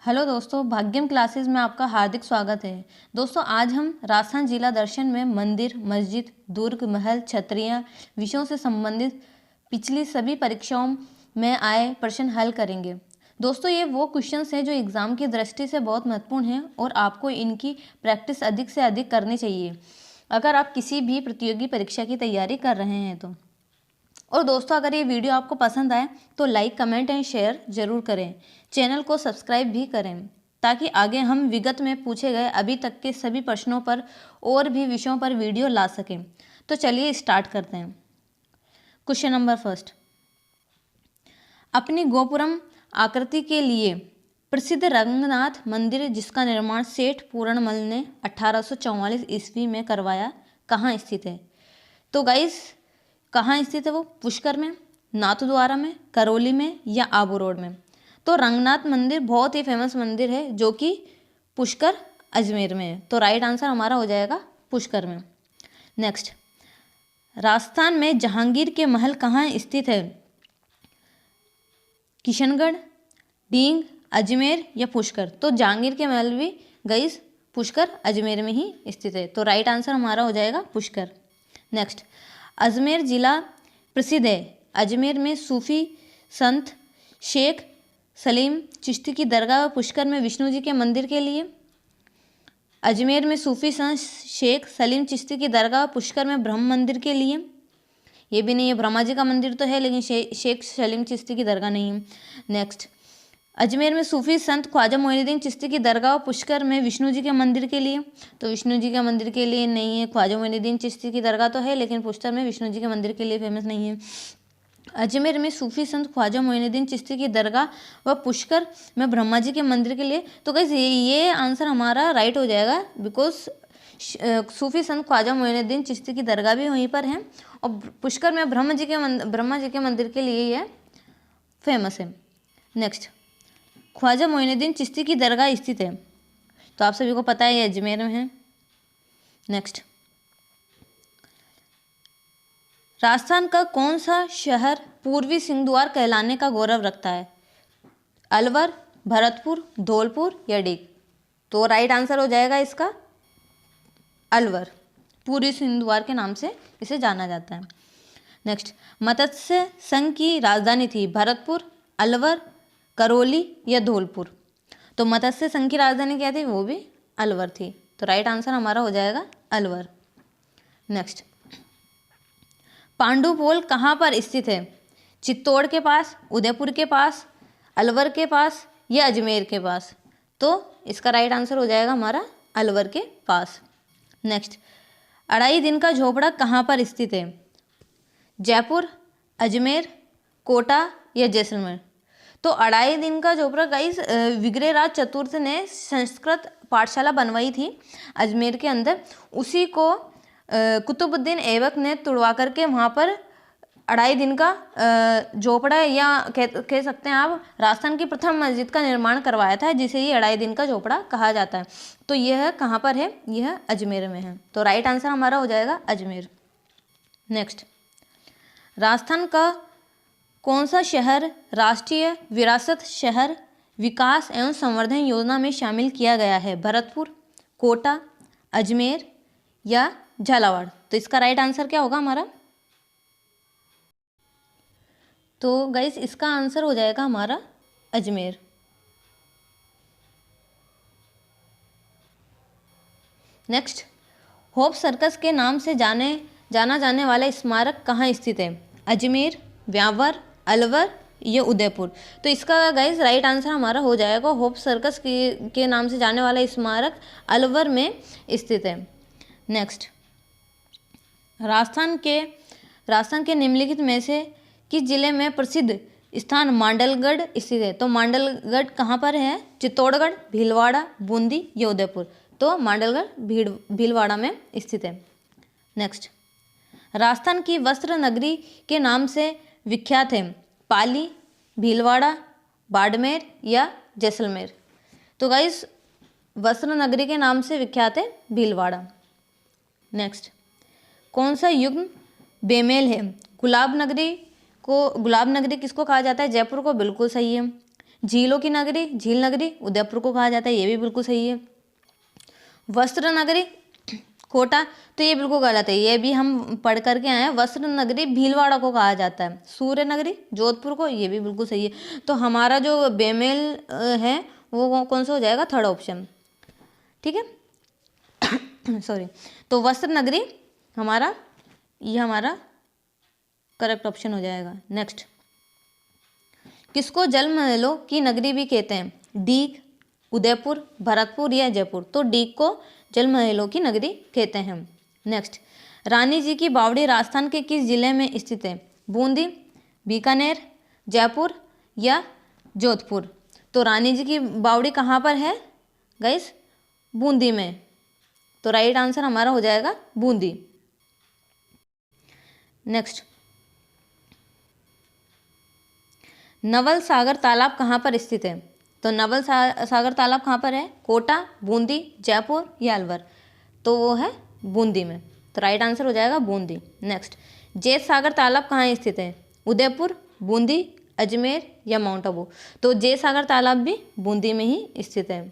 Hello दोस्तों, Bhagyam classes में आपका हार्दिक स्वागत है। दोस्तों, आज हम राजस्थान जिला दर्शन में मंदिर, मस्जिद, दुर्ग, महल, छतरियाँ विषयों से संबंधित पिछली सभी परीक्षाओं में आए प्रश्न हल करेंगे। दोस्तों, ये वो क्वेश्चंस हैं जो एग्ज़ाम की दृष्टि से बहुत महत्वपूर्ण हैं और आपको इनकी प्रैक्टिस अधिक से अधिक करनी चाहिए अगर आप किसी भी प्रतियोगी परीक्षा की तैयारी कर रहे हैं तो। और दोस्तों, अगर ये वीडियो आपको पसंद आए तो लाइक, कमेंट एंड शेयर जरूर करें। चैनल को सब्सक्राइब भी करें ताकि आगे हम विगत में पूछे गए अभी तक के सभी प्रश्नों पर और भी विषयों पर वीडियो ला सकें। तो चलिए स्टार्ट करते हैं। क्वेश्चन नंबर फर्स्ट, अपनी गोपुरम आकृति के लिए प्रसिद्ध रंगनाथ मंदिर जिसका निर्माण सेठ पूरणमल ने 1844 ईस्वी में करवाया, कहाँ स्थित है? तो गाइस, कहाँ स्थित है वो? पुष्कर में, नाथद्वारा में, करौली में या आबू रोड में? तो रंगनाथ मंदिर बहुत ही फेमस मंदिर है जो कि पुष्कर, अजमेर में है। तो राइट आंसर हमारा हो जाएगा पुष्कर में। नेक्स्ट, राजस्थान में जहांगीर के महल कहाँ स्थित है? किशनगढ़, डींग, अजमेर या पुष्कर? तो जहांगीर के महल भी गाइस पुष्कर, अजमेर में ही स्थित है। तो राइट आंसर हमारा हो जाएगा पुष्कर। नेक्स्ट, अजमेर जिला प्रसिद्ध है अजमेर में सूफी संत शेख सलीम चिश्ती की दरगाह व पुष्कर में विष्णु जी के मंदिर के लिए। अजमेर में सूफी संत शेख सलीम चिश्ती की दरगाह व पुष्कर में ब्रह्म मंदिर के लिए। ये भी नहीं है, ब्रह्मा जी का मंदिर तो है लेकिन शेख सलीम चिश्ती की दरगाह नहीं है। नेक्स्ट, अजमेर में सूफी संत ख्वाजा मोइनुद्दीन चिश्ती की दरगाह और पुष्कर में विष्णु जी के मंदिर के लिए। तो विष्णु जी के मंदिर के लिए नहीं है, ख्वाजा मोइनुद्दीन चिश्ती की दरगाह तो है लेकिन पुष्कर में विष्णु जी के मंदिर के लिए फेमस नहीं है। अजमेर में सूफी संत ख्वाजा मोइनुद्दीन चिश्ती की दरगाह व पुष्कर में ब्रह्मा जी के मंदिर के लिए। तो गाइस ये आंसर हमारा राइट हो जाएगा बिकॉज सूफी संत ख्वाजा मोइनुद्दीन चिश्ती की दरगाह भी वहीं पर है और पुष्कर में ब्रह्मा जी के मंदिर के लिए यह फेमस है। नेक्स्ट, ख्वाजा मोइनुद्दीन चिश्ती की दरगाह स्थित है, तो आप सभी को पता है ये अजमेर में है। नेक्स्ट, राजस्थान का कौन सा शहर पूर्वी सिंहद्वार कहलाने का गौरव रखता है? अलवर, भरतपुर, धौलपुर या डीग? तो राइट आंसर हो जाएगा इसका अलवर। पूर्वी सिंहद्वार के नाम से इसे जाना जाता है। नेक्स्ट, मत्स्य संघ की राजधानी थी भरतपुर, अलवर, करौली या धौलपुर? तो मत्स्य संघ की राजधानी क्या थी? वो भी अलवर थी। तो राइट आंसर हमारा हो जाएगा अलवर। नेक्स्ट, पांडुपोल कहाँ पर स्थित है? चित्तौड़ के पास, उदयपुर के पास, अलवर के पास या अजमेर के पास? तो इसका राइट आंसर हो जाएगा हमारा अलवर के पास। नेक्स्ट, अढ़ाई दिन का झोपड़ा कहाँ पर स्थित है? जयपुर, अजमेर, कोटा या जैसलमेर? तो अढ़ाई दिन का झोपड़ा गाइस विग्रहराज चतुर्थ ने संस्कृत पाठशाला बनवाई थी अजमेर के अंदर, उसी को कुतुबुद्दीन ऐबक ने तुड़वा करके वहाँ पर अढ़ाई दिन का झोपड़ा या कह सकते हैं आप राजस्थान की प्रथम मस्जिद का निर्माण करवाया था जिसे ये अढ़ाई दिन का झोपड़ा कहा जाता है। तो यह कहाँ पर है? यह अजमेर में है। तो राइट आंसर हमारा हो जाएगा अजमेर। नेक्स्ट, राजस्थान का कौन सा शहर राष्ट्रीय विरासत शहर विकास एवं संवर्धन योजना में शामिल किया गया है? भरतपुर, कोटा, अजमेर या झालावाड़? तो इसका राइट आंसर क्या होगा हमारा? तो गाइस इसका आंसर हो जाएगा हमारा अजमेर। नेक्स्ट, होप सर्कस के नाम से जाना जाने वाला स्मारक कहाँ स्थित है? अजमेर, व्यावर, अलवर या उदयपुर? तो इसका गाइस राइट आंसर हमारा हो जाएगा होप सर्कस के नाम से जाने वाला स्मारक अलवर में स्थित है। नेक्स्ट, राजस्थान के निम्नलिखित में से किस जिले में प्रसिद्ध स्थान मांडलगढ़ स्थित है? तो मांडलगढ़ कहाँ पर है? चित्तौड़गढ़, भीलवाड़ा, बूंदी या उदयपुर? तो मांडलगढ़ भीलवाड़ा में स्थित है। नेक्स्ट, राजस्थान की वस्त्र नगरी के नाम से विख्यात है? पाली, भीलवाड़ा, बाड़मेर या जैसलमेर? तो गाइस वस्त्र नगरी के नाम से विख्यात है भीलवाड़ा। नेक्स्ट, कौन सा युग्म बेमेल है? गुलाब नगरी किसको कहा जाता है? जयपुर को बिल्कुल सही है। झीलों की नगरी, झील नगरी उदयपुर को कहा जाता है, ये भी बिल्कुल सही है। वस्त्र नगरी कोटा, तो ये बिल्कुल गलत है, ये भी हम पढ़ करके आए हैं। वस्त्र नगरी भीलवाड़ा को कहा जाता है। सूर्य नगरी जोधपुर को, ये भी बिल्कुल सही है। तो हमारा जो बेमेल है वो कौन सा हो जाएगा, थर्ड ऑप्शन, ठीक है। सॉरी, तो वस्त्र नगरी हमारा, ये हमारा करेक्ट ऑप्शन हो जाएगा। नेक्स्ट, किसको जल महलों की नगरी भी कहते हैं, डीग, उदयपुर, भरतपुर या जयपुर। तो डीग को जल महलों की नगरी कहते हैं। नेक्स्ट, रानी जी की बावड़ी राजस्थान के किस जिले में स्थित है, बूंदी, बीकानेर, जयपुर या जोधपुर। तो रानी जी की बावड़ी कहाँ पर है गाइस, बूंदी में। तो राइट आंसर हमारा हो जाएगा बूंदी। नेक्स्ट, नवल सागर तालाब कहाँ पर स्थित है। तो नवल सागर तालाब कहाँ पर है, कोटा, बूंदी, जयपुर या अलवर। तो वो है बूंदी में। तो राइट आंसर हो जाएगा बूंदी। नेक्स्ट, जैत सागर तालाब कहाँ स्थित है, उदयपुर, बूंदी, अजमेर या माउंट आबू। तो जैत सागर तालाब भी बूंदी में ही स्थित है।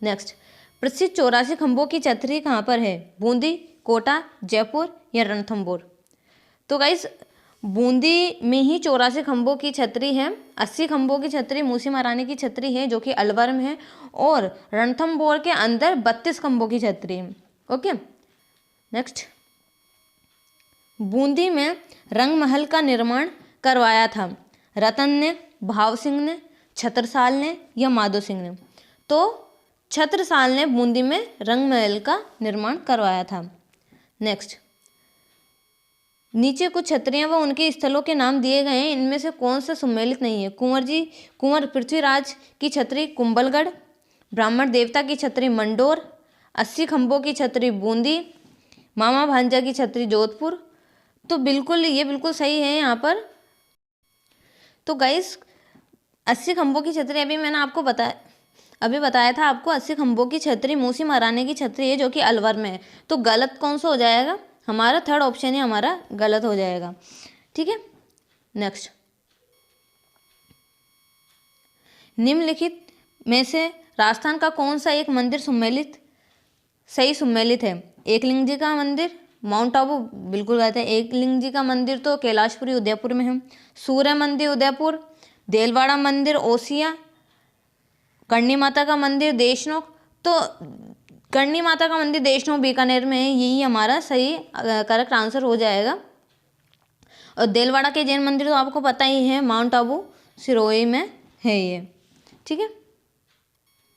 नेक्स्ट, प्रसिद्ध 84 खंभों की छतरी कहाँ पर है, बूंदी, कोटा, जयपुर या रणथंभौर। तो गाइस बूंदी में ही 84 खंभों की छतरी है। 80 खंभों की छतरी मूसी महारानी की छतरी है जो कि अलवर में है, और रणथंभौर के अंदर 32 खंभों की छतरी है। ओके। नेक्स्ट, बूंदी में रंग महल का निर्माण करवाया था, रतन ने, भाव सिंह ने, छत्रसाल ने या माधो सिंह ने। तो छत्रसाल ने बूंदी में रंग महल का निर्माण करवाया था। नेक्स्ट, नीचे कुछ छतरियां व उनके स्थलों के नाम दिए गए हैं, इनमें से कौन सा सम्मिलित नहीं है। कुंवर पृथ्वीराज की छतरी कुंभलगढ़, ब्राह्मण देवता की छतरी मंडोर, 80 खंभों की छतरी बूंदी, मामा भांजा की छतरी जोधपुर। तो बिल्कुल ये बिल्कुल सही है यहाँ पर। तो गाइस 80 खंभों की छतरी अभी मैंने आपको बताया था आपको 80 खंभों की छतरी मूसी महारानी की छतरी है जो कि अलवर में है। तो गलत कौन सा हो जाएगा, हमारा थर्ड ऑप्शन ही हमारा गलत हो जाएगा, ठीक है। नेक्स्ट, निम्नलिखित में से राजस्थान का कौन सा एक मंदिर सम्मिलित है। एकलिंग जी का मंदिर, माउंट आबू बिल्कुल गलत है। एकलिंग जी का मंदिर तो कैलाशपुरी उदयपुर में है। सूर्य मंदिर उदयपुर, देलवाड़ा मंदिर ओसिया, करणी माता का मंदिर देशनोक। तो करणी माता का मंदिर देशनोक बीकानेर में है, यही हमारा सही करेक्ट आंसर हो जाएगा। और देलवाड़ा के जैन मंदिर तो आपको पता ही है, माउंट आबू सिरोही में है ये, ठीक है।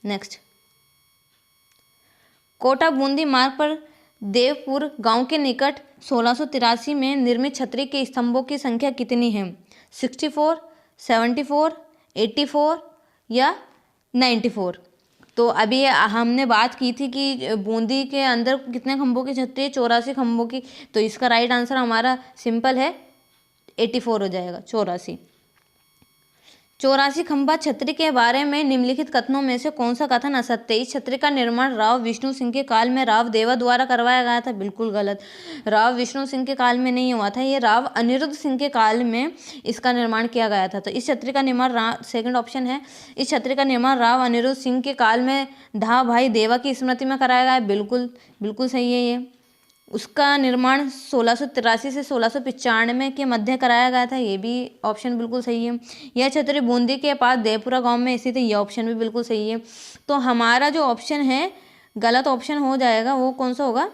नेक्स्ट, कोटा बूंदी मार्ग पर देवपुर गांव के निकट 1683 में निर्मित छतरी के स्तंभों की संख्या कितनी है, 64, 74, 84 या 94। तो अभी हमने बात की थी कि बूंदी के अंदर कितने खंभों की छतरी है, 84 खंभों की। तो इसका राइट आंसर हमारा सिंपल है 84 हो जाएगा, 84। 84 खंभा छतरी के बारे में निम्नलिखित कथनों में से कौन सा कथन असत्य है। इस छतरी का निर्माण राव विष्णु सिंह के काल में राव देवा द्वारा करवाया गया था, बिल्कुल गलत। राव विष्णु सिंह के काल में नहीं हुआ था, ये राव अनिरुद्ध सिंह के काल में इसका निर्माण किया गया था। तो इस छतरी का निर्माण सेकंड ऑप्शन है, इस छतरी का निर्माण राव अनिरुद्ध सिंह के काल में धा भाई देवा की स्मृति में कराया गया है, बिल्कुल सही है ये। उसका निर्माण 1683 से 1695 के मध्य कराया गया था, ये भी ऑप्शन बिल्कुल सही है। यह छतरी बूंदी के पास देवपुरा गांव में स्थित है, यह ऑप्शन भी बिल्कुल सही है। तो हमारा जो ऑप्शन है गलत ऑप्शन हो जाएगा, वो कौन सा होगा,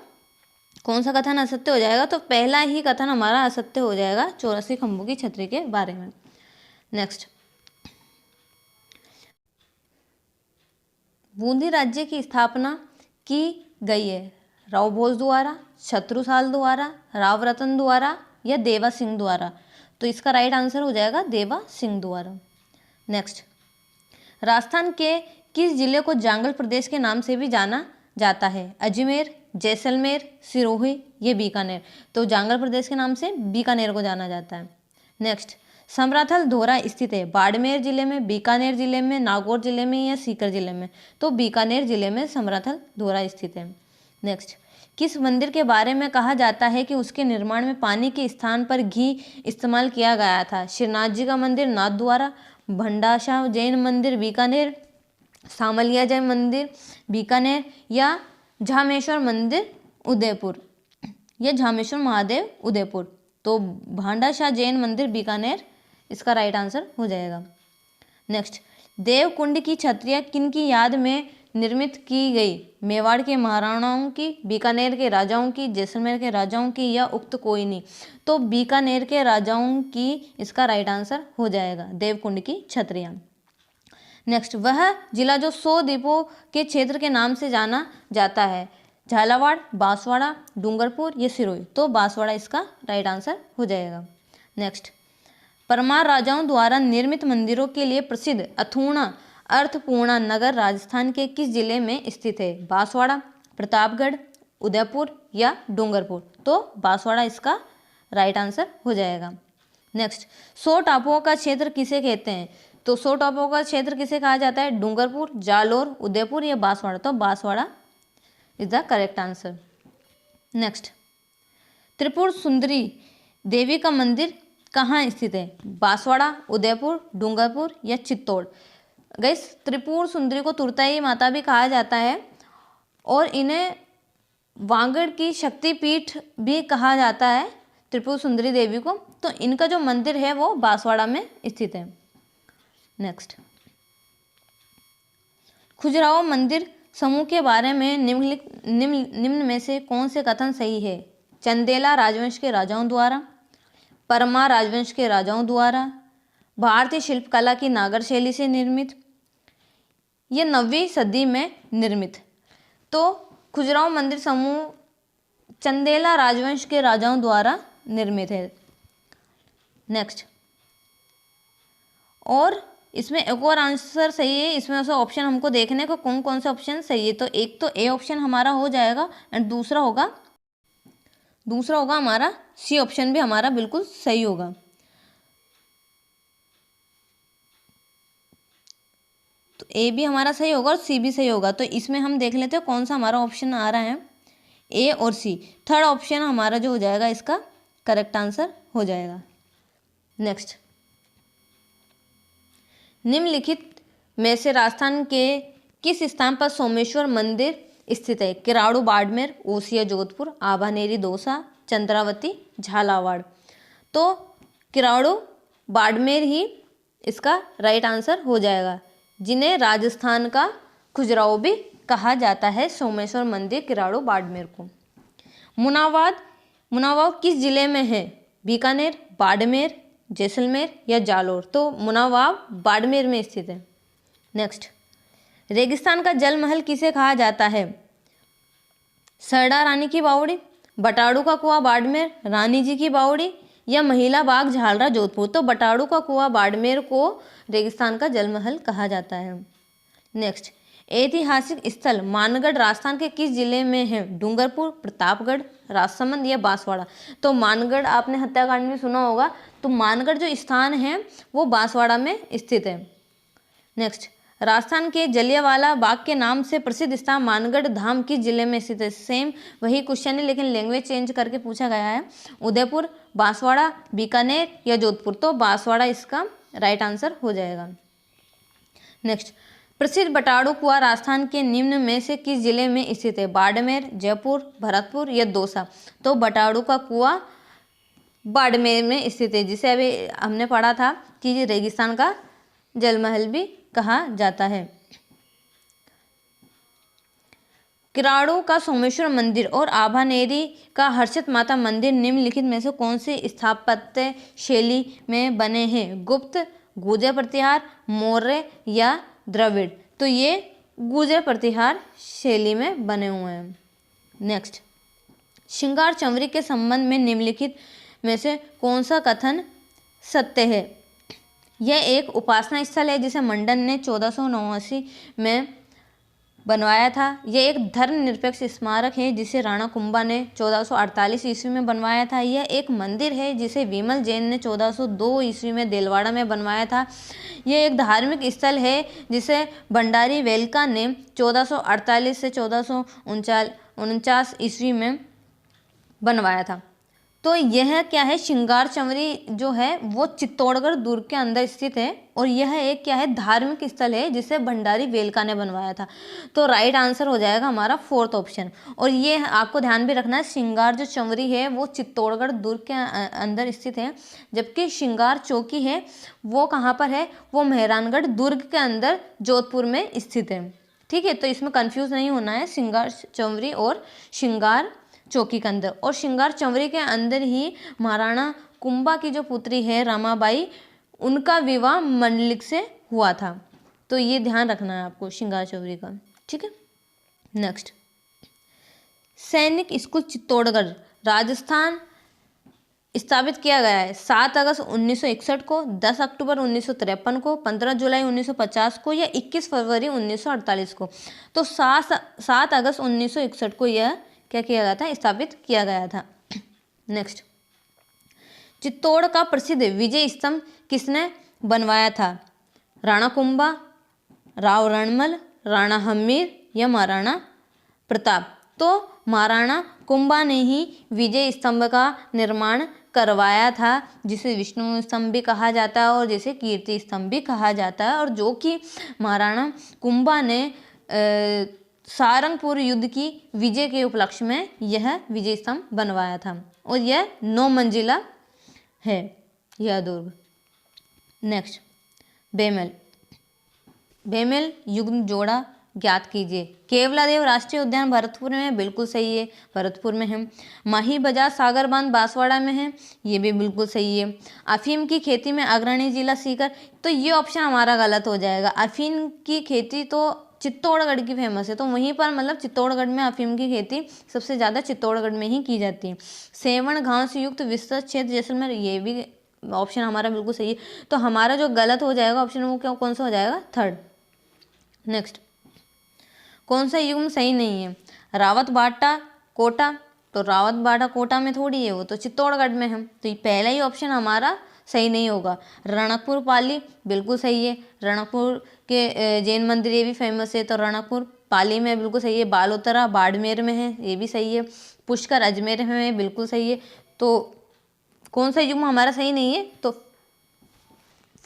कौन सा कथन असत्य हो जाएगा। तो पहला ही कथन हमारा असत्य हो जाएगा 84 खंभों की छतरी के बारे में। नेक्स्ट, बूंदी राज्य की स्थापना की गई है, राव भोज द्वारा, छत्रसाल द्वारा, राव रतन द्वारा या देवा सिंह द्वारा। तो इसका राइट आंसर हो जाएगा देवा सिंह द्वारा। नेक्स्ट, राजस्थान के किस जिले को जांगल प्रदेश के नाम से भी जाना जाता है, अजमेर, जैसलमेर, सिरोही या बीकानेर। तो जांगल प्रदेश के नाम से बीकानेर को जाना जाता है। नेक्स्ट, समराथल धोरा स्थित है, बाड़मेर जिले में, बीकानेर जिले में, नागौर जिले में या सीकर जिले में। तो बीकानेर जिले में समराथल धोरा स्थित है। नेक्स्ट, किस मंदिर के बारे में कहा जाता है कि उसके निर्माण में पानी के स्थान पर घी इस्तेमाल किया गया था, श्रीनाथ जी का मंदिर नाथ द्वारा, भंडाशाह जैन मंदिर बीकानेर, सामलिया जैन मंदिर बीकानेर, या झामेश्वर मंदिर उदयपुर, या झामेश्वर महादेव उदयपुर। तो भांडाशाह जैन मंदिर बीकानेर इसका राइट आंसर हो जाएगा। नेक्स्ट, देवकुंड की छतरियाँ किन की याद में निर्मित की गई? मेवाड़ के महाराणाओं की, बीकानेर के राजाओं की, जैसलमेर के राजाओं की, या उक्त कोई नहीं? तो बीकानेर के राजाओं की इसका राइट आंसर हो जाएगा देवकुंड की छतरियाँ। नेक्स्ट, वह जिला जो 100 द्वीपों के क्षेत्र के नाम से जाना जाता है, झालावाड़, बांसवाड़ा, डूंगरपुर या सिरोही? तो बांसवाड़ा इसका राइट आंसर हो जाएगा। नेक्स्ट, परमार राजाओं द्वारा निर्मित मंदिरों के लिए प्रसिद्ध अथूणा अर्थपूर्णा नगर राजस्थान के किस जिले में स्थित है? बांसवाड़ा, प्रतापगढ़, उदयपुर या डूंगरपुर? तो बांसवाड़ा इसका राइट आंसर हो जाएगा। नेक्स्ट, 100 टापुओं का क्षेत्र किसे कहते हैं? तो 100 टापुओं का क्षेत्र किसे कहा जाता है? डूंगरपुर, जालोर, उदयपुर या बांसवाड़ा? तो Banswara is the correct answer. Next, Tripura Sundari Devi का मंदिर कहाँ स्थित है? बांसवाड़ा, उदयपुर, डूंगरपुर या चित्तौड़? गाइस, त्रिपुर सुंदरी को तुरताई माता भी कहा जाता है और इन्हें वागड़ की शक्तिपीठ भी कहा जाता है त्रिपुर सुंदरी देवी को। तो इनका जो मंदिर है वो बांसवाड़ा में स्थित है। नेक्स्ट, खजुराहो मंदिर समूह के बारे में निम्न में से कौन से कथन सही है? चंदेला राजवंश के राजाओं द्वारा, परमार राजवंश के राजाओं द्वारा, भारतीय शिल्पकला की नागर शैली से निर्मित, ये 9वीं सदी में निर्मित? तो खजुराहो मंदिर समूह चंदेला राजवंश के राजाओं द्वारा निर्मित है। नेक्स्ट, और इसमें एक और आंसर सही है, इसमें से ऑप्शन हमको देखने को कौन कौन से ऑप्शन सही है। तो एक तो ए ऑप्शन हमारा हो जाएगा एंड दूसरा होगा हमारा सी ऑप्शन भी हमारा बिल्कुल सही होगा। तो ए भी हमारा सही होगा और सी भी सही होगा। तो इसमें हम देख लेते हैं कौन सा हमारा ऑप्शन आ रहा है, ए और सी। थर्ड ऑप्शन हमारा जो हो जाएगा इसका करेक्ट आंसर हो जाएगा। नेक्स्ट, निम्नलिखित में से राजस्थान के किस स्थान पर सोमेश्वर मंदिर स्थित है? किराड़ू बाड़मेर, ओसिया जोधपुर, आभानेरी दौसा, चंद्रावती झालावाड़? तो किराड़ू बाड़मेर ही इसका राइट आंसर हो जाएगा, जिन्हें राजस्थान का खजुराहो भी कहा जाता है, सोमेश्वर मंदिर किराड़ू बाड़मेर को। मुनावाव किस जिले में है? बीकानेर, बाड़मेर, जैसलमेर या जालोर? तो मुनावाव बाड़मेर में स्थित है। नेक्स्ट, रेगिस्तान का जल महल किसे कहा जाता है? सरडा रानी की बावड़ी, बटाड़ू का कुआं बाड़मेर, रानी जी की बावड़ी या महिला बाग झालरा जोधपुर? तो बटाड़ू का कुआं बाड़मेर को रेगिस्तान का जल महल कहा जाता है। नेक्स्ट, ऐतिहासिक स्थल मानगढ़ राजस्थान के किस जिले में है? डूंगरपुर, प्रतापगढ़, राजसमंद या बांसवाड़ा? तो मानगढ़ आपने हत्याकांड में सुना होगा, तो मानगढ़ जो स्थान है वो बांसवाड़ा में स्थित है। नेक्स्ट, राजस्थान के जलियांवाला बाग के नाम से प्रसिद्ध स्थान मानगढ़ धाम किस जिले में स्थित है? सेम वही क्वेश्चन है लेकिन लैंग्वेज चेंज करके पूछा गया है। उदयपुर, बांसवाड़ा, बीकानेर या जोधपुर? तो बांसवाड़ा इसका राइट आंसर हो जाएगा। नेक्स्ट, प्रसिद्ध बटाड़ू कुआं राजस्थान के निम्न में से किस जिले में स्थित है? बाड़मेर, जयपुर, भरतपुर या दौसा? तो बटाड़ू का कुआं बाड़मेर में स्थित है, जिसे अभी हमने पढ़ा था कि रेगिस्तान का जलमहल भी कहा जाता है। किराड़ू का सोमेश्वर मंदिर और आभानेरी का हर्षित माता मंदिर निम्नलिखित में से कौन से स्थापत्य शैली में बने हैं? गुप्त, गुर्जर प्रतिहार, मौर्य या द्रविड़? तो ये गुर्जर प्रतिहार शैली में बने हुए हैं। नेक्स्ट, श्रृंगार चंवरी के संबंध में निम्नलिखित में से कौन सा कथन सत्य है? यह एक उपासना स्थल है जिसे मंडन ने 1489 में बनवाया था। यह एक धर्मनिरपेक्ष स्मारक है जिसे राणा कुंभा ने 1448 ईस्वी में बनवाया था। यह एक मंदिर है जिसे विमल जैन ने 1402 ईस्वी में देलवाड़ा में बनवाया था। यह एक धार्मिक स्थल है जिसे भंडारी वेलका ने 1448 से 1449 ईस्वी में बनवाया था। तो यह क्या है, श्रृंगार चंवरी जो है वो चित्तौड़गढ़ दुर्ग के अंदर स्थित है और यह एक क्या है, धार्मिक स्थल है जिसे भंडारी वेलका ने बनवाया था। तो राइट आंसर हो जाएगा हमारा फोर्थ ऑप्शन। और ये आपको ध्यान भी रखना है, श्रृंगार जो चंवरी है वो चित्तौड़गढ़ दुर्ग के अंदर स्थित है, जबकि श्रृंगार चौकी है वो कहाँ पर है, वो मेहरानगढ़ दुर्ग के अंदर जोधपुर में स्थित है। ठीक है, तो इसमें कंफ्यूज नहीं होना है, श्रृंगार चंवरी और श्रृंगार चौकी के अंदर। और श्रृंगार चंवरी के अंदर ही महाराणा कुंभा की जो पुत्री है रमाबाई, उनका विवाह मंडलिक से हुआ था। तो ये ध्यान रखना है आपको श्रृंगार चंवरी का। ठीक है, नेक्स्ट, सैनिक स्कूल चित्तौड़गढ़ राजस्थान स्थापित किया गया है 7 अगस्त 1961 को, 10 अक्टूबर 1953 को, 15 जुलाई 1950 को या 21 फरवरी 1948 को। तो 7 अगस्त 1961 को यह क्या किया गया था, स्थापित किया गया था। नेक्स्ट, चित्तौड़ का प्रसिद्ध विजय स्तंभ किसने बनवाया था, राणा कुंभा, राव रणमल, राणा हम्मीर या महाराणा प्रताप। तो महाराणा कुंभा ने ही विजय स्तंभ का निर्माण करवाया था, जिसे विष्णु स्तंभ भी कहा जाता है और जिसे कीर्ति स्तंभ भी कहा जाता है, और जो कि महाराणा कुंभा ने सारंगपुर युद्ध की विजय के उपलक्ष्य में यह विजय स्तंभ बनवाया था और यह 9 मंजिला है यह दुर्ग। नेक्स्ट, बेमेल, बेमेल युग्म जोड़ा ज्ञात कीजिए। केवलादेव राष्ट्रीय उद्यान भरतपुर में है, बिल्कुल सही है, भरतपुर में है। माही बजाज सागर बांध बांसवाड़ा में है, ये भी बिल्कुल सही है। अफीम की खेती में अग्रणी जिला सीकर, तो ये ऑप्शन हमारा गलत हो जाएगा। अफीम की खेती तो चित्तौड़गढ़ की फेमस है, तो वहीं पर मतलब चित्तौड़गढ़ में अफीम की खेती सबसे ज़्यादा चित्तौड़गढ़ में ही की जाती है। सेवण घास युक्त विस्तृत क्षेत्र जैसलमेर, ये भी ऑप्शन हमारा बिल्कुल सही है। तो हमारा जो गलत हो जाएगा ऑप्शन वो कौन सा हो जाएगा, थर्ड। नेक्स्ट, कौन सा युग्म सही नहीं है, रावत बाटा कोटा, तो रावत बाटा कोटा में थोड़ी है, वो तो चित्तौड़गढ़ में है, तो ये पहला ही ऑप्शन हमारा सही नहीं होगा। रणकपुर पाली बिल्कुल सही है, रणकपुर के जैन मंदिर ये भी फेमस है, तो रणकपुर पाली में बिल्कुल सही है। बालोतरा बाड़मेर में है, ये भी सही है। पुष्कर अजमेर में है, बिल्कुल सही है। तो कौन सा युग्म हमारा सही नहीं है, तो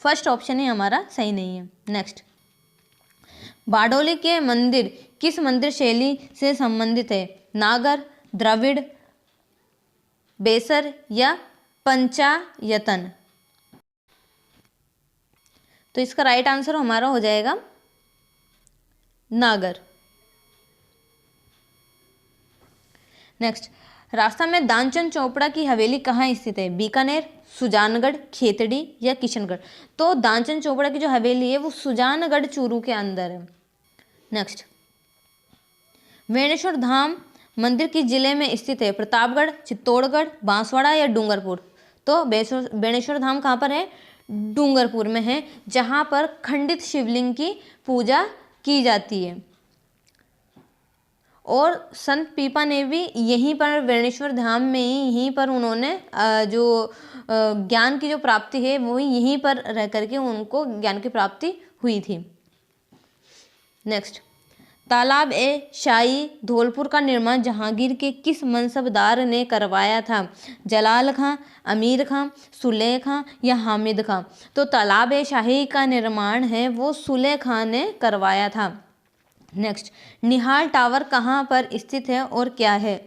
फर्स्ट ऑप्शन ही हमारा सही नहीं है। नेक्स्ट, बारडोली के मंदिर किस मंदिर शैली से संबंधित है, नागर, द्रविड़, बेसर या पंचायतन। तो इसका राइट आंसर हमारा हो जाएगा नागर। नेक्स्ट, राजस्थान में दानचंद चोपड़ा की हवेली कहाँ स्थित है, बीकानेर, सुजानगढ़, खेतड़ी या किशनगढ़। तो दानचंद चोपड़ा की जो हवेली है वो सुजानगढ़ चूरू के अंदर है। नेक्स्ट, बेणेश्वर धाम मंदिर किस जिले में स्थित है, प्रतापगढ़, चित्तौड़गढ़, बांसवाड़ा या डूंगरपुर। तो बेणेश्वर धाम कहाँ पर है, डूंगरपुर में है, जहाँ पर खंडित शिवलिंग की पूजा की जाती है। और संत पीपा ने भी यहीं पर बेणेश्वर धाम में ही यहीं पर उन्होंने जो ज्ञान की जो प्राप्ति है वो यहीं पर रह करके उनको ज्ञान की प्राप्ति हुई थी। नेक्स्ट, तालाब ए शाही धौलपुर का निर्माण जहांगीर के किस मनसबदार ने करवाया था, जलाल खां, अमीर खां, सुलेह खां या हामिद खां। तो तालाब ए शाही का निर्माण है वो सुलेह खां ने करवाया था। नेक्स्ट, निहाल टावर कहाँ पर स्थित है और क्या है,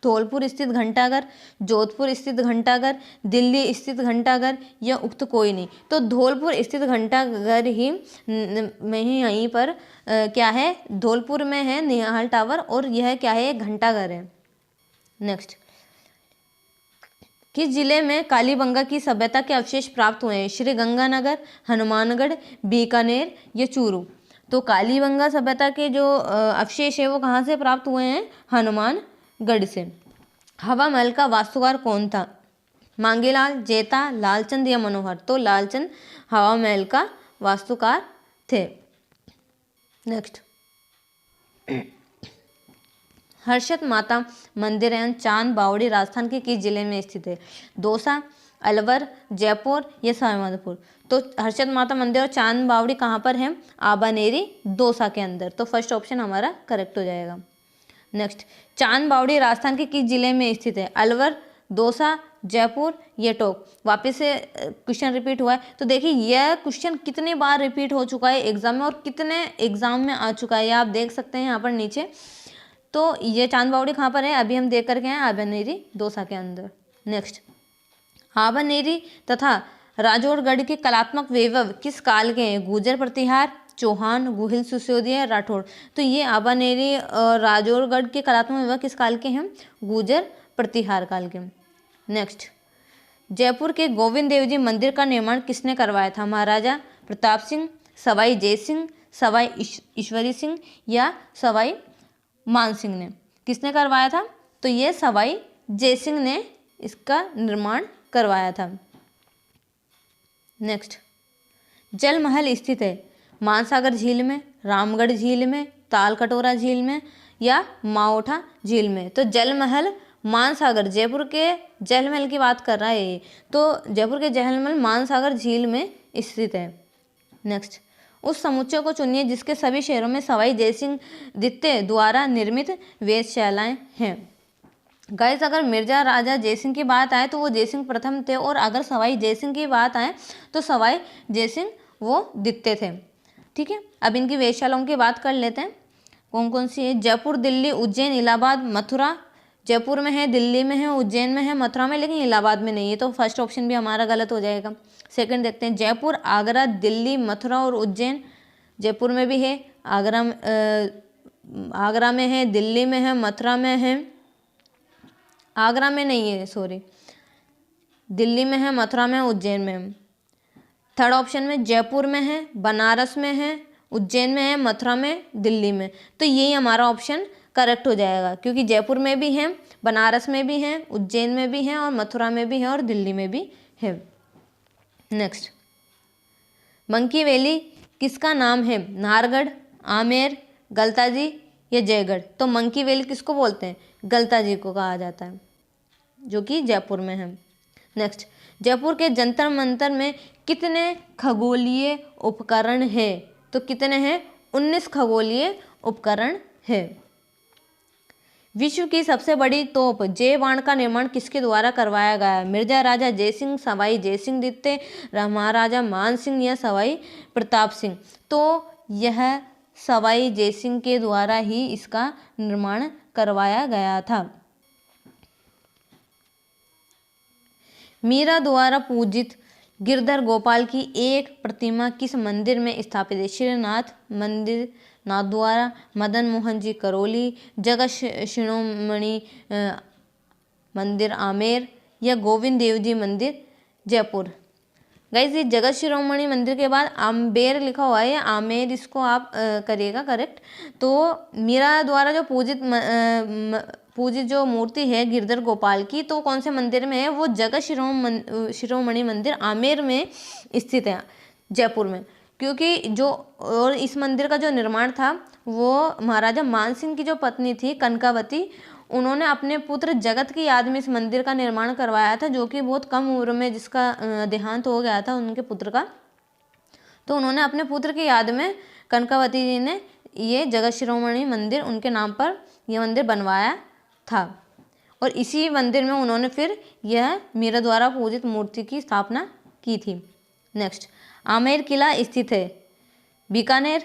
धौलपुर स्थित घंटाघर, जोधपुर स्थित घंटाघर, दिल्ली स्थित घंटाघर या उक्त कोई नहीं। तो धौलपुर स्थित घंटाघर ही में ही यहीं पर क्या है, धौलपुर में है निहाल टावर और यह क्या है, घंटाघर है। नेक्स्ट, किस जिले में कालीबंगा की सभ्यता के अवशेष प्राप्त हुए हैं, श्री गंगानगर, हनुमानगढ़, बीकानेर या चूरू। तो कालीबंगा सभ्यता के जो अवशेष है वो कहाँ से प्राप्त हुए हैं, हनुमानगढ़ से। हवा महल का वास्तुकार कौन था, मांगेलाल, जेता, लालचंद या मनोहर। तो लालचंद हवा महल का वास्तुकार थे। नेक्स्ट, हर्षद माता मंदिर एवं चांद बावड़ी राजस्थान के किस जिले में स्थित है, दौसा, अलवर, जयपुर या सवाईमाधोपुर। तो हर्षद माता मंदिर और चांद बावड़ी कहाँ पर है, आबानेरी, दौसा के अंदर। तो फर्स्ट ऑप्शन हमारा करेक्ट हो जाएगा। नेक्स्ट, चांद बावड़ी राजस्थान के किस जिले में स्थित है, अलवर, दौसा, जयपुर, ये टोंक। वापस से क्वेश्चन रिपीट हुआ है। तो देखिए यह क्वेश्चन कितनी बार रिपीट हो चुका है एग्जाम में और कितने एग्जाम में आ चुका है, ये आप देख सकते हैं यहाँ पर नीचे। तो ये चांद बावड़ी कहाँ पर है, अभी हम देख करके हैं आबनेरी दौसा के अंदर। नेक्स्ट, आबनेरी तथा राजौरगढ़ के कलात्मक वैभव किस काल के हैं? गुर्जर प्रतिहार, चौहान, गुहिल, सिसोदिया, राठौड़। तो ये आबनेरी और राजौरगढ़ के कलात्मक वैभव किस काल के हैं? गुर्जर प्रतिहार काल के। नेक्स्ट, जयपुर के गोविंद देव जी मंदिर का निर्माण किसने करवाया था? महाराजा प्रताप सिंह, सवाई जय सिंह, सवाई ईश्वरी सिंह या सवाई मान सिंह ने? किसने करवाया था? तो ये सवाई जय सिंह ने इसका निर्माण करवाया था। नेक्स्ट, जल महल स्थित है मानसागर झील में, रामगढ़ झील में, तालकटोरा झील में या माओठा झील में? तो जल महल मानसागर, जयपुर के जल महल की बात कर रहा है ये, तो जयपुर के जल महल मानसागर झील में स्थित है। नेक्स्ट, उस समुच्चय को चुनिए जिसके सभी शहरों में सवाई जयसिंह द्वितीय द्वारा निर्मित वेधशालाएं हैं। गाइस, अगर मिर्जा राजा जयसिंह की बात आए तो वो जयसिंह प्रथम थे, और अगर सवाई जयसिंह की बात आए तो सवाई जयसिंह वो द्वितीय थे। ठीक है, अब इनकी वेधशालाओं की बात कर लेते हैं, कौन कौन सी है। जयपुर, दिल्ली, उज्जैन, इलाहाबाद, मथुरा। जयपुर में है, दिल्ली में है, उज्जैन में है, मथुरा में, लेकिन इलाहाबाद में नहीं है, तो फर्स्ट ऑप्शन भी हमारा गलत हो जाएगा। सेकंड देखते हैं, जयपुर, आगरा, दिल्ली, मथुरा और उज्जैन। जयपुर में भी है, आगरा में है, दिल्ली में है, मथुरा में है, आगरा में नहीं है, सॉरी, दिल्ली में है, मथुरा में, उज्जैन में है। थर्ड ऑप्शन में जयपुर में है, बनारस में है, उज्जैन में है, मथुरा में, दिल्ली में। तो यही हमारा ऑप्शन करेक्ट हो जाएगा, क्योंकि जयपुर में भी है, बनारस में भी है, उज्जैन में भी है और मथुरा में भी है और दिल्ली में भी है। नेक्स्ट, मंकी वैली किसका नाम है? नाहरगढ़, आमेर, गलताजी या जयगढ़? तो मंकी वैली किसको बोलते हैं? गलताजी को कहा जाता है, जो कि जयपुर में है। नेक्स्ट, जयपुर के जंतर मंतर में कितने खगोलीय उपकरण है? तो कितने हैं? 19 खगोलीय उपकरण है। विश्व की सबसे बड़ी तोप जय बाण का निर्माण किसके द्वारा करवाया गया? मिर्जा राजा जयसिंह, सवाई जयसिंह द्वितीय, महाराजा मान सिंह या सवाई प्रताप सिंह? तो यह सवाई जयसिंह के द्वारा ही इसका निर्माण करवाया गया था। मीरा द्वारा पूजित गिरधर गोपाल की एक प्रतिमा किस मंदिर में स्थापित है? श्रीनाथ मंदिर नाथद्वारा, मदन मोहन जी करौली, जगत शिरोमणि मंदिर आमेर या गोविंद देव जी मंदिर जयपुर? गाइस, ये जगत शिरोमणि मंदिर के बाद आम्बेर लिखा हुआ है, आमेर इसको आप करिएगा करेक्ट। तो मीरा द्वारा जो पूजित जो मूर्ति है गिरधर गोपाल की, तो कौन से मंदिर में है? वो जगत शिरोमणि मंदिर आमेर में स्थित है, जयपुर में। क्योंकि जो और इस मंदिर का जो निर्माण था वो महाराजा मान सिंह की जो पत्नी थी कनकावती, उन्होंने अपने पुत्र जगत की याद में इस मंदिर का निर्माण करवाया था, जो कि बहुत कम उम्र में जिसका देहांत हो गया था उनके पुत्र का। तो उन्होंने अपने पुत्र की याद में कनकावती जी ने ये जगत शिरोमणि मंदिर उनके नाम पर यह मंदिर बनवाया था, और इसी मंदिर में उन्होंने फिर यह मीरा द्वारा पूजित मूर्ति की स्थापना की थी। नेक्स्ट, आमेर किला स्थित है बीकानेर,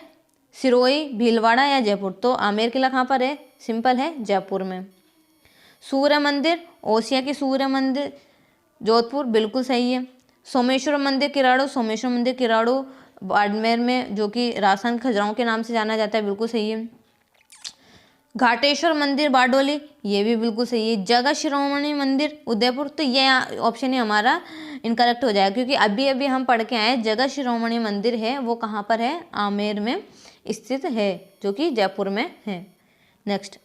सिरोही, भीलवाड़ा या जयपुर? तो आमेर किला कहाँ पर है? सिंपल है, जयपुर में। सूर्य मंदिर, ओसिया के सूर्य मंदिर जोधपुर, बिल्कुल सही है। सोमेश्वर मंदिर किराड़ू, सोमेश्वर मंदिर किराड़ू बाड़मेर में, जो कि राजस्थान खजुराहो के नाम से जाना जाता है, बिल्कुल सही है। घाटेश्वर मंदिर बारडोली, ये भी बिल्कुल सही है। जगत शिरोमणि मंदिर उदयपुर, तो ये ऑप्शन ही हमारा इनकरेक्ट हो जाएगा, क्योंकि अभी अभी हम पढ़ के आए जगत शिरोमणि मंदिर है वो कहाँ पर है? आमेर में स्थित है, जो कि जयपुर में है। नेक्स्ट,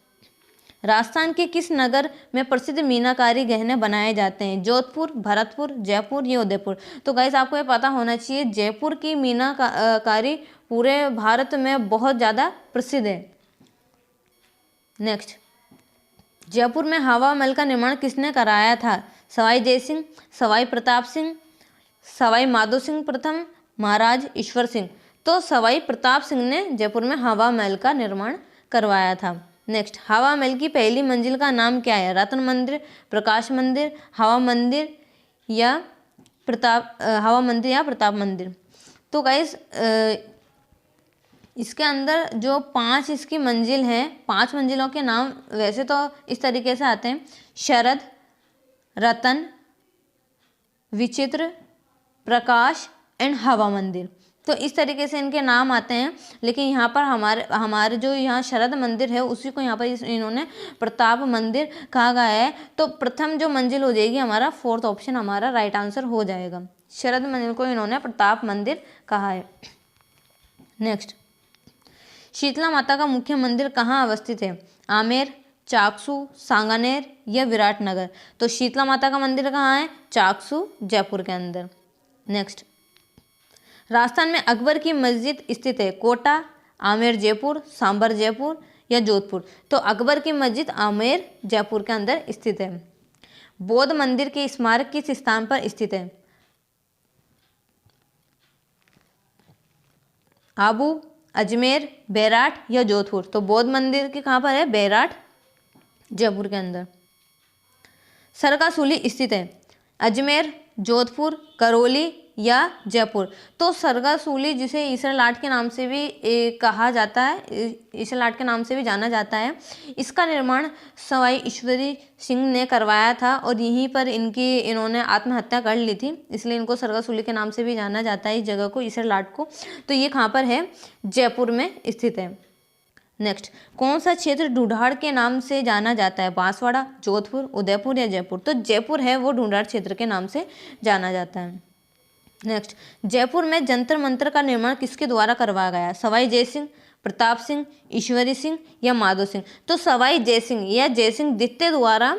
राजस्थान के किस नगर में प्रसिद्ध मीनाकारी गहने बनाए जाते हैं? जोधपुर, भरतपुर, जयपुर या उदयपुर? तो गाइस, आपको ये पता होना चाहिए जयपुर की मीनाकारी पूरे भारत में बहुत ज़्यादा प्रसिद्ध है। नेक्स्ट, जयपुर में हवा महल का निर्माण किसने कराया था? सवाई जयसिंह, सवाई प्रताप सिंह, सवाई माधो सिंह प्रथम, महाराज ईश्वर सिंह? तो सवाई प्रताप सिंह ने जयपुर में हवा महल का निर्माण करवाया था। नेक्स्ट, हवा महल की पहली मंजिल का नाम क्या है? रत्न मंदिर, प्रकाश मंदिर, हवा मंदिर या हवा मंदिर या प्रताप मंदिर। तो गाइस इसके अंदर जो 5 इसकी मंजिल हैं, 5 मंजिलों के नाम वैसे तो इस तरीके से आते हैं: शरद, रतन, विचित्र, प्रकाश एंड हवा मंदिर। तो इस तरीके से इनके नाम आते हैं। लेकिन यहाँ पर हमारे जो यहाँ शरद मंदिर है उसी को यहाँ पर इन्होंने प्रताप मंदिर कहा गया है। तो प्रथम जो मंजिल हो जाएगी हमारा 4th ऑप्शन हमारा राइट आंसर हो जाएगा। शरद मंदिर को इन्होंने प्रताप मंदिर कहा है। नेक्स्ट, शीतला माता का मुख्य मंदिर कहाँ अवस्थित है? आमेर, चाकसू, सांगानेर या विराटनगर। तो शीतला माता का मंदिर कहाँ है? चाकसू, जयपुर के अंदर। नेक्स्ट, राजस्थान में अकबर की मस्जिद स्थित है? कोटा, आमेर जयपुर, सांबर जयपुर या जोधपुर। तो अकबर की मस्जिद आमेर जयपुर के अंदर स्थित है। बौद्ध मंदिर के स्मारक किस स्थान पर स्थित है? आबू, अजमेर, बैराट या जोधपुर। तो बौद्ध मंदिर के कहाँ पर है? बैराट, जयपुर के अंदर। सरगासूली स्थित है? अजमेर, जोधपुर, करौली या जयपुर। तो सरगासूली जिसे ईसर लाट के नाम से भी कहा जाता है, ईसर लाट के नाम से भी जाना जाता है, इसका निर्माण सवाई ईश्वरी सिंह ने करवाया था और यहीं पर इन्होंने आत्महत्या कर ली थी, इसलिए इनको सरगासूली के नाम से भी जाना जाता है इस जगह को, ईसर लाट को। तो ये कहाँ पर है? जयपुर में स्थित है। नेक्स्ट, कौन सा क्षेत्र ढूंढाड़ के नाम से जाना जाता है? बांसवाड़ा, जोधपुर, उदयपुर या जयपुर। तो जयपुर है वो ढूंढाड़ क्षेत्र के नाम से जाना जाता है। नेक्स्ट, जयपुर में जंतर मंतर का निर्माण किसके द्वारा करवाया गया? सवाई जयसिंह, प्रताप सिंह, ईश्वरी सिंह या माधो सिंह। तो सवाई जयसिंह या जयसिंह द्वितीय द्वारा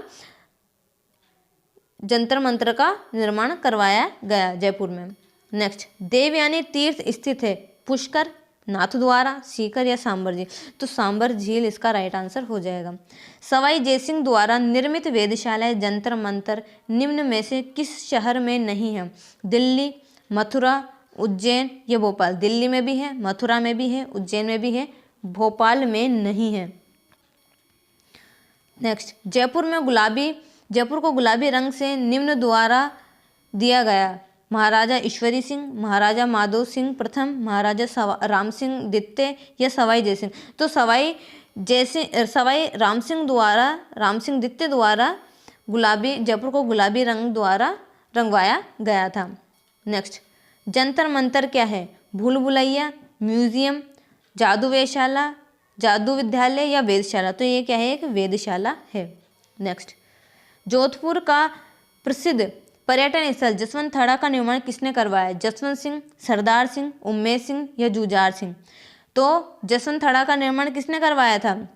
जंतर मंतर का निर्माण करवाया गया जयपुर में। नेक्स्ट, देवयानी तीर्थ स्थित है? पुष्कर, नाथद्वारा, सीकर या सांबर झील। तो सांबर झील इसका राइट आंसर हो जाएगा। सवाई जयसिंह द्वारा निर्मित वेधशालाएं जंतर मंतर निम्न में से किस शहर में नहीं है? दिल्ली, मथुरा, उज्जैन या भोपाल। दिल्ली में भी है, मथुरा में भी है, उज्जैन में भी है, भोपाल में नहीं है। नेक्स्ट, जयपुर को गुलाबी रंग से निम्न द्वारा दिया गया? महाराजा ईश्वरी सिंह, महाराजा माधो सिंह प्रथम, महाराजा राम सिंह द्वितीय या सवाई जयसिंह। तो सवाई राम सिंह द्वितीय द्वारा जयपुर को गुलाबी रंग द्वारा रंगवाया गया था। नेक्स्ट, जंतर मंतर क्या है? भूल भुलैया, म्यूजियम, जादू वेधशाला, जादू विद्यालय या वेधशाला। तो ये क्या है? एक वेधशाला है। नेक्स्ट, जोधपुर का प्रसिद्ध पर्यटन स्थल जसवंत थड़ा का निर्माण किसने करवाया? जसवंत सिंह, सरदार सिंह, उम्मेद सिंह या जुझार सिंह। तो जसवंत थड़ा का निर्माण किसने करवाया था?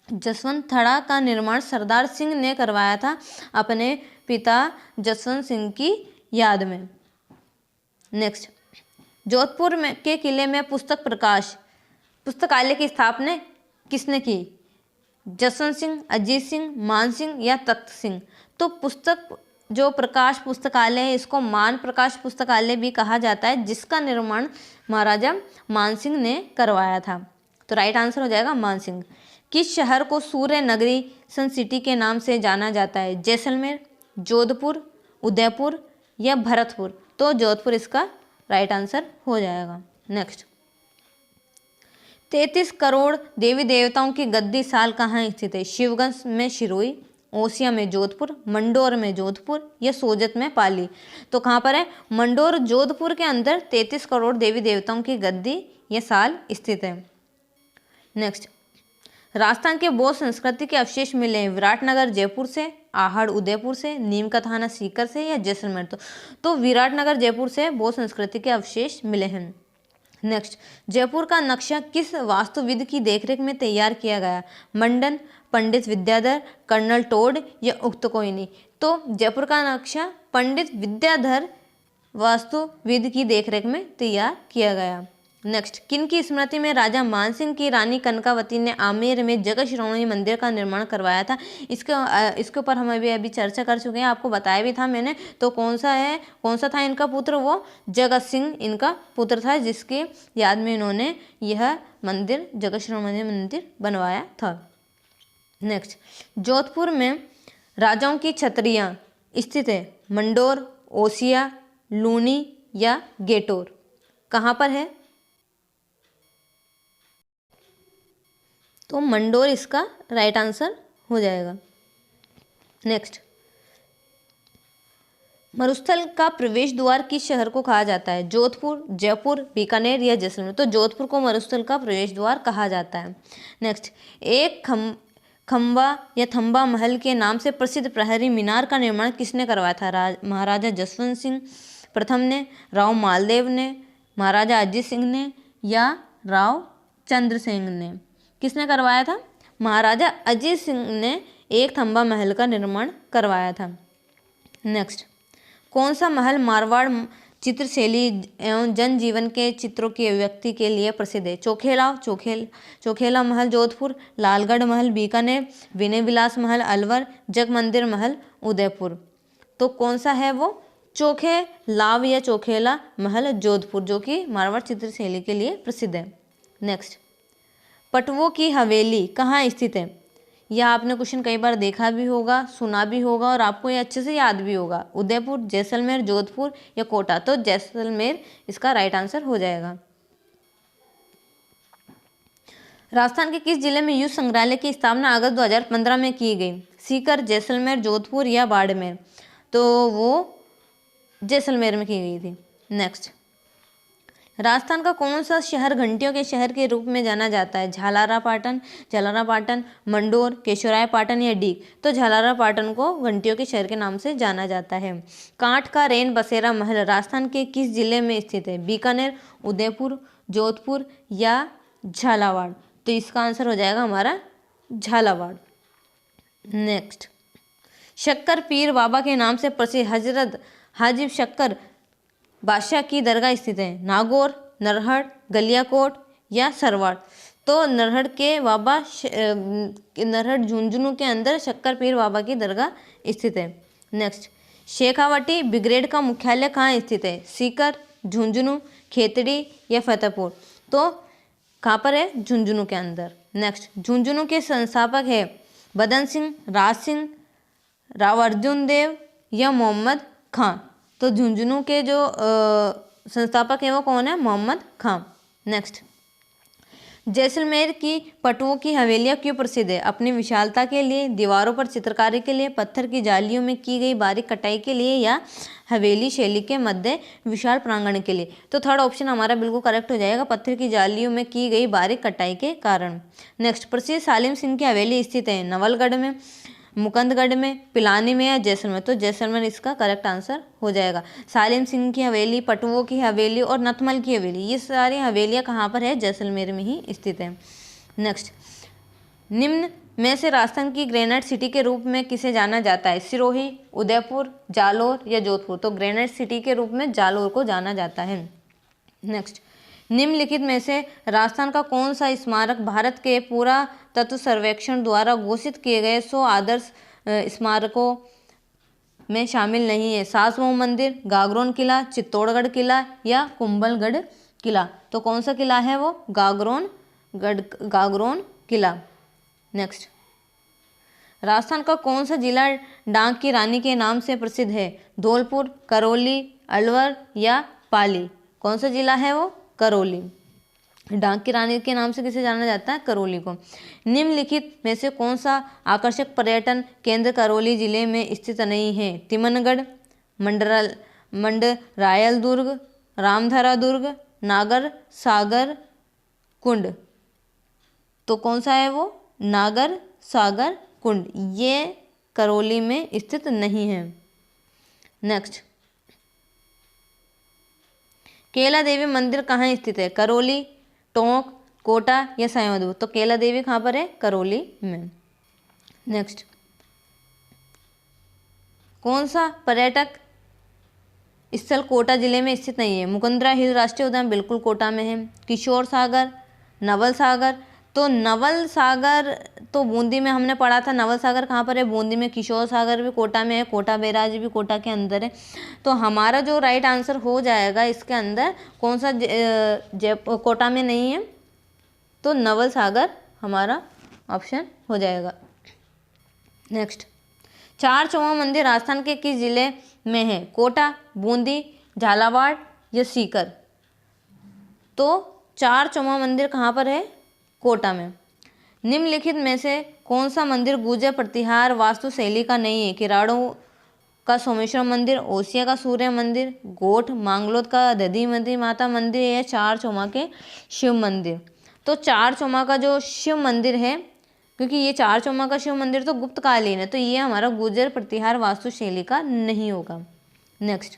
जसवंत थड़ा का निर्माण सरदार सिंह ने करवाया था अपने पिता जसवंत सिंह की याद में। नेक्स्ट, जोधपुर के किले में पुस्तकालय की स्थापना किसने की? जसवंत सिंह, अजीत सिंह, मान सिंह या तख्त सिंह। तो जो प्रकाश पुस्तकालय है इसको मान प्रकाश पुस्तकालय भी कहा जाता है, जिसका निर्माण महाराजा मान सिंह ने करवाया था। तो राइट आंसर हो जाएगा मान सिंह। किस शहर को सूर्य नगरी सन सिटी के नाम से जाना जाता है? जैसलमेर, जोधपुर, उदयपुर या भरतपुर। तो जोधपुर इसका राइट आंसर हो जाएगा। नेक्स्ट, 33 करोड़ देवी देवताओं की गद्दी साल कहाँ स्थित है? शिवगंज में शिरोई, ओसिया में जोधपुर, मंडोर में जोधपुर या सोजत में पाली। तो कहाँ पर है? मंडोर जोधपुर के अंदर 33 करोड़ देवी देवताओं की गद्दी ये साल स्थित है। नेक्स्ट, राजस्थान के बौद्ध संस्कृति के अवशेष मिले हैं? विराटनगर जयपुर से, आहड़ उदयपुर से, नीम का थाना सीकर से या जैसलमेर। तो विराटनगर जयपुर से बौद्ध संस्कृति के अवशेष मिले हैं। नेक्स्ट, जयपुर का नक्शा किस वास्तुविद की देखरेख में तैयार किया गया? मंडन, पंडित विद्याधर, कर्नल टोड या उक्त कोई नहीं। तो जयपुर का नक्शा पंडित विद्याधर वास्तुविद की देखरेख में तैयार किया गया। नेक्स्ट, किन की स्मृति में राजा मानसिंह की रानी कनकावती ने आमेर में जगत श्रोमणी मंदिर का निर्माण करवाया था? इसके ऊपर हम अभी चर्चा कर चुके हैं, आपको बताया भी था मैंने। तो कौन सा था इनका पुत्र? वो जगत सिंह इनका पुत्र था, जिसके याद में इन्होंने यह मंदिर जगत श्रोमणी मंदिर बनवाया था। नेक्स्ट, जोधपुर में राजाओं की छतरियाँ स्थित है, मंडोर, ओसिया, लूनी या गेटोर, कहाँ पर है? तो मंडोर इसका राइट आंसर हो जाएगा। नेक्स्ट, मरुस्थल का प्रवेश द्वार किस शहर को कहा जाता है? जोधपुर, जयपुर, बीकानेर या जैसलमेर? तो जोधपुर को मरुस्थल का प्रवेश द्वार कहा जाता है। नेक्स्ट, एक खंबा या थंबा महल के नाम से प्रसिद्ध प्रहरी मीनार का निर्माण किसने करवाया था? महाराजा जसवंत सिंह प्रथम ने, राव मालदेव ने, महाराजा अजीत सिंह ने या राव चंद्र सिंह ने? किसने करवाया था? महाराजा अजीत सिंह ने एक थंबा महल का निर्माण करवाया था। नेक्स्ट, कौन सा महल मारवाड़ चित्रशैली एवं जनजीवन के चित्रों की अभिव्यक्ति के लिए प्रसिद्ध है? चोखेला महल जोधपुर, लालगढ़ महल बीकानेर, विनय विलास महल अलवर, जगमंदिर महल उदयपुर। तो कौन सा है वो? चोखेलाव या चोखेला महल जोधपुर, जो कि मारवाड़ चित्रशैली के लिए प्रसिद्ध है। नेक्स्ट, पटवों की हवेली कहाँ स्थित है? यह आपने क्वेश्चन कई बार देखा भी होगा, सुना भी होगा और आपको ये अच्छे से याद भी होगा। उदयपुर, जैसलमेर, जोधपुर या कोटा? तो जैसलमेर इसका राइट आंसर हो जाएगा। राजस्थान के किस जिले में युद्ध संग्रहालय की स्थापना अगस्त 2015 में की गई? सीकर, जैसलमेर, जोधपुर या बाड़मेर? तो वो जैसलमेर में की गई थी। नेक्स्ट, राजस्थान का कौन सा शहर घंटियों के शहर के रूप में जाना जाता है? झालारापाटन, मंडोर, केशोरायपाटन या डीग? तो झालारापाटन को घंटियों के शहर के नाम से जाना जाता है। कांठ का रेन बसेरा महल राजस्थान के किस जिले में स्थित है? बीकानेर, उदयपुर, जोधपुर या झालावाड़? तो इसका आंसर हो जाएगा हमारा झालावाड़। नेक्स्ट, शक्कर पीर बाबा के नाम से प्रसिद्ध हजरत हाजी शक्कर बादशाह की दरगाह स्थित है? नागौर, नरहट, गलियाकोट या सरवाड़? तो नरहट के बाबा नरहट झुंझुनू के अंदर शक्कर पीर बाबा की दरगाह स्थित है। नेक्स्ट, शेखावटी ब्रिगेड का मुख्यालय कहाँ स्थित है? सीकर, झुंझुनू, खेतड़ी या फतेहपुर? तो कहाँ पर है? झुंझुनू के अंदर। नेक्स्ट, झुंझुनू के संस्थापक है बदन सिंह, राज सिंह, राव अर्जुन देव या मोहम्मद खां? तो झुंझुनू के जो संस्थापक है वो कौन है? मोहम्मद खां। नेक्स्ट, जैसलमेर की पटुओं की हवेलियाँ क्यों प्रसिद्ध है? अपनी विशालता के लिए, दीवारों पर चित्रकारी के लिए, पत्थर की जालियों में की गई बारीक कटाई के लिए या हवेली शैली के मध्य विशाल प्रांगण के लिए? तो थर्ड ऑप्शन हमारा बिल्कुल करेक्ट हो जाएगा, पत्थर की जालियों में की गई बारीक कटाई के कारण। नेक्स्ट, प्रसिद्ध सालिम सिंह की हवेली स्थित है? नवलगढ़ में, मुकंदगढ़ में, पिलानी में या जैसलमेर? तो जैसलमेर इसका करेक्ट आंसर हो जाएगा। सालिम सिंह की हवेली, पटुओं की हवेली और नथमल की हवेली, ये सारी हवेलियाँ कहाँ पर है? जैसलमेर में ही स्थित है। नेक्स्ट, निम्न में से राजस्थान की ग्रेनाइट सिटी के रूप में किसे जाना जाता है? सिरोही, उदयपुर, जालोर या जोधपुर? तो ग्रेनाइट सिटी के रूप में जालोर को जाना जाता है। नेक्स्ट, निम्नलिखित में से राजस्थान का कौन सा स्मारक भारत के पुरातत्व सर्वेक्षण द्वारा घोषित किए गए 100 आदर्श स्मारकों में शामिल नहीं है? सासमऊ मंदिर, गागरोन किला, चित्तौड़गढ़ किला या कुंभलगढ़ किला? तो कौन सा किला है वो? गागरोन किला। नेक्स्ट, राजस्थान का कौन सा जिला डांग की रानी के नाम से प्रसिद्ध है? धौलपुर, करौली, अलवर या पाली? कौन सा जिला है वो? करौली। डांग की रानी के नाम से किसे जाना जाता है? करौली को। निम्नलिखित में से कौन सा आकर्षक पर्यटन केंद्र करौली जिले में स्थित नहीं है? तिमनगढ़, मंडरायल दुर्ग, रामधरा दुर्ग, नागर सागर कुंड? तो कौन सा है वो? नागर सागर कुंड, ये करौली में स्थित नहीं है। नेक्स्ट, केला देवी मंदिर कहाँ स्थित है? करौली, टोंक, कोटा या सायमधु? तो केला देवी कहाँ पर है? करौली में। नेक्स्ट, कौन सा पर्यटक स्थल कोटा जिले में स्थित नहीं है? मुकुंदरा हिल राष्ट्रीय उद्यान बिल्कुल कोटा में है। किशोर सागर, नवल सागर? तो नवल सागर तो बूंदी में हमने पढ़ा था। नवल सागर कहाँ पर है? बूंदी में। किशोर सागर भी कोटा में है। कोटा बैराज भी कोटा के अंदर है। तो हमारा जो राइट आंसर हो जाएगा इसके अंदर कौन सा कोटा में नहीं है? तो नवल सागर हमारा ऑप्शन हो जाएगा। नेक्स्ट, चार चौमा मंदिर राजस्थान के किस जिले में है? कोटा, बूंदी, झालावाड़ या सीकर? तो चार चौमा मंदिर कहाँ पर है? कोटा में। निम्नलिखित में से कौन सा मंदिर गुर्जर प्रतिहार वास्तु शैली का नहीं है? किराड़ों का सोमेश्वर मंदिर, ओसिया का सूर्य मंदिर, गोठ मांगलोद का दधीमती माता मंदिर या चार चौमा के शिव मंदिर? तो चार चौमा का जो शिव मंदिर है, क्योंकि ये चार चौमा का शिव मंदिर तो गुप्तकालीन है, तो ये हमारा गुर्जर प्रतिहार वास्तुशैली का नहीं होगा। नेक्स्ट,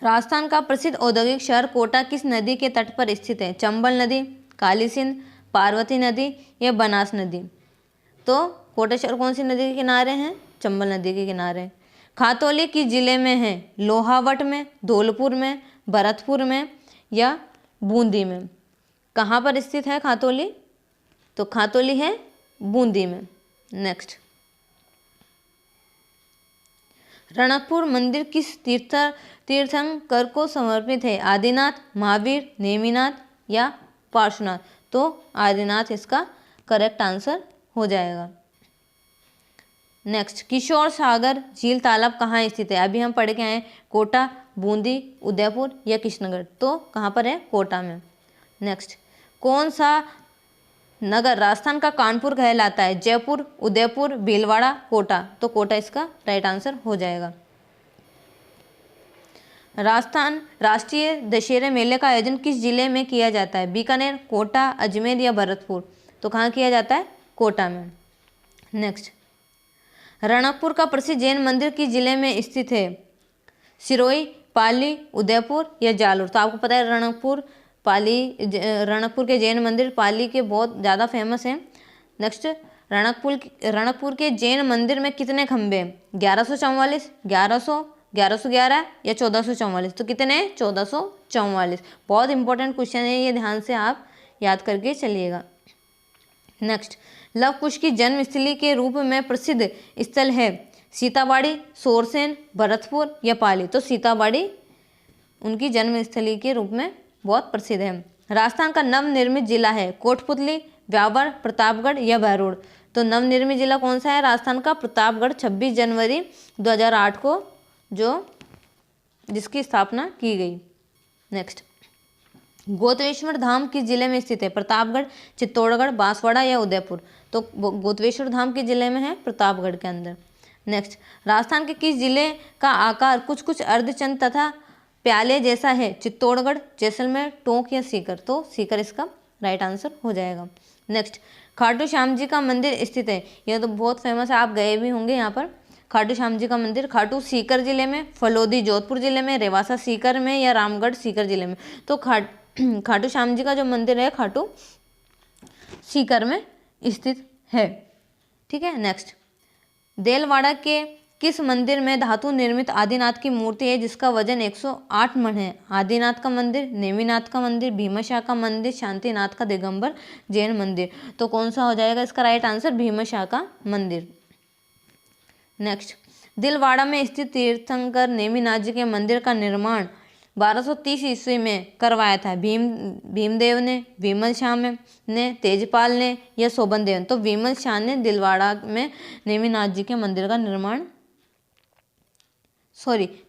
राजस्थान का प्रसिद्ध औद्योगिक शहर कोटा किस नदी के तट पर स्थित है? चंबल नदी, काली सिंध, पार्वती नदी या बनास नदी? तो कोटा शहर कौन सी नदी के किनारे हैं? चंबल नदी के किनारे। खातौली किस जिले में है? लोहावट में, धौलपुर में, भरतपुर में या बूंदी में? कहाँ पर स्थित है खातौली? तो खातौली है बूंदी में। नेक्स्ट, रणकपुर मंदिर किस तीर्थंकर को समर्पित है? आदिनाथ, महावीर, नेमिनाथ या पार्श्वनाथ? तो आदिनाथ इसका करेक्ट आंसर हो जाएगा। नेक्स्ट, किशोर सागर झील तालाब कहाँ स्थित है? अभी हम पढ़ के आए कोटा, बूंदी, उदयपुर या कृष्णगढ़? तो कहाँ पर है? कोटा में। नेक्स्ट, कौन सा नगर राजस्थान का कानपुर कहलाता है? जयपुर, उदयपुर, भीलवाड़ा, कोटा? तो कोटा इसका राइट आंसर हो जाएगा। राजस्थान राष्ट्रीय दशहरे मेले का आयोजन किस जिले में किया जाता है? बीकानेर, कोटा, अजमेर या भरतपुर? तो कहाँ किया जाता है? कोटा में। नेक्स्ट, रणकपुर का प्रसिद्ध जैन मंदिर किस जिले में स्थित है? सिरोही, पाली, उदयपुर या जालोर? तो आपको पता है रणकपुर के जैन मंदिर पाली के बहुत ज़्यादा फेमस हैं। नेक्स्ट, रणकपुर के जैन मंदिर में कितने खंभे हैं? 1144, 1100, 1111 या 1444? तो कितने हैं? 1444। बहुत इंपॉर्टेंट क्वेश्चन है ये, ध्यान से आप याद करके चलिएगा। नेक्स्ट, लव कुश की जन्मस्थली के रूप में प्रसिद्ध स्थल है? सीताबाड़ी, सोरसेन, भरतपुर या पाली? तो सीताबाड़ी उनकी जन्मस्थली के रूप में बहुत प्रसिद्ध है। राजस्थान का नवनिर्मित जिला है? कोटपुतली, ब्यावर, प्रतापगढ़ या बहरोड? तो नवनिर्मित जिला कौन सा है राजस्थान का? प्रतापगढ़। 26 जनवरी 2008 को जिसकी स्थापना की गई। नेक्स्ट, गोतवेश्वर धाम किस जिले में स्थित है? प्रतापगढ़, चित्तौड़गढ़, बांसवाड़ा या उदयपुर? तो गोतवेश्वर धाम किस जिले में है? प्रतापगढ़ के अंदर। नेक्स्ट, राजस्थान के किस जिले का आकार कुछ कुछ अर्धचंद्र तथा प्याले जैसा है? चित्तौड़गढ़, जैसलमेर, टोंक या सीकर? तो सीकर इसका राइट आंसर हो जाएगा। नेक्स्ट, खाटू श्याम जी का मंदिर स्थित है? यह तो बहुत फेमस है, आप गए भी होंगे यहाँ पर। खाटू श्याम जी का मंदिर खाटू सीकर जिले में, फलोदी जोधपुर जिले में, रेवासा सीकर में या रामगढ़ सीकर जिले में? तो खाटू श्याम जी का जो मंदिर है खाटू सीकर में स्थित है। ठीक है। नेक्स्ट, देलवाड़ा के किस मंदिर में धातु निर्मित आदिनाथ की मूर्ति है जिसका वजन 108 मण है? आदिनाथ का मंदिर, नेमिनाथ का मंदिर, भीमाशाह का मंदिर, शांतिनाथ का दिगंबर जैन मंदिर? तो कौन सा हो जाएगा इसका राइट आंसर? भीमाशाह का मंदिर। नेक्स्ट, दिलवाड़ा में स्थित तीर्थंकर नेमिनाथ जी के मंदिर का निर्माण 1230 ईस्वी में करवाया था? भीमदेव ने, विमल शाह ने, तेजपाल ने या शोभन देव ने? तो विमल शाह ने दिलवाड़ा में नेमिनाथ जी के मंदिर का निर्माण,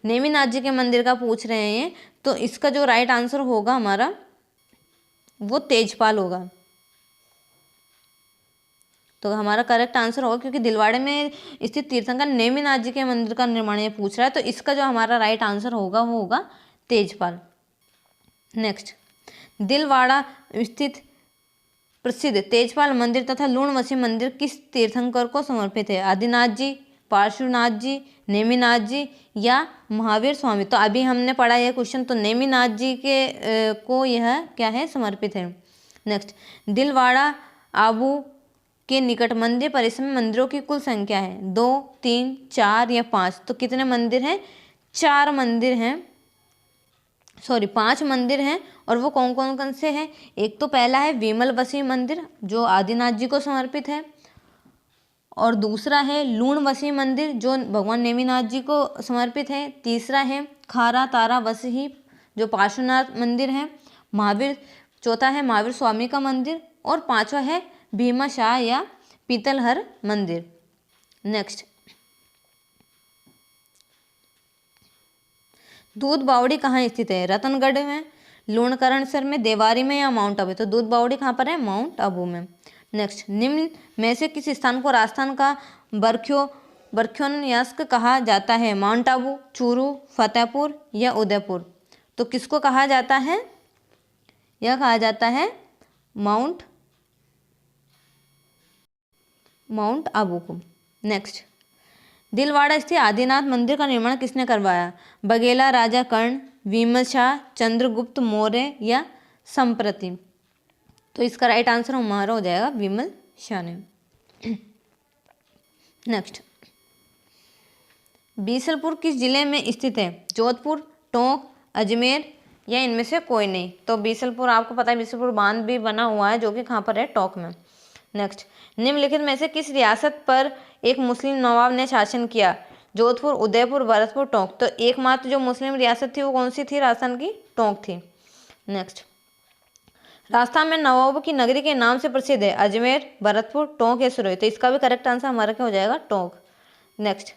नेमिनाथ जी के मंदिर का पूछ रहे हैं, तो इसका जो राइट आंसर होगा हमारा वो तेजपाल होगा। तो हमारा करेक्ट आंसर होगा, क्योंकि दिलवाड़े में स्थित तीर्थंकर नेमिनाथ जी के मंदिर का निर्माण ये पूछ रहा है, तो इसका जो हमारा राइट आंसर होगा वो होगा तेजपाल। नेक्स्ट, दिलवाड़ा स्थित प्रसिद्ध तेजपाल मंदिर तथा लूणवसी मंदिर किस तीर्थंकर को समर्पित है? आदिनाथ जी, पार्श्वनाथ जी, नेमिनाथ जी या महावीर स्वामी? तो अभी हमने पढ़ा यह क्वेश्चन, तो नेमिनाथ जी के को यह क्या है? समर्पित है। नेक्स्ट, दिलवाड़ा आबू के निकट मंदिर परिसर में मंदिरों की कुल संख्या है? 2, 3, 4 या 5? तो कितने मंदिर हैं? 4 मंदिर हैं, 5 मंदिर हैं। और वो कौन कौन से हैं? एक तो पहला है विमलवसी मंदिर जो आदिनाथ जी को समर्पित है, और दूसरा है लूणवसी मंदिर जो भगवान नेमिनाथ जी को समर्पित है। तीसरा है खारा तारा वसी जो पार्श्वनाथ मंदिर है। चौथा है महावीर स्वामी का मंदिर, और 5वां है भीमाशाह या पीतलहर मंदिर। नेक्स्ट, दूध बावड़ी कहाँ स्थित है? रतनगढ़ में, लूणकरणसर में, देवारी में या माउंट आबू? तो दूध बावड़ी कहाँ पर है? माउंट आबू में। नेक्स्ट, निम्न में से किस स्थान को राजस्थान का बरख्योनयस्क कहा जाता है? माउंट आबू, चूरू, फतेहपुर या उदयपुर? तो किसको कहा जाता है? यह कहा जाता है माउंट आबू को। नेक्स्ट, दिलवाड़ा स्थित आदिनाथ मंदिर का निर्माण किसने करवाया? बघेला, राजा कर्ण, विमल शाह, चंद्रगुप्त मौर्य या संप्रति? तो इसका राइट आंसर हमारा हो जाएगा विमल शाह ने। नेक्स्ट, बीसलपुर किस जिले में स्थित है? जोधपुर, टोंक, अजमेर या इनमें से कोई नहीं? तो बीसलपुर आपको पता है, बीसलपुर बांध भी बना हुआ है जो कि कहाँ पर है? टोंक में। नेक्स्ट, निम्नलिखित में से किस रियासत पर एक मुस्लिम नवाब ने शासन किया? जोधपुर, उदयपुर, भरतपुर, टोंक? तो एकमात्र जो मुस्लिम रियासत थी वो कौन सी थी? राजस्थान की टोंक थी। नेक्स्ट, राजस्थान में नवाबों की नगरी के नाम से प्रसिद्ध है? अजमेर, भरतपुर, टोंक या सिरोही? तो इसका भी करेक्ट आंसर हमारा क्या हो जाएगा? टोंक। नेक्स्ट,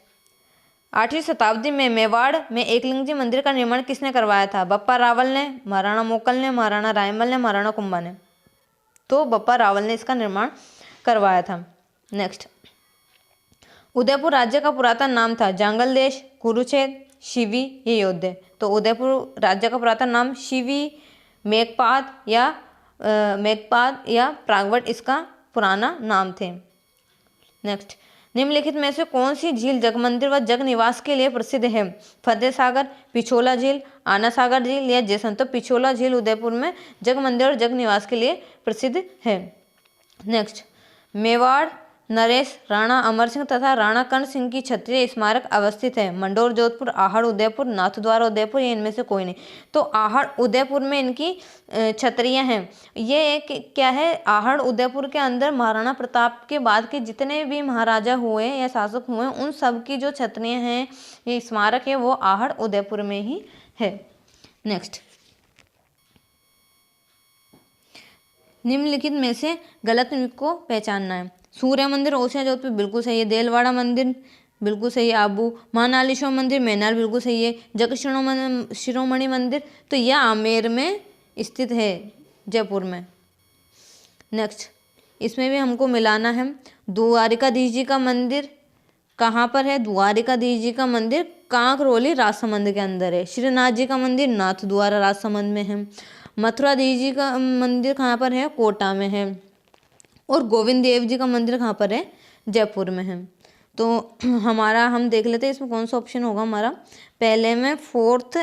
8वीं शताब्दी में मेवाड़ में एकलिंगजी मंदिर का निर्माण किसने करवाया था? बप्पा रावल ने, महाराणा मोकल ने, महाराणा रायमल ने, महाराणा कुंभा ने? तो बप्पा रावल ने इसका निर्माण करवाया था। नेक्स्ट, उदयपुर राज्य का पुरातन नाम था? जांगल देश, कुरुक्षेत्र, शिवी या योध्या? तो उदयपुर राज्य का पुरातन नाम शिवी, मेघपात या प्रागवट इसका पुराना नाम थे। नेक्स्ट, निम्नलिखित में से कौन सी झील जगमंदिर व जग निवास के लिए प्रसिद्ध है? फतेह सागर, पिछोला झील, आना सागर झील या जैसन? तो पिछोला झील उदयपुर में जग मंदिर और जग निवास के लिए प्रसिद्ध है। नेक्स्ट, मेवाड़ नरेश राणा अमर सिंह तथा राणा कर्ण सिंह की क्षत्रिय स्मारक अवस्थित है? मंडोर, जोधपुर, आहड़, उदयपुर, नाथद्वारा, उदयपुर या इनमें से कोई नहीं? तो आहड़ उदयपुर में इनकी क्षत्रिय हैं। ये एक क्या है? आहड़ उदयपुर के अंदर महाराणा प्रताप के बाद के जितने भी महाराजा हुए या शासक हुए उन सब की जो क्षत्रिय हैं, ये स्मारक है वो आहड़ उदयपुर में ही है। नेक्स्ट, निम्नलिखित में से गलत को पहचानना है। सूर्य मंदिर ओसियां जोधपुर बिल्कुल सही है। देलवाड़ा मंदिर बिल्कुल सही है। आबू महानालीश्वर मंदिर मैनाल बिल्कुल सही है। जग शिरोमणि मंदिर तो यह आमेर में स्थित है, जयपुर में। नेक्स्ट, इसमें भी हमको मिलाना है। द्वारिकाधीश जी का मंदिर कहाँ पर है? द्वारिकाधीश जी का मंदिर कांकरोली राजसमंद के अंदर है। श्रीनाथ जी का मंदिर नाथद्वारा राजसमंद में है। मथुराधीश जी का मंदिर कहाँ पर है? कोटा में है। और गोविंद देव जी का मंदिर कहाँ पर है? जयपुर में है। तो हमारा हम देख लेते हैं इसमें कौन सा ऑप्शन होगा हमारा। पहले में फोर्थ,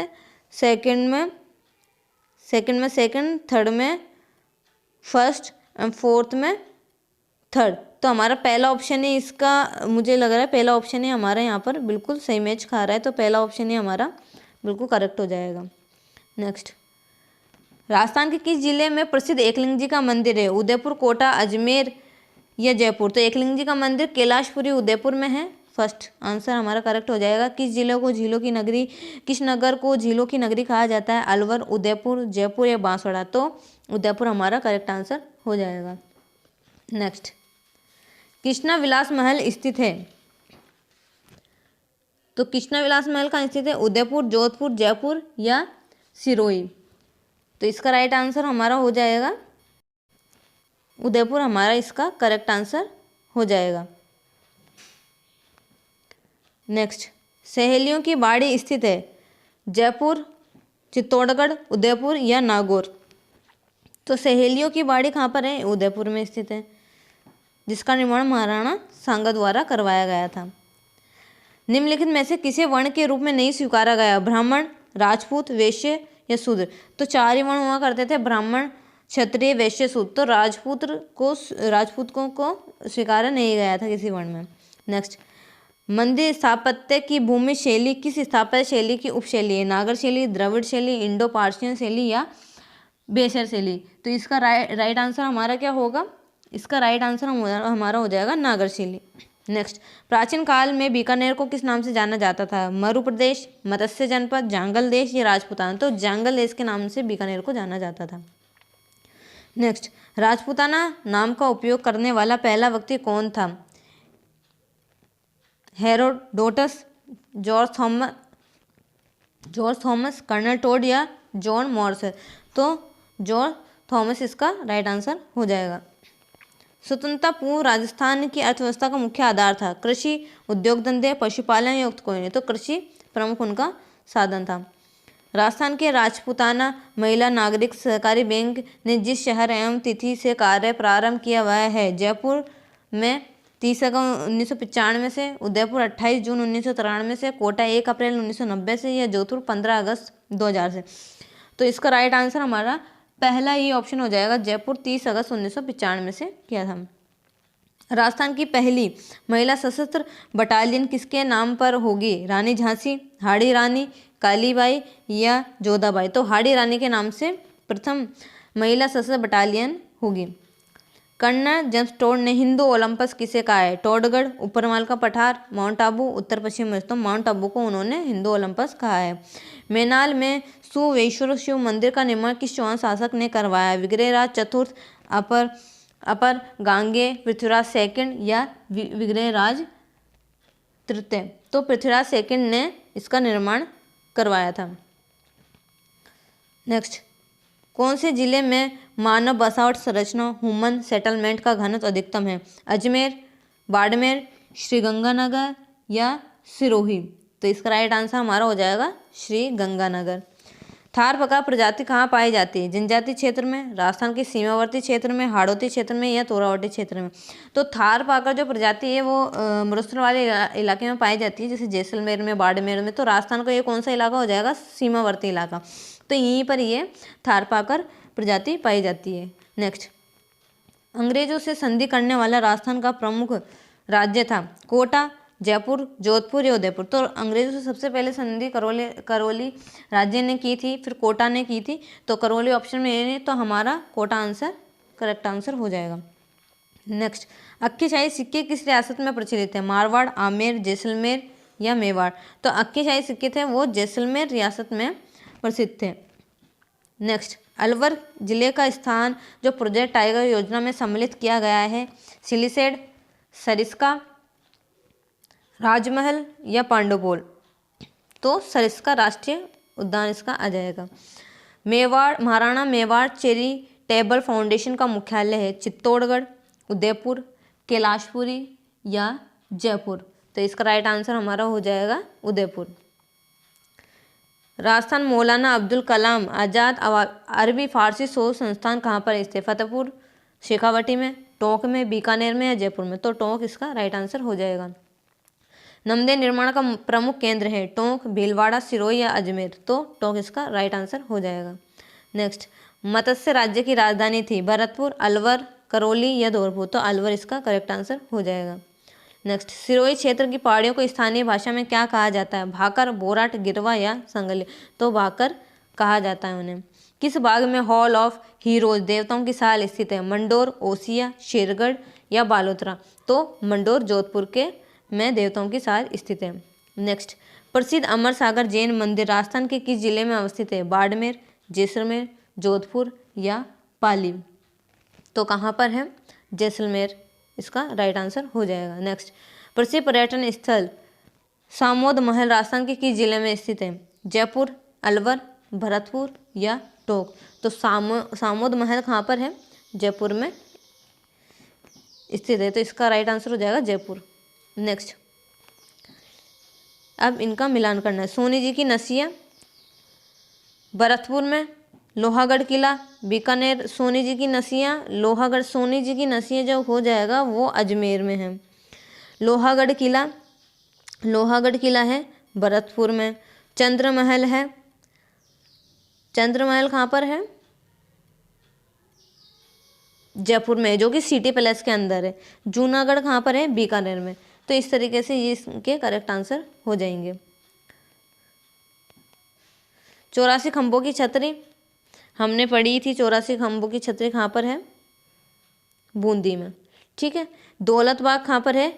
सेकंड में सेकंड, थर्ड में फर्स्ट एंड फोर्थ में थर्ड। तो हमारा पहला ऑप्शन है इसका, मुझे लग रहा है पहला ऑप्शन ही हमारा यहाँ पर बिल्कुल सही मैच खा रहा है। तो पहला ऑप्शन ही हमारा बिल्कुल करेक्ट हो जाएगा। नेक्स्ट, राजस्थान के किस जिले में प्रसिद्ध एकलिंग जी का मंदिर है? उदयपुर, कोटा, अजमेर या जयपुर? तो एकलिंग जी का मंदिर कैलाशपुरी उदयपुर में है। फर्स्ट आंसर हमारा करेक्ट हो जाएगा। किस जिले को झीलों की नगरी, किस नगर को झीलों की नगरी कहा जाता है? अलवर, उदयपुर, जयपुर या बांसवाड़ा? तो उदयपुर हमारा करेक्ट आंसर हो जाएगा। नेक्स्ट, कृष्णा विलास महल स्थित है? तो कृष्णा विलास महल कहाँ स्थित है? उदयपुर, जोधपुर, जयपुर या सिरोही? तो इसका राइट आंसर हमारा हो जाएगा उदयपुर, हमारा इसका करेक्ट आंसर हो जाएगा। नेक्स्ट, सहेलियों की बाड़ी स्थित है? जयपुर, चित्तौड़गढ़, उदयपुर या नागौर? तो सहेलियों की बाड़ी कहाँ पर है? उदयपुर में स्थित है, जिसका निर्माण महाराणा सांगा द्वारा करवाया गया था। निम्नलिखित में से किसे वर्ण के रूप में नहीं स्वीकारा गया? ब्राह्मण, राजपूत, वैश्य या शूद्र? तो 4 ही वर्ण हुआ करते थे, ब्राह्मण, क्षत्रिय, वैश्य, शूद्र। तो राजपूतों को स्वीकारा नहीं गया था किसी वर्ण में। नेक्स्ट, मंदिर स्थापत्य की भूमि शैली किस स्थापत्य शैली की उपशैली है? नागर शैली, द्रविड़ शैली, इंडो पार्शियन शैली या बेसर शैली? तो इसका राइट आंसर हमारा क्या होगा? इसका राइट आंसर हमारा हो जाएगा नागर शैली। नेक्स्ट, प्राचीन काल में बीकानेर को किस नाम से जाना जाता था? मरु प्रदेश, मत्स्य जनपद, जांगल देश या राजपूताना? तो जांगल देश के नाम से बीकानेर को जाना जाता था। नेक्स्ट, राजपूताना नाम का उपयोग करने वाला पहला व्यक्ति कौन था? Herodotus, George Thomas, colonel Tod या जॉन मॉर्स है। तो जॉर्ज थॉमस इसका राइट आंसर हो जाएगा। स्वतंत्रता पूर्व राजस्थान की अर्थव्यवस्था का मुख्य आधार था कृषि, उद्योग धंधे, पशुपालन या युक्त कोई नहीं। तो कृषि प्रमुख उनका साधन था। राजस्थान के राजपूताना महिला नागरिक सहकारी बैंक ने जिस शहर एवं तिथि से कार्य प्रारंभ किया वह है जयपुर में 30 अगस्त 1995 से, उदयपुर 28 जून 1993 से, कोटा 1 अप्रैल 1990 से या जोधपुर 15 अगस्त 2000 से। तो इसका राइट आंसर हमारा पहला ही ऑप्शन हो जाएगा, जयपुर 30 अगस्त 1995 से किया था। राजस्थान की पहली महिला सशस्त्र बटालियन किसके नाम पर होगी? रानी झांसी, हाड़ी रानी, कालीबाई या जोधाबाई। तो हाड़ी रानी के नाम से प्रथम महिला सशस्त्र बटालियन होगी। कर्नल जेम्स टोड ने हिंदू ओलंपस किसे कहा है? टोडगढ़, ऊपरमाल का पठार, माउंट आबू, उत्तर पश्चिम में। तो माउंट आबू को उन्होंने हिंदू ओलंपस कहा है। मेनाल में सुवेश्वर शिव मंदिर का निर्माण किस चौहान शासक ने करवाया? विग्रहराज चतुर्थ, अपर गांगे, पृथ्वीराज सेकंड या विग्रहराज तृतीय। तो पृथ्वीराज सेकंड ने इसका निर्माण करवाया था। नेक्स्ट, कौन से जिले में मानव बसावट संरचना ह्यूमन सेटलमेंट का घनत्व अधिकतम है? अजमेर, बाड़मेर, श्रीगंगानगर या सिरोही। तो इसका राइट आंसर हमारा हो जाएगा श्रीगंगानगर। थारपाकर प्रजाति कहाँ पाई जाती है? जनजातीय क्षेत्र में, राजस्थान के सीमावर्ती क्षेत्र में, हाड़ौती क्षेत्र में या तोरावटी क्षेत्र में। तो थारपाकर जो प्रजाति है वो मरुस्थल वाले इलाके में पाई जाती है, जैसे जैसलमेर में, बाड़मेर में। तो राजस्थान का ये कौन सा इलाका हो जाएगा? सीमावर्ती इलाका। तो यहीं पर ये थारपाकर प्रजाति पाई जाती है। नेक्स्ट, अंग्रेजों से संधि करने वाला राजस्थान का प्रमुख राज्य था? कोटा, जयपुर, जोधपुर या उदयपुर। तो अंग्रेजों से सबसे पहले संधि करौली राज्य ने की थी, फिर कोटा ने की थी। तो करौली ऑप्शन में नहीं, तो हमारा कोटा आंसर करेक्ट आंसर हो जाएगा। नेक्स्ट, अक्की शाही सिक्के किस रियासत में प्रचलित है? मारवाड़, आमेर, जैसलमेर या मेवाड़। तो अक्की शाही सिक्के थे वो जैसलमेर रियासत में प्रसिद्ध थे। नेक्स्ट, अलवर जिले का स्थान जो प्रोजेक्ट टाइगर योजना में सम्मिलित किया गया है? सिलीसेड, सरिस्का, राजमहल या पांडुपोल। तो सरिस्का राष्ट्रीय उद्यान इसका आ जाएगा। मेवाड़, महाराणा मेवाड़ चैरिटेबल फाउंडेशन का मुख्यालय है? चित्तौड़गढ़, उदयपुर, कैलाशपुरी या जयपुर। तो इसका राइट आंसर हमारा हो जाएगा उदयपुर। राजस्थान मौलाना अब्दुल कलाम आज़ाद अरबी फारसी शोध संस्थान कहाँ पर स्थित है? फतेहपुर, शेखावटी में, टोंक में, बीकानेर में या जयपुर में। तो टोंक इसका राइट आंसर हो जाएगा। नमदे निर्माण का प्रमुख केंद्र है? टोंक, भीलवाड़ा, सिरोही या अजमेर। तो टोंक इसका राइट आंसर हो जाएगा। नेक्स्ट, मत्स्य राज्य की राजधानी थी? भरतपुर, अलवर, करौली या धौलपुर। तो अलवर इसका करेक्ट आंसर हो जाएगा। नेक्स्ट, सिरोही क्षेत्र की पहाड़ियों को स्थानीय भाषा में क्या कहा जाता है? भाकर, बोराट, गिरवा या संगली। तो भाकर कहा जाता है उन्हें। किस भाग में हॉल ऑफ हीरोज देवताओं की साल स्थित है? मंडोर, ओसिया, शेरगढ़ या बालोतरा। तो मंडोर जोधपुर के में देवताओं की साल स्थित है। नेक्स्ट, प्रसिद्ध अमर सागर जैन मंदिर राजस्थान के किस जिले में अवस्थित है? बाड़मेर, जैसलमेर, जोधपुर या पाली। तो कहाँ पर है? जैसलमेर इसका राइट आंसर हो जाएगा। नेक्स्ट, प्रसिद्ध पर्यटन स्थल सामोद महल राजस्थान के किस जिले में स्थित है? जयपुर, अलवर, भरतपुर या टोंक। तो सामोद महल कहाँ पर है? जयपुर में स्थित है। तो इसका राइट आंसर हो जाएगा जयपुर। नेक्स्ट, अब इनका मिलान करना है। सोनी जी की नसिया भरतपुर में, लोहागढ़ किला बीकानेर। सोनी जी की नसियाँ लोहागढ़, सोनी जी की नसियाँ जो हो जाएगा वो अजमेर में है। लोहागढ़ किला है भरतपुर में। चंद्रमहल है, चंद्रमहल कहाँ पर है? जयपुर में, जो कि सिटी पैलेस के अंदर है। जूनागढ़ कहाँ पर है? बीकानेर में। तो इस तरीके से ये इसके करेक्ट आंसर हो जाएंगे। 84 खंभों की छतरी हमने पढ़ी थी। 84 खंभों की छतरी कहाँ पर है? बूंदी में। ठीक है। दौलत बाग कहाँ पर है?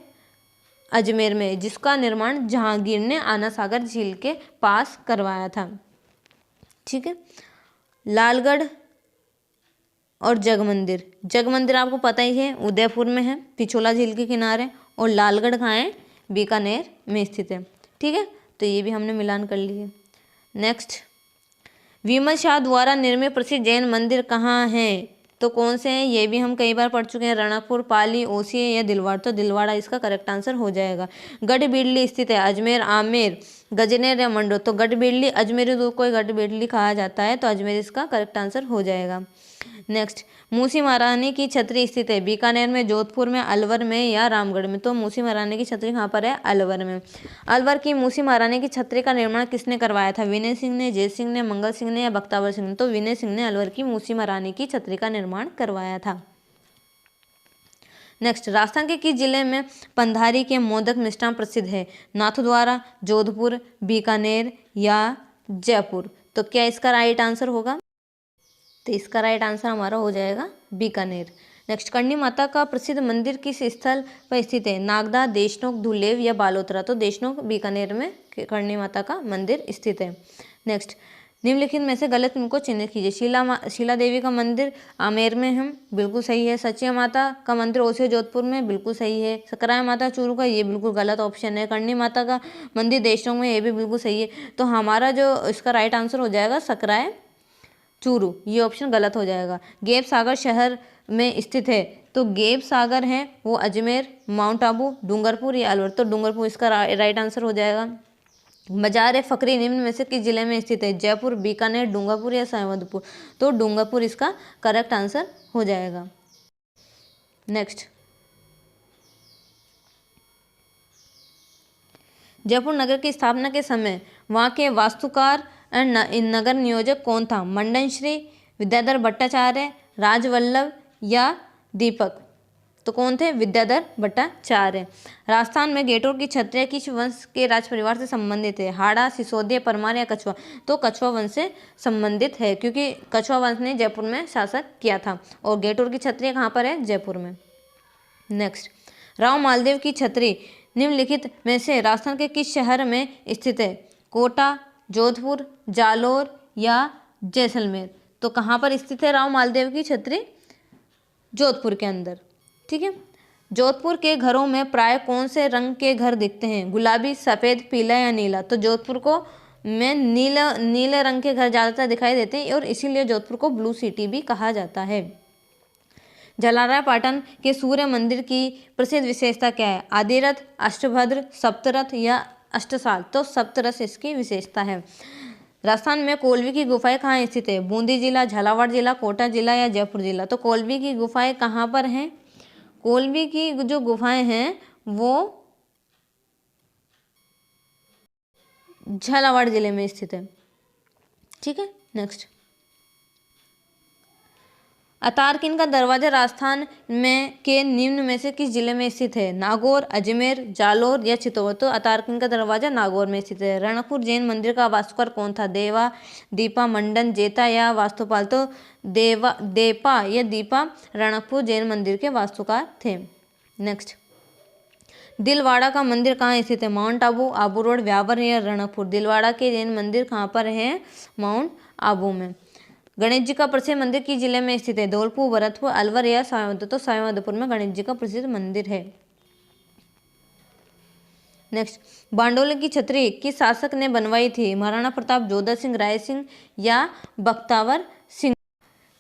अजमेर में, जिसका निर्माण जहांगीर ने आना सागर झील के पास करवाया था। ठीक है। लालगढ़ और जगमंदिर आपको पता ही है, उदयपुर में है, पिछोला झील के किनारे। और लालगढ़ कहाँ है? बीकानेर में स्थित है। ठीक है, तो ये भी हमने मिलान कर लिए। नेक्स्ट, विमल शाह द्वारा निर्मित प्रसिद्ध जैन मंदिर कहाँ हैं? तो कौन से हैं? ये भी हम कई बार पढ़ चुके हैं, रणकपुर, पाली, ओसिए या दिलवाड़ा। तो दिलवाड़ा इसका करेक्ट आंसर हो जाएगा। गढ़बिड़ली स्थित है अजमेर, आमेर, गजनेर या मंडो। तो गढ़बिड़ली अजमेरी दूध को गढ़बिड़ली कहा जाता है, तो अजमेर इसका करेक्ट आंसर हो जाएगा। नेक्स्ट, मूसी महारानी की छतरी स्थित है बीकानेर में, जोधपुर में, अलवर में या रामगढ़ में। तो मूसी महारानी की छतरी कहाँ पर है? अलवर में। अलवर की मूसी महारानी की छतरी का निर्माण किसने करवाया था? विनय सिंह ने, जय सिंह ने, मंगल सिंह ने या बख्तावर सिंह ने। तो विनय सिंह ने अलवर की मूसी महारानी की छतरी का निर्माण करवाया था। नेक्स्ट, राजस्थान के किस जिले में पंधारी के मोदक मिष्ठान प्रसिद्ध है? नाथद्वारा, जोधपुर, बीकानेर या जयपुर। तो क्या इसका राइट आंसर होगा? तो इसका राइट आंसर हमारा हो जाएगा बीकानेर। नेक्स्ट, करणी माता का प्रसिद्ध मंदिर किस स्थल पर स्थित है? नागदा, देशनोक, धुलेव या बालोतरा। तो देशनोक बीकानेर में करणी माता का मंदिर स्थित है। नेक्स्ट, निम्नलिखित में से गलत इनको चिन्हित कीजिए। शीला देवी का मंदिर आमेर में है, बिल्कुल सही है। सचिया माता का मंदिर ओसिया जोधपुर में, बिल्कुल सही है। सकराय माता चूरू का, ये बिल्कुल गलत ऑप्शन है। करणी माता का मंदिर देशनोक में, ये भी बिल्कुल सही है। तो हमारा जो इसका राइट आंसर हो जाएगा सकराय चूरू, ये ऑप्शन गलत हो जाएगा। गेप सागर शहर में स्थित है, तो गेप सागर है वो अजमेर, माउंट आबू, डूंगरपुर या अलवर। तो डूंगरपुर इसका राइट आंसर हो जाएगा। मजार फकरी निम्न में से किस जिले में स्थित है? जयपुर, बीकानेर, डूंगरपुर या सवाईमाधोपुर। तो डूंगरपुर इसका करेक्ट आंसर हो जाएगा। नेक्स्ट, जयपुर नगर की स्थापना के समय वहाँ के वास्तुकार नगर नियोजक कौन था? मंडन श्री, विद्याधर भट्टाचार्य, राजवल्लभ या दीपक। तो कौन थे? विद्याधर भट्टाचार्य। राजस्थान में गेटोर की छत्रियां किस वंश के राज परिवार से संबंधित है? हाड़ा, सिसोदिया, परमार या कछुआ। तो कछुआ वंश से संबंधित है, क्योंकि कछुआ वंश ने जयपुर में शासन किया था। और गेटोर की छत्रियां कहाँ पर है? जयपुर में। नेक्स्ट, राव मालदेव की छतरी निम्नलिखित में से राजस्थान के किस शहर में स्थित है? कोटा, जोधपुर, जालोर या जैसलमेर। तो कहाँ पर स्थित है राव मालदेव की छतरी? जोधपुर के अंदर। ठीक है, जोधपुर के घरों में प्राय कौन से रंग के घर दिखते हैं? गुलाबी, सफ़ेद, पीला या नीला। तो जोधपुर को में नीले रंग के घर ज़्यादातर दिखाई देते हैं, और इसीलिए जोधपुर को ब्लू सिटी भी कहा जाता है। जलाराय पाटन के सूर्य मंदिर की प्रसिद्ध विशेषता क्या है? आदिरथ, अष्टभद्र, सप्तरथ या अष्टसाल। तो सप्तरथ इसकी विशेषता है। राजस्थान में कोलवी की गुफाएं कहाँ स्थित है? बूंदी जिला, झालावाड़ जिला, कोटा जिला या जयपुर जिला। तो कोलवी की गुफाएं कहाँ पर हैं? कोलवी की जो गुफाएं हैं वो झालावाड़ जिले में स्थित है। ठीक है, नेक्स्ट, अतारकिन का दरवाजा राजस्थान में के निम्न में से किस जिले में स्थित है? नागौर, अजमेर, जालोर या चित्तौड़। तो अतारकिन का दरवाजा नागौर में स्थित है। रणकपुर जैन मंदिर का वास्तुकार कौन था? देवा, दीपा, मंडन, जेता या वास्तुपाल। तो देपा या दीपा रणकपुर जैन मंदिर के वास्तुकार थे। नेक्स्ट, दिलवाड़ा का मंदिर कहाँ स्थित है? माउंट आबू, आबू रोड, व्यावर या रणकपुर। दिलवाड़ा के जैन मंदिर कहाँ पर है? माउंट आबू में। गणेश जी का प्रसिद्ध मंदिर किस जिले में स्थित है? धौलपुर, भरतपुर, अलवर या सवाईमाधोपुर। तो सवाईमाधोपुर में गणेश जी का प्रसिद्ध मंदिर है। नेक्स्ट, बांडोली की छतरी किस शासक ने बनवाई थी? महाराणा प्रताप, जोधा सिंह, राय सिंह या बख्तावर सिंह।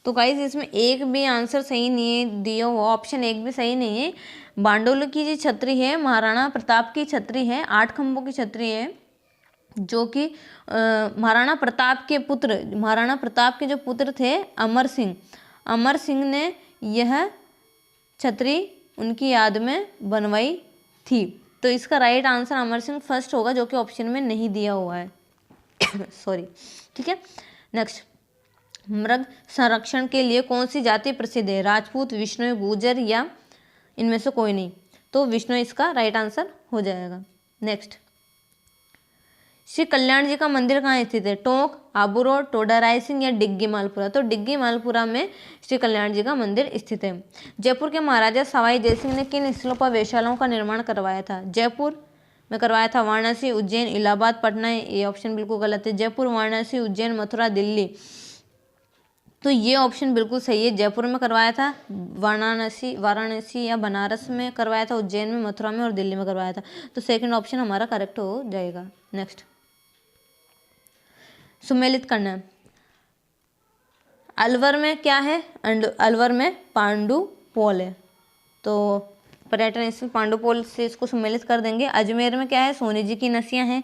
तो गाइस इसमें एक भी आंसर सही नहीं है दिया हुआ, ऑप्शन एक भी सही नहीं है। बांडोली की जो छतरी है महाराणा प्रताप की छतरी है, 8 खंभों की छतरी है, जो कि महाराणा प्रताप के पुत्र, महाराणा प्रताप के जो पुत्र थे अमर सिंह ने यह छतरी उनकी याद में बनवाई थी। तो इसका right answer Amar Singh first होगा, जो कि ऑप्शन में नहीं दिया हुआ है। सॉरी। ठीक है, नेक्स्ट, मृग संरक्षण के लिए कौन सी जाति प्रसिद्ध है? राजपूत, विष्णु, गुर्जर या इनमें से कोई नहीं। तो विष्णु इसका राइट आंसर हो जाएगा। नेक्स्ट, श्री कल्याण जी का मंदिर कहाँ स्थित है? टोंक, आबू रोड, टोडा रायसिंह या डिग्गी मालपुरा। तो डिग्गी मालपुरा में श्री कल्याण जी का मंदिर स्थित है। जयपुर के महाराजा सवाई जयसिंह ने किन स्थलों पर वेश्यालयों का निर्माण करवाया था? जयपुर में करवाया था, वाराणसी, उज्जैन, इलाहाबाद, पटना। ये ऑप्शन बिल्कुल गलत है। जयपुर, वाराणसी, उज्जैन, मथुरा, दिल्ली तो ये ऑप्शन बिल्कुल सही है। जयपुर में करवाया था, वाराणसी या बनारस में करवाया था, उज्जैन में, मथुरा में और दिल्ली में करवाया था। तो सेकंड ऑप्शन हमारा करेक्ट हो जाएगा। नेक्स्ट, सुमेलित करना है। अलवर में क्या है? अलवर में पांडुपोल है, तो पर्यटन स्थल पांडुपोल से इसको सम्मिलित कर देंगे। अजमेर में क्या है? सोनी जी की नसियाँ हैं।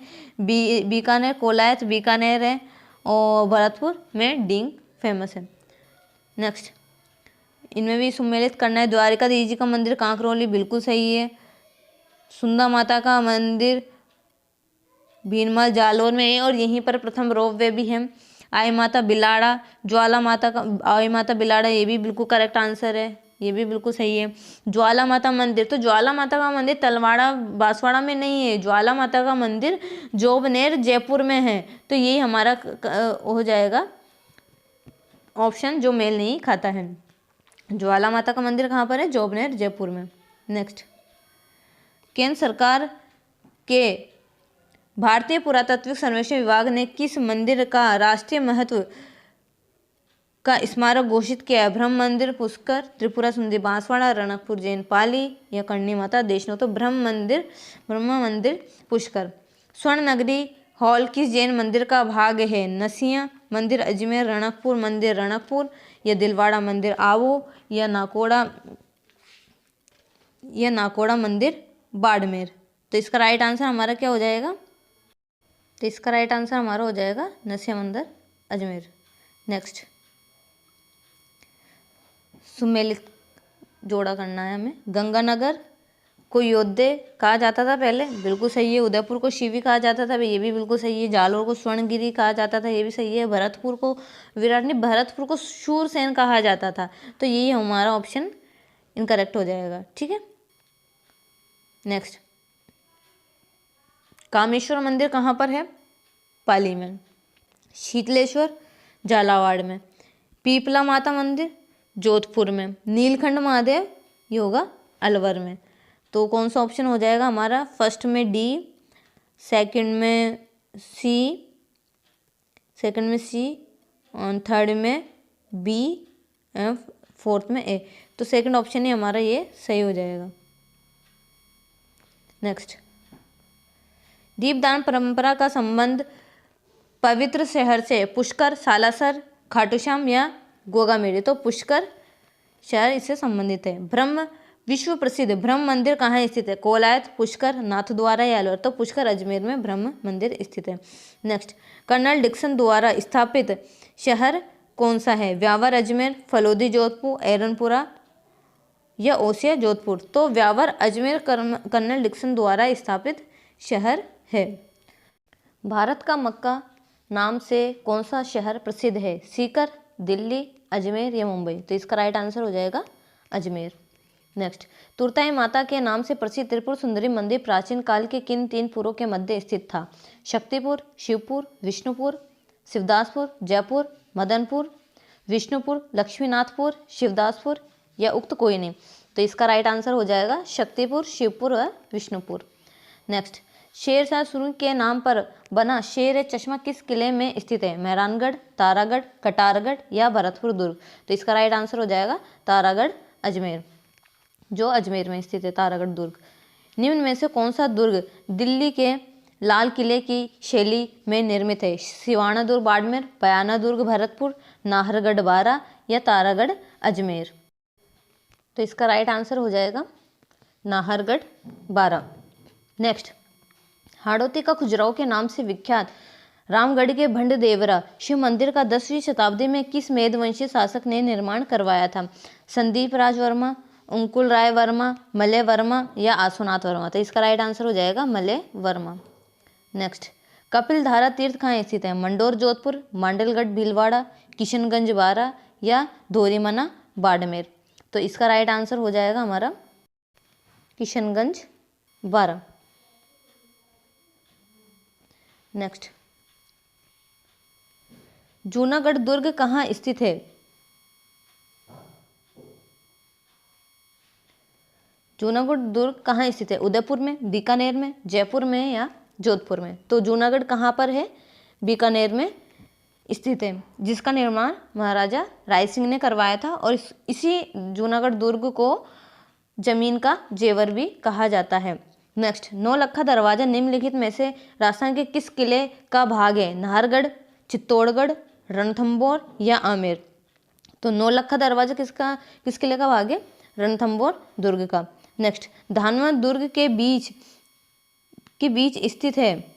बीकानेर, कोलायत बीकानेर है, और भरतपुर में डींग फेमस है। नेक्स्ट, इनमें भी सम्मिलित करना है। द्वारिकाधीश जी का मंदिर कांकरोली, बिल्कुल सही है। सुंदा माता का मंदिर भीनमाल जालोर में है, और यहीं पर प्रथम रोप वे भी है। आई माता बिलाड़ा, ज्वाला माता का आई माता बिलाड़ा, ये भी बिल्कुल करेक्ट आंसर है, ये भी बिल्कुल सही है। ज्वाला माता मंदिर, तो ज्वाला माता का मंदिर तलवाड़ा बांसवाड़ा में नहीं है, ज्वाला माता का मंदिर जोबनेर जयपुर में है। तो ये हमारा हो जाएगा ऑप्शन जो मेल नहीं खाता है। ज्वाला माता का मंदिर कहाँ पर है? जोबनेर जयपुर में। नेक्स्ट, केंद्र सरकार के भारतीय पुरातत्व सर्वेक्षण विभाग ने किस मंदिर का राष्ट्रीय महत्व का स्मारक घोषित किया है? ब्रह्म मंदिर, पुष्कर, त्रिपुरा सुंदरी बांसवाड़ा, रणकपुर जैन पाली या करणी माता देशनो। तो ब्रह्म मंदिर पुष्कर। स्वर्ण नगरी हॉल किस जैन मंदिर का भाग है? नसिया मंदिर अजमेर, रणकपुर मंदिर रणकपुर या दिलवाड़ा मंदिर आवो या नाकोड़ा मंदिर बाड़मेर। तो इसका राइट आंसर हमारा क्या हो जाएगा? तो इसका राइट आंसर हमारा हो जाएगा नसिया मंदिर अजमेर। नेक्स्ट, सुमेलित जोड़ा करना है हमें। गंगानगर को योद्धे कहा जाता था पहले, बिल्कुल सही है। उदयपुर को शिवी कहा जाता था, ये भी बिल्कुल सही है। जालोर को स्वर्णगिरी कहा जाता था, ये भी सही है। भरतपुर को शूरसेन कहा जाता था, तो यही हमारा ऑप्शन इनकरेक्ट हो जाएगा। ठीक है। नेक्स्ट, कामेश्वर मंदिर कहाँ पर है? पाली में। शीतलेश्वर झालावाड़ में। पीपला माता मंदिर जोधपुर में। नीलकंठ महादेव ये होगा अलवर में। तो कौन सा ऑप्शन हो जाएगा हमारा? फर्स्ट में डी, सेकंड में सी और थर्ड में बी एंड फोर्थ में ए। तो सेकंड ऑप्शन ही हमारा ये सही हो जाएगा। नेक्स्ट, दीपदान परंपरा का संबंध पवित्र शहर से पुष्कर, सालासर, खाटूश्याम या गोगामेड़ी। तो पुष्कर शहर इससे संबंधित है। विश्व प्रसिद्ध ब्रह्म मंदिर कहाँ स्थित है? कोलायत, पुष्कर, नाथद्वारा या अलवर। तो पुष्कर अजमेर में ब्रह्म मंदिर स्थित है। नेक्स्ट, कर्नल डिक्सन द्वारा स्थापित शहर कौन सा है? व्यावर अजमेर, फलोदी जोधपुर, एरनपुरा या ओसिया जोधपुर। तो व्यावर अजमेर कर्नल डिक्सन द्वारा स्थापित शहर है। भारत का मक्का नाम से कौन सा शहर प्रसिद्ध है? सीकर, दिल्ली, अजमेर या मुंबई। तो इसका राइट आंसर हो जाएगा अजमेर। नेक्स्ट, तुरताई माता के नाम से प्रसिद्ध त्रिपुर सुंदरी मंदिर प्राचीन काल के किन 3 पुरों के मध्य स्थित था? शक्तिपुर, शिवपुर, विष्णुपुर, शिवदासपुर, जयपुर, मदनपुर, विष्णुपुर, लक्ष्मीनाथपुर, शिवदासपुर या उक्त कोई नहीं। तो इसका राइट आंसर हो जाएगा शक्तिपुर, शिवपुर और विष्णुपुर। नेक्स्ट, शेरशाह सूरी के नाम पर बना शेर चश्मा किस किले में स्थित है? मेहरानगढ़, तारागढ़, कटारगढ़ या भरतपुर दुर्ग। तो इसका राइट आंसर हो जाएगा तारागढ़ अजमेर, जो अजमेर में स्थित है तारागढ़ दुर्ग। निम्न में से कौन सा दुर्ग दिल्ली के लाल किले की शैली में निर्मित है? सिवाना दुर्ग बाड़मेर, पयाना दुर्ग भरतपुर, नाहरगढ़ बारा या तारागढ़ अजमेर। तो इसका राइट आंसर हो जाएगा नाहरगढ़ बारा। नेक्स्ट, हाड़ौती का खजुराहो के नाम से विख्यात रामगढ़ के भंडदेवरा शिव मंदिर का 10वीं शताब्दी में किस मेदवंशी शासक ने निर्माण करवाया था? संदीप राज वर्मा, अंकुल राय वर्मा, मलय वर्मा या आसुनाथ वर्मा। तो इसका राइट आंसर हो जाएगा मलय वर्मा। नेक्स्ट, कपिलधारा तीर्थ कहाँ स्थित है? मंडोर जोधपुर, मांडलगढ़ भीलवाड़ा, किशनगंज बारा या धोरीमना बाड़मेर। तो इसका राइट आंसर हो जाएगा हमारा किशनगंज बारा। नेक्स्ट, जूनागढ़ दुर्ग कहाँ स्थित है? जूनागढ़ दुर्ग कहाँ स्थित है? उदयपुर में, बीकानेर में, जयपुर में या जोधपुर में। तो जूनागढ़ कहाँ पर है? बीकानेर में स्थित है, जिसका निर्माण महाराजा राय सिंह ने करवाया था। और इसी जूनागढ़ दुर्ग को जमीन का जेवर भी कहा जाता है। नेक्स्ट, नौलखा दरवाजा निम्नलिखित में से राजस्थान के किस किले का भाग है? नाहरगढ़, चित्तौड़गढ़, रणथंभौर या आमेर? तो नौलखा दरवाजा किस किले का भाग है? रणथंभौर दुर्ग का। नेक्स्ट, धानवद दुर्ग के बीच स्थित है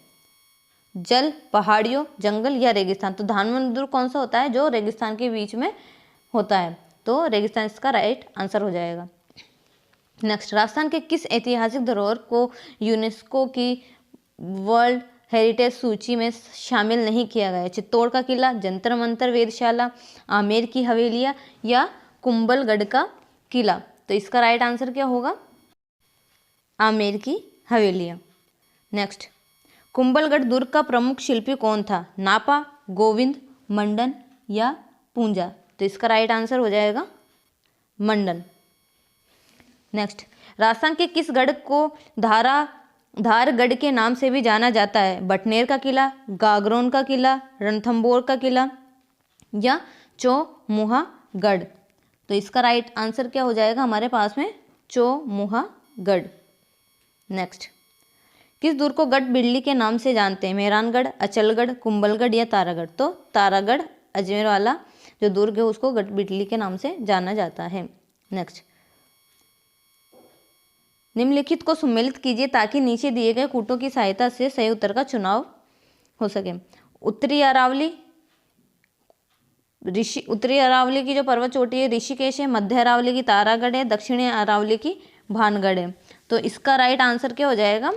जल, पहाड़ियों, जंगल या रेगिस्तान? तो धानवद दुर्ग कौन सा होता है? जो रेगिस्तान के बीच में होता है, तो रेगिस्तान इसका राइट आंसर हो जाएगा। नेक्स्ट, राजस्थान के किस ऐतिहासिक धरोहर को यूनेस्को की वर्ल्ड हेरिटेज सूची में शामिल नहीं किया गया? चित्तौड़ का किला, जंतर मंतर वेधशाला, आमेर की हवेलियां या कुंभलगढ़ का किला? तो इसका राइट आंसर क्या होगा? आमेर की हवेलियां। नेक्स्ट, कुंभलगढ़ दुर्ग का प्रमुख शिल्पी कौन था? नापा, गोविंद, मंडन या पूंजा? तो इसका राइट आंसर हो जाएगा मंडन। नेक्स्ट, राजस्थान के किस गढ़ को धारगढ़ के नाम से भी जाना जाता है? बटनेर का किला, गागरोन का किला, रणथंभौर का किला या चौमुहागढ़? तो इसका राइट आंसर क्या हो जाएगा हमारे पास में? चौमुहागढ़। नेक्स्ट, किस दुर्ग को गढ़ बिड़ली के नाम से जानते हैं? मेहरानगढ़, अचलगढ़, कुंभलगढ़ या तारागढ़? तो तारागढ़ अजमेर वाला जो दुर्ग है उसको गढ़ बिड़ली के नाम से जाना जाता है। नेक्स्ट, निम्नलिखित को सम्मिलित कीजिए ताकि नीचे दिए गए कूटों की सहायता से सही उत्तर का चुनाव हो सके। उत्तरी अरावली की जो पर्वत चोटी है ऋषिकेश है, मध्य अरावली की तारागढ़ है, दक्षिणी अरावली की भानगढ़ है। तो इसका राइट आंसर क्या हो जाएगा?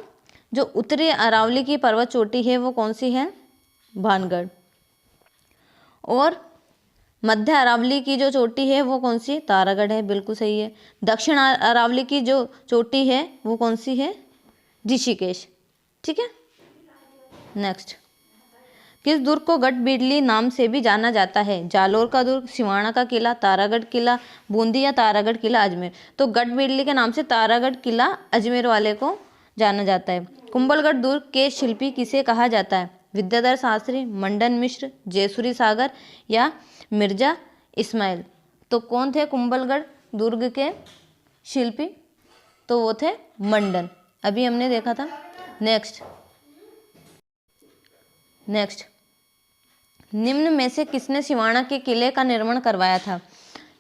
जो उत्तरी अरावली की पर्वत चोटी है वो कौन सी है? भानगढ़। और मध्य अरावली की जो चोटी है वो कौन सी? तारागढ़ है, बिल्कुल सही है। दक्षिण अरावली की जो चोटी है वो कौन सी है? ऋषिकेश। ठीक है। नेक्स्ट, किस दुर्ग को गढ़ बिड़ली नाम से भी जाना जाता है? जालोर का दुर्ग, सिवाना का किला, तारागढ़ किला, बूंदी या तारागढ़ किला अजमेर? तो गढ़ बिड़ली के नाम से तारागढ़ किला अजमेर वाले को जाना जाता है। कुंभलगढ़ दुर्ग के शिल्पी किसे कहा जाता है? विद्याधर शास्त्री, मंडन मिश्र, जयसूरी सागर या मिर्जा इस्माइल? तो कौन थे कुंभलगढ़ दुर्ग के शिल्पी? तो वो थे मंडन, अभी हमने देखा था। नेक्स्ट, निम्न में से किसने सिवाना के किले का निर्माण करवाया था?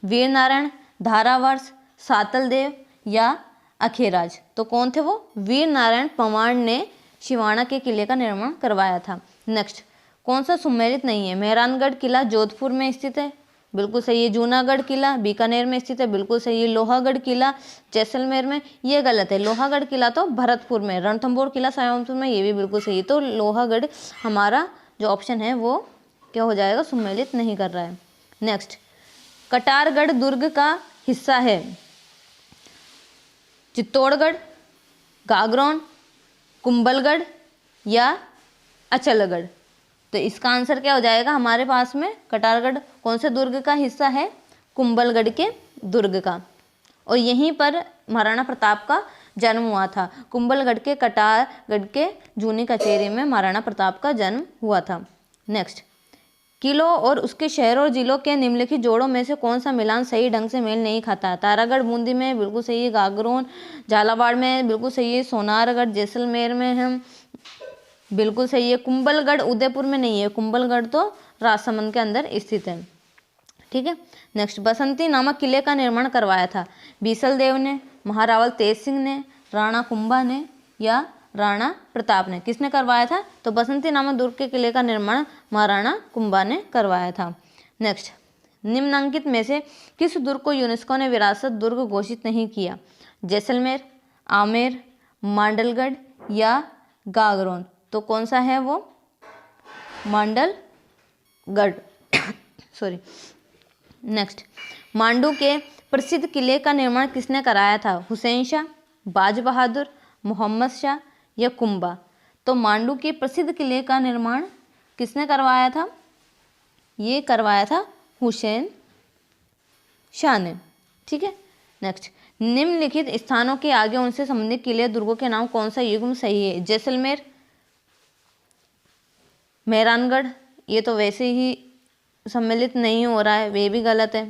वीर नारायण, धारावर्ष, सातलदेव या अखेराज? तो कौन थे वो? वीर नारायण पंवार ने सिवाना के किले का निर्माण करवाया था। नेक्स्ट, कौन सा सुमेलित नहीं है? मेहरानगढ़ किला जोधपुर में स्थित है, बिल्कुल सही है। जूनागढ़ किला बीकानेर में स्थित है, बिल्कुल सही है। लोहागढ़ किला जैसलमेर में, ये गलत है। लोहागढ़ किला तो भरतपुर में, रणथंभौर किला सायांपुर में, ये भी बिल्कुल सही है। तो लोहागढ़ हमारा जो ऑप्शन है वो क्या हो जाएगा? सुमेलित नहीं कर रहा है। नेक्स्ट, कटारगढ़ दुर्ग का हिस्सा है चित्तौड़गढ़, गागरोन, कुंभलगढ़ या अचलगढ़? तो इसका आंसर क्या हो जाएगा हमारे पास में? कटारगढ़ कौन से दुर्ग का हिस्सा है? कुंभलगढ़ के दुर्ग का। और यहीं पर महाराणा प्रताप का जन्म हुआ था। कुंभलगढ़ के कटारगढ़ के जूनी कचेरी में महाराणा प्रताप का जन्म हुआ था। नेक्स्ट, किलों और उसके शहरों और जिलों के निम्नलिखित जोड़ों में से कौन सा मिलान सही ढंग से मेल नहीं खाता? तारागढ़ बूंदी में, बिल्कुल सही है। गागरोन झालावाड़ में, बिल्कुल सही है। सोनारगढ़ जैसलमेर में है, बिल्कुल सही है। कुंभलगढ़ उदयपुर में नहीं है, कुंभलगढ़ तो राजसमंद के अंदर स्थित है। ठीक है। नेक्स्ट, बसंती नामक किले का निर्माण करवाया था? बीसल देव ने, महारावल तेज सिंह ने, राणा कुंभा ने या राणा प्रताप ने? किसने करवाया था? तो बसंती नामक दुर्ग के किले का निर्माण महाराणा कुंभा ने करवाया था। नेक्स्ट, निम्नलिखित में से किस दुर्ग को यूनेस्को ने विरासत दुर्ग घोषित नहीं किया? जैसलमेर, आमेर, मांडलगढ़ या गागरोन? तो कौन सा है वो? मांडलगढ़ सॉरी। नेक्स्ट, मांडू के प्रसिद्ध किले का निर्माण किसने कराया था? हुसैन शाह, बाज बहादुर, मोहम्मद शाह या कुंभा? तो मांडू के प्रसिद्ध किले का निर्माण किसने करवाया था? ये करवाया था हुसैन शाह ने। ठीक है। नेक्स्ट, निम्नलिखित स्थानों के आगे उनसे संबंधित किले दुर्गों के नाम कौन सा युग्म सही है? जैसलमेर, मेहरानगढ़ ये तो वैसे ही सम्मिलित नहीं हो रहा है, वे भी गलत है,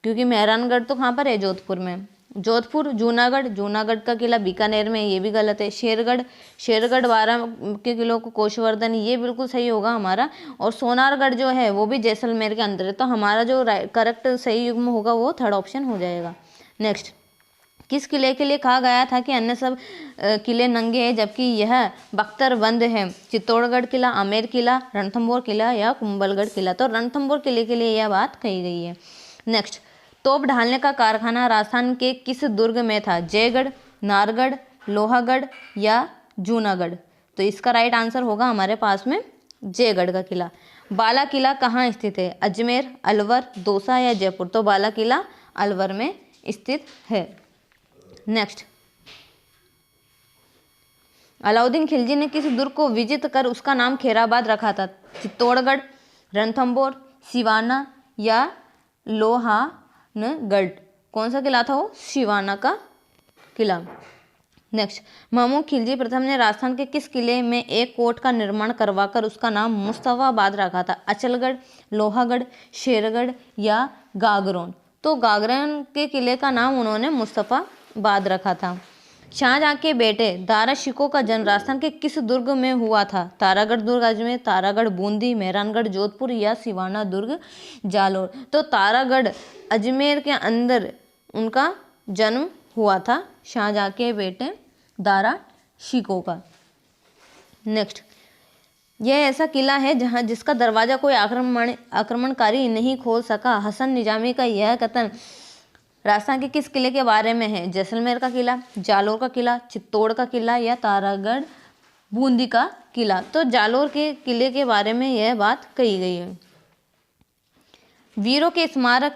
क्योंकि मेहरानगढ़ तो कहाँ पर है, जोधपुर में। जोधपुर, जूनागढ़, जूनागढ़ का किला बीकानेर में, ये भी गलत है। शेरगढ़, शेरगढ़ 12 के किलों को कोशवर्धन, ये बिल्कुल सही होगा हमारा। और सोनारगढ़ जो है वो भी जैसलमेर के अंदर है, तो हमारा जो करेक्ट सही युग्म होगा वो थर्ड ऑप्शन हो जाएगा। नेक्स्ट, किस किले के लिए कहा गया था कि अन्य सब किले नंगे हैं जबकि यह बख्तरबंद है? चित्तौड़गढ़ किला, आमेर किला, रणथंभौर किला या कुंभलगढ़ किला? तो रणथंभौर किले के लिए यह बात कही गई है। नेक्स्ट, तोप ढालने का कारखाना राजस्थान के किस दुर्ग में था? जयगढ़, नारगढ़, लोहागढ़ या जूनागढ़? तो इसका राइट आंसर होगा हमारे पास में जयगढ़ का किला। बाला किला कहाँ स्थित है? अजमेर, अलवर, दौसा या जयपुर? तो बाला किला अलवर में स्थित है। नेक्स्ट, अलाउद्दीन खिलजी ने किस दुर्ग को विजित कर उसका नाम खैराबाद रखा था? चित्तौड़गढ़, रणथंभौर, सिवाना या लोहानगढ़? कौन सा किला था वो? सिवाना का किला। नेक्स्ट, महमूद खिलजी प्रथम ने राजस्थान के किस किले में एक कोट का निर्माण करवाकर उसका नाम मुस्तफाबाद रखा था? अचलगढ़, लोहागढ़, शेरगढ़ या गागरोन? तो गागरोन के किले का नाम उन्होंने मुस्तफाबाद रखा था। शाहजहां के बेटे दारा शिकोह का जन्म राजस्थान के किस दुर्ग में हुआ था? तारागढ़ दुर्ग अजमेर, तारागढ़ बूंदी, मेहरानगढ़ जोधपुर या सिवाना दुर्ग जालोर? तो तारागढ़ अजमेर के अंदर उनका जन्म हुआ था, शाहजहां के बेटे दारा शिकोह का। नेक्स्ट, यह ऐसा किला है जहां जिसका दरवाजा कोई आक्रमणकारी नहीं खोल सका। हसन निजामी का यह कथन राजस्थान के किस किले के बारे में है? जैसलमेर का किला, जालोर का किला, चित्तौड़ का किला या तारागढ़ बूंदी का किला? तो जालोर के किले के बारे में यह बात कही गई है। वीरों के स्मारक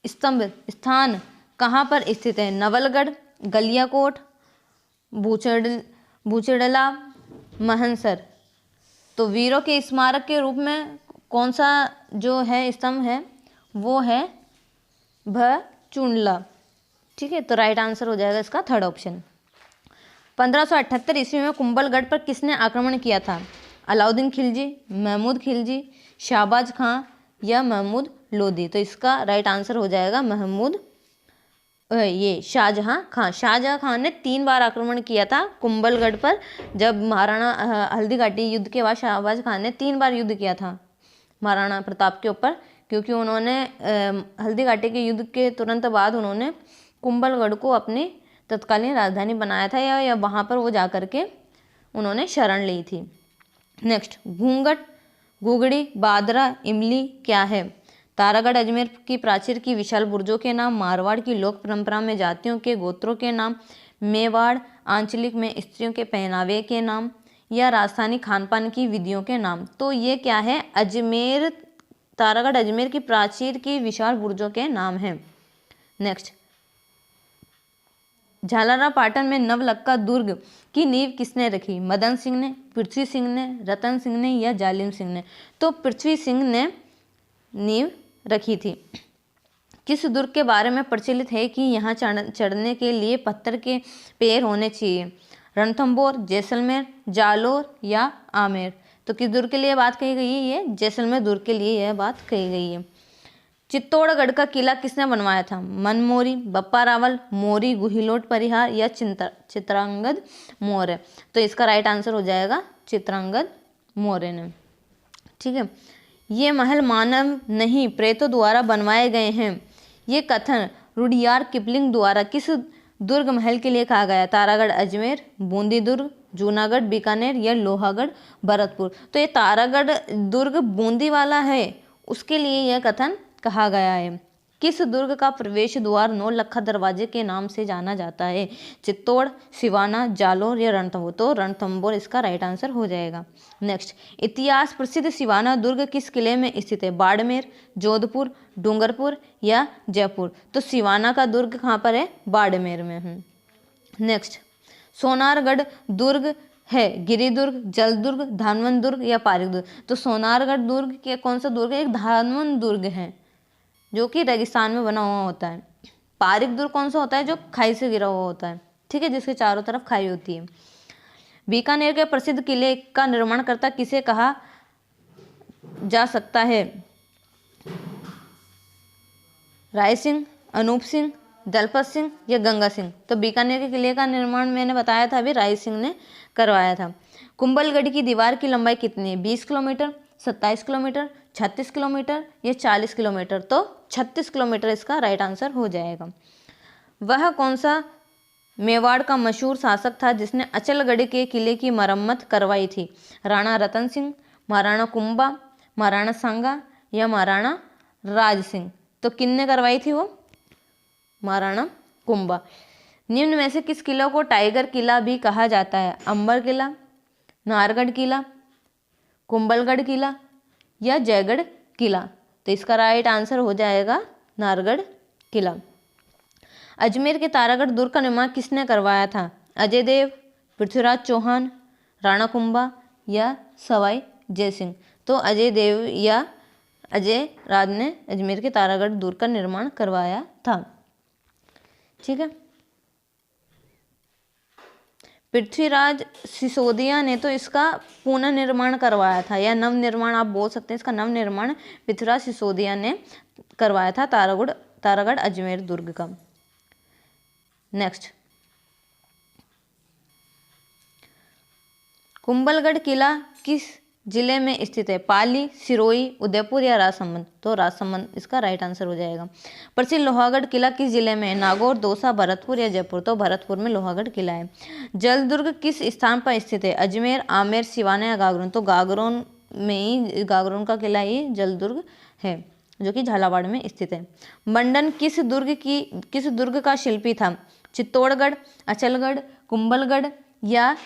स्तंभ स्थान कहाँ पर स्थित है? नवलगढ़, गलियाकोट, भूचड़ला, महनसर? तो वीरों के स्मारक के रूप में कौन सा जो है स्तंभ है वो है भचुंडला। ठीक है, तो राइट आंसर हो जाएगा इसका थर्ड ऑप्शन। 1578 ईस्वी में कुंभलगढ़ पर किसने आक्रमण किया था? अलाउद्दीन खिलजी, महमूद खिलजी, शाहबाज खां या महमूद लोदी? तो इसका राइट आंसर हो जाएगा महमूद ये शाहजहां खां। शाहजहां खान ने 3 बार आक्रमण किया था कुंभलगढ़ पर। जब महाराणा हल्दीघाटी युद्ध के बाद शाहबाज खान ने 3 बार युद्ध किया था महाराणा प्रताप के ऊपर, क्योंकि उन्होंने हल्दीघाटी के युद्ध के तुरंत बाद उन्होंने कुंभलगढ़ को अपनी तत्कालीन राजधानी बनाया था, या वहाँ पर वो जा कर के उन्होंने शरण ली थी। नेक्स्ट, घूंघट, गुगड़ी, बादरा, इमली क्या है? तारागढ़ अजमेर की प्राचीर की विशाल बुर्जों के नाम, मारवाड़ की लोक परंपरा में जातियों के गोत्रों के नाम, मेवाड़ आंचलिक में स्त्रियों के पहनावे के नाम या राजस्थानी खानपान की विधियों के नाम? तो ये क्या है? अजमेर, तारागढ़ अजमेर की प्राचीर की विशाल बुर्जों के नाम हैं। नेक्स्ट, झालारा पाटन में नवलखा दुर्ग की नींव किसने रखी? मदन सिंह ने, पृथ्वी सिंह ने, रतन सिंह ने या जालिम सिंह ने? तो पृथ्वी सिंह ने नींव रखी थी। किस दुर्ग के बारे में प्रचलित है कि यहाँ चढ़ने के लिए पत्थर के पैर होने चाहिए? रणथंभौर, जैसलमेर, जालोर या आमेर? तो किस दुर्ग के लिए बात कही गई है? ये जैसलमेर दुर्ग के लिए यह बात कही गई है। चित्तौड़गढ़ का किला किसने बनवाया था? मनमोरी, बप्पा रावल, मोरी, गुहिलोट परिहार या चित्रांगद मौर्य? तो इसका राइट आंसर हो जाएगा चित्रांगद मौर्य ने। ठीक है, ये महल मानव नहीं प्रेतों द्वारा बनवाए गए हैं, ये कथन रुडयार्ड किपलिंग द्वारा किस दुर्ग महल के लिए कहा गया? तारागढ़ अजमेर, बूंदी दुर्ग, जूनागढ़ बीकानेर या लोहागढ़ भरतपुर? तो ये तारागढ़ दुर्ग बूंदी वाला है, उसके लिए यह कथन कहा गया है। किस दुर्ग का प्रवेश द्वार नौलखा दरवाजे के नाम से जाना जाता है? चित्तौड़, सिवाना, जालोर या रणथंभौर? तो रणथंभौर इसका राइट आंसर हो जाएगा। नेक्स्ट, इतिहास प्रसिद्ध सिवाना दुर्ग किस किले में स्थित है? बाड़मेर, जोधपुर, डूंगरपुर या जयपुर? तो सिवाना का दुर्ग कहाँ पर है? बाड़मेर में है। नेक्स्ट, सोनारगढ़ दुर्ग है गिरिदुर्ग, जलदुर्ग, धानवन दुर्ग या पारिक दुर्ग? तो सोनारगढ़ दुर्ग के कौन सा दुर्ग है? एक धानवन दुर्ग है जो कि रेगिस्तान में बना हुआ होता है। पारिक दुर्ग कौन सा होता है? जो खाई से गिरा हुआ होता है। ठीक है, जिसके चारों तरफ खाई होती है। बीकानेर के प्रसिद्ध किले का निर्माणकर्ता किसे कहा जा सकता है? राय सिंह, अनूप सिंह, दलपत सिंह या गंगा सिंह? तो बीकानेर के किले का निर्माण मैंने बताया था अभी राय सिंह ने करवाया था। कुंभलगढ़ की दीवार की लंबाई कितनी है? 20 किलोमीटर, 27 किलोमीटर, 36 किलोमीटर या 40 किलोमीटर? तो 36 किलोमीटर इसका राइट आंसर हो जाएगा। वह कौन सा मेवाड़ का मशहूर शासक था जिसने अचलगढ़ के किले की मरम्मत करवाई थी? राणा रतन सिंह, महाराणा कुंभा, महाराणा सांगा या महाराणा राज सिंह? तो किसने करवाई थी वो? महाराणा कुंभा। निम्न में से किस किला को टाइगर किला भी कहा जाता है? अंबर किला, नाहरगढ़ किला, कुंभलगढ़ किला या जयगढ़ किला? तो इसका राइट आंसर हो जाएगा नाहरगढ़ किला। अजमेर के तारागढ़ दुर्ग का निर्माण किसने करवाया था? अजय देव, पृथ्वीराज चौहान, राणा कुंभा या सवाई जयसिंह? तो अजय देव या अजय राज ने अजमेर के तारागढ़ दुर्ग का निर्माण करवाया था। ठीक है। पृथ्वीराज सिसोदिया ने तो इसका पुनर्निर्माण करवाया था या नवनिर्माण आप बोल सकते हैं, इसका नवनिर्माण पृथ्वीराज सिसोदिया ने करवाया था तारागढ़ अजमेर दुर्ग का। नेक्स्ट, कुंभलगढ़ किला किस जिले में स्थित है? पाली, सिरोही, उदयपुर या राजसमंद? तो राजसमंद इसका राइट आंसर हो जाएगा। प्रसिद्ध लोहागढ़ किला किस जिले में है? नागौर, दौसा, भरतपुर या जयपुर? तो भरतपुर में लोहागढ़ किला है। जलदुर्ग किस स्थान पर स्थित है? अजमेर, आमेर, सिवाना या गागरोन? तो गागरोन में ही, गागरोन का किला ही जलदुर्ग है जो कि झालावाड़ में स्थित है। मंडन किस दुर्ग का शिल्पी था? चित्तौड़गढ़, अचलगढ़, कुंभलगढ़ या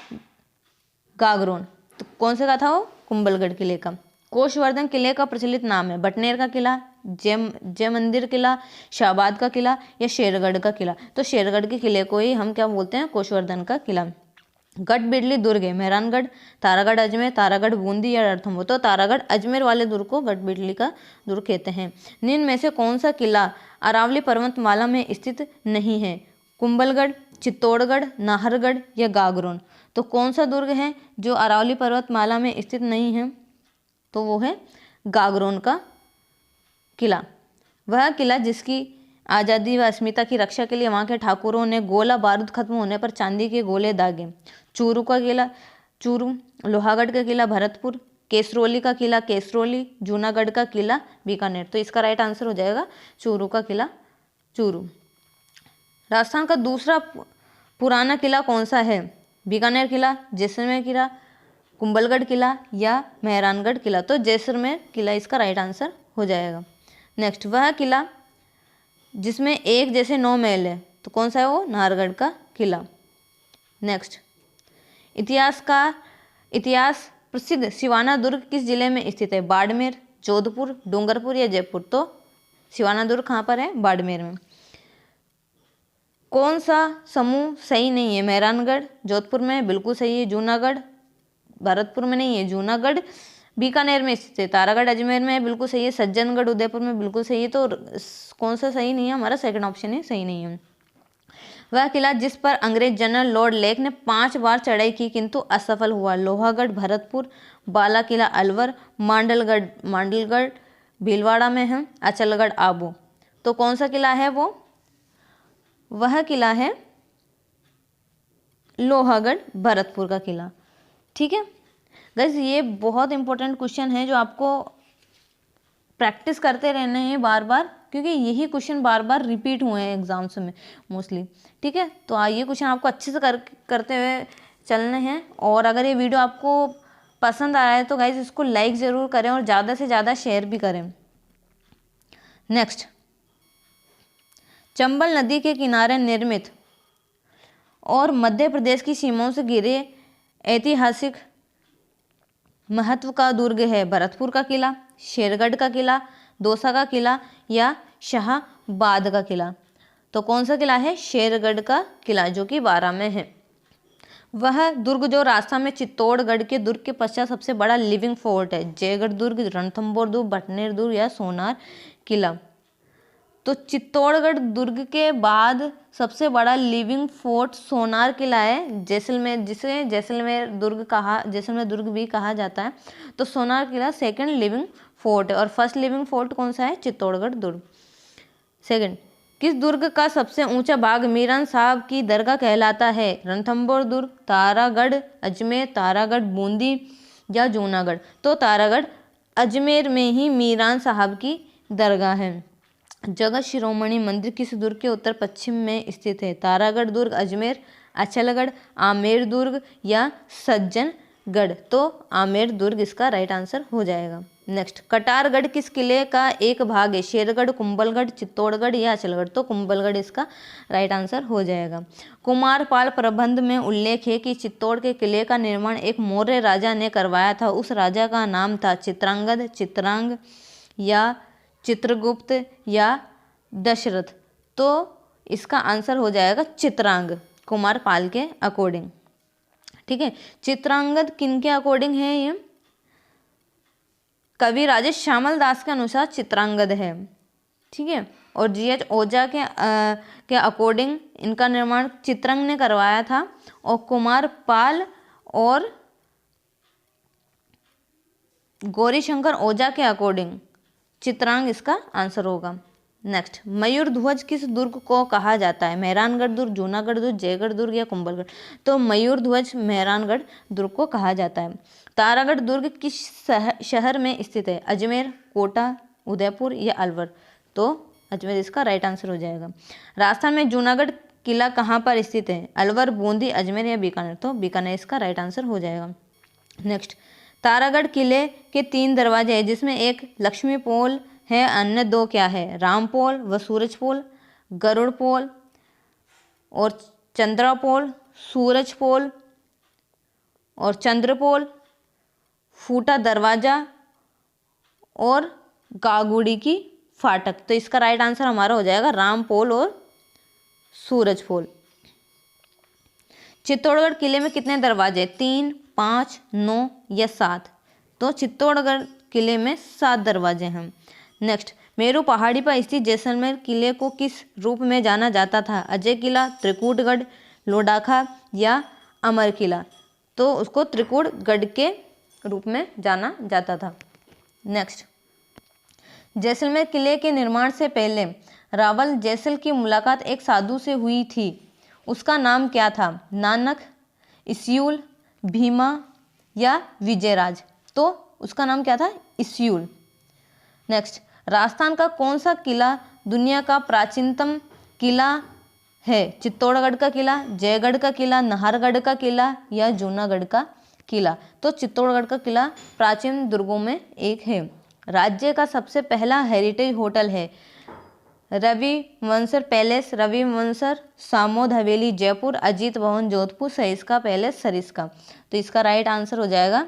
गागरोन? तो कौन से का था वो? कुंभलगढ़ किले का। कोषवर्धन किले का प्रचलित नाम है? बटनेर का किला, जय मंदिर किला, शाहबाद का किला या शेरगढ़ का किला? तो शेरगढ़ के किले को ही हम क्या बोलते हैं? कोषवर्धन का किला। गढ़बिड़ली दुर्ग है मेहरानगढ़, तारागढ़ अजमेर, तारागढ़ बूंदी या रणथंभौर? तो तारागढ़ अजमेर वाले दुर्ग को गढ़बिड़ली का दुर्ग कहते हैं। निम्न में से कौन सा किला अरावली पर्वतमाला में स्थित नहीं है? कुंभलगढ़, चित्तौड़गढ़, नाहरगढ़ या गागरोन? तो कौन सा दुर्ग है जो अरावली पर्वतमाला में स्थित नहीं है? तो वो है गागरोन का किला। वह किला जिसकी आज़ादी व अस्मिता की रक्षा के लिए वहाँ के ठाकुरों ने गोला बारूद खत्म होने पर चांदी के गोले दागे। चूरू का किला चूरू, लोहागढ़ का किला भरतपुर, केसरौली का किला केसरौली, जूनागढ़ का किला बीकानेर? तो इसका राइट आंसर हो जाएगा चूरू का किला चूरू। राजस्थान का दूसरा पुराना किला कौन सा है? बीकानेर किला, जैसलमेर किला, कुंभलगढ़ किला या मेहरानगढ़ किला? तो जैसलमेर किला इसका राइट आंसर हो जाएगा। नेक्स्ट, वह किला जिसमें एक जैसे 9 महल है, तो कौन सा है वो? नाहरगढ़ का किला। नेक्स्ट, इतिहास प्रसिद्ध सिवाना दुर्ग किस जिले में स्थित है? बाड़मेर, जोधपुर, डूंगरपुर या जयपुर? तो सिवाना दुर्ग कहाँ पर है? बाड़मेर में। कौन सा समूह सही नहीं है? मेहरानगढ़ जोधपुर में बिल्कुल सही है, जूनागढ़ भरतपुर में नहीं है, जूनागढ़ बीकानेर में स्थित है, तारागढ़ अजमेर में बिल्कुल सही है, सज्जनगढ़ उदयपुर में बिल्कुल सही है। तो कौन सा सही नहीं है? हमारा सेकंड ऑप्शन है सही नहीं है। वह किला जिस पर अंग्रेज जनरल लॉर्ड लेक ने 5 बार चढ़ाई की किंतु असफल हुआ? लोहागढ़ भरतपुर, बाला किला अलवर, मांडलगढ़ भीलवाड़ा में है, अचलगढ़ आबू? तो कौन सा किला है वो? वह किला है लोहागढ़ भरतपुर का किला। ठीक है गाइस, ये बहुत इंपॉर्टेंट क्वेश्चन है जो आपको प्रैक्टिस करते रहने हैं बार बार, क्योंकि यही क्वेश्चन बार बार रिपीट हुए हैं एग्जाम्स में मोस्टली। ठीक है, तो ये क्वेश्चन आपको अच्छे से करते हुए चलने हैं। और अगर ये वीडियो आपको पसंद आया है तो गाइस इसको लाइक ज़रूर करें और ज़्यादा से ज़्यादा शेयर भी करें। नेक्स्ट, चंबल नदी के किनारे निर्मित और मध्य प्रदेश की सीमाओं से घिरे ऐतिहासिक महत्व का दुर्ग है? भरतपुर का किला, शेरगढ़ का किला, दौसा का किला या शाहबाद का किला? तो कौन सा किला है? शेरगढ़ का किला जो कि 12 में है। वह दुर्ग जो राजस्थान में चित्तौड़गढ़ के दुर्ग के पश्चात सबसे बड़ा लिविंग फोर्ट है? जयगढ़ दुर्ग, रणथंभौर दुर्ग, बटनेर दुर्ग या सोनार किला? तो चित्तौड़गढ़ दुर्ग के बाद सबसे बड़ा लिविंग फोर्ट सोनार किला है जैसलमेर, जिसे जैसलमेर दुर्ग भी कहा जाता है। तो सोनार किला सेकंड लिविंग फोर्ट है और फर्स्ट लिविंग फोर्ट कौन सा है? चित्तौड़गढ़ दुर्ग। सेकंड, किस दुर्ग का सबसे ऊंचा भाग मीरान साहब की दरगाह कहलाता है? रणथंभौर दुर्ग, तारागढ़, अजमेर, तारागढ़ बूंदी या जूनागढ़? तो तारागढ़, अजमेर में ही मीरान साहब की दरगाह है। जगत शिरोमणि मंदिर किस दुर्ग के उत्तर पश्चिम में स्थित है? तारागढ़ दुर्ग, अजमेर, अचलगढ़, आमेर दुर्ग या सज्जनगढ़? तो आमेर दुर्ग इसका राइट आंसर हो जाएगा। नेक्स्ट, कटारगढ़ किस किले का एक भाग है? शेरगढ़, कुंभलगढ़, चित्तौड़गढ़ या अचलगढ़? तो कुंभलगढ़ इसका राइट आंसर हो जाएगा। कुमारपाल प्रबंध में उल्लेख है कि चित्तौड़ के किले का निर्माण एक मौर्य राजा ने करवाया था। उस राजा का नाम था चित्रांगद, चित्रांग या चित्रगुप्त या दशरथ? तो इसका आंसर हो जाएगा चित्रांग, कुमारपाल के अकॉर्डिंग। ठीक है, चित्रांगद किन के अकॉर्डिंग है? ये कवि राजेश श्यामल दास के अनुसार चित्रांगद है। ठीक है, और जीएच ओझा के अकॉर्डिंग इनका निर्माण चित्रंग ने करवाया था और कुमारपाल और गौरीशंकर ओझा के अकॉर्डिंग चित्रांग इसका आंसर होगा। नेक्स्ट, मयूर ध्वज किस दुर्ग को कहा जाता है? मेहरानगढ़ दुर्ग, जूनागढ़ दुर्ग, जयगढ़ दुर्ग या कुंभलगढ़? तो मयूर ध्वज मेहरानगढ़ दुर्ग को कहा जाता है। तारागढ़ दुर्ग किस शहर में स्थित है? अजमेर, कोटा, उदयपुर या अलवर? तो अजमेर इसका राइट आंसर हो जाएगा। राजस्थान में जूनागढ़ किला कहाँ पर स्थित है? अलवर, बूंदी, अजमेर या बीकानेर? तो बीकानेर इसका राइट आंसर हो जाएगा। नेक्स्ट, तारागढ़ किले के 3 दरवाजे हैं जिसमें एक लक्ष्मी पोल है, अन्य 2 क्या है? रामपोल व सूरजपोल, गरुड़पोल और चंद्रापोल, सूरजपोल और चंद्रपोल, फूटा दरवाजा और गागुड़ी की फाटक? तो इसका राइट आंसर हमारा हो जाएगा रामपोल और सूरजपोल। चित्तौड़गढ़ किले में कितने दरवाजे? 3, 5, 9 या 7? तो चित्तौड़गढ़ किले में 7 दरवाजे हैं। नेक्स्ट, मेरू पहाड़ी पर स्थित जैसलमेर किले को किस रूप में जाना जाता था? अजय किला, त्रिकूटगढ़, लोडाखा या अमर किला? तो उसको त्रिकूटगढ़ के रूप में जाना जाता था। नेक्स्ट, जैसलमेर किले के निर्माण से पहले रावल जैसल की मुलाकात एक साधु से हुई थी, उसका नाम क्या था? नानक, इस्यूल, भीमा या विजयराज? तो उसका नाम क्या था? इस्यूल। नेक्स्ट, राजस्थान का कौन सा किला दुनिया का प्राचीनतम किला है? चित्तौड़गढ़ का किला, जयगढ़ का किला, नाहरगढ़ का किला या जूनागढ़ का किला? तो चित्तौड़गढ़ का किला प्राचीन दुर्गों में एक है। राज्य का सबसे पहला हेरिटेज होटल है रविवंशर पैलेस, रविवंशर सामोद हवेली जयपुर, अजीत भवन जोधपुर, सरिस्का पैलेस सरिस्का? तो इसका राइट आंसर हो जाएगा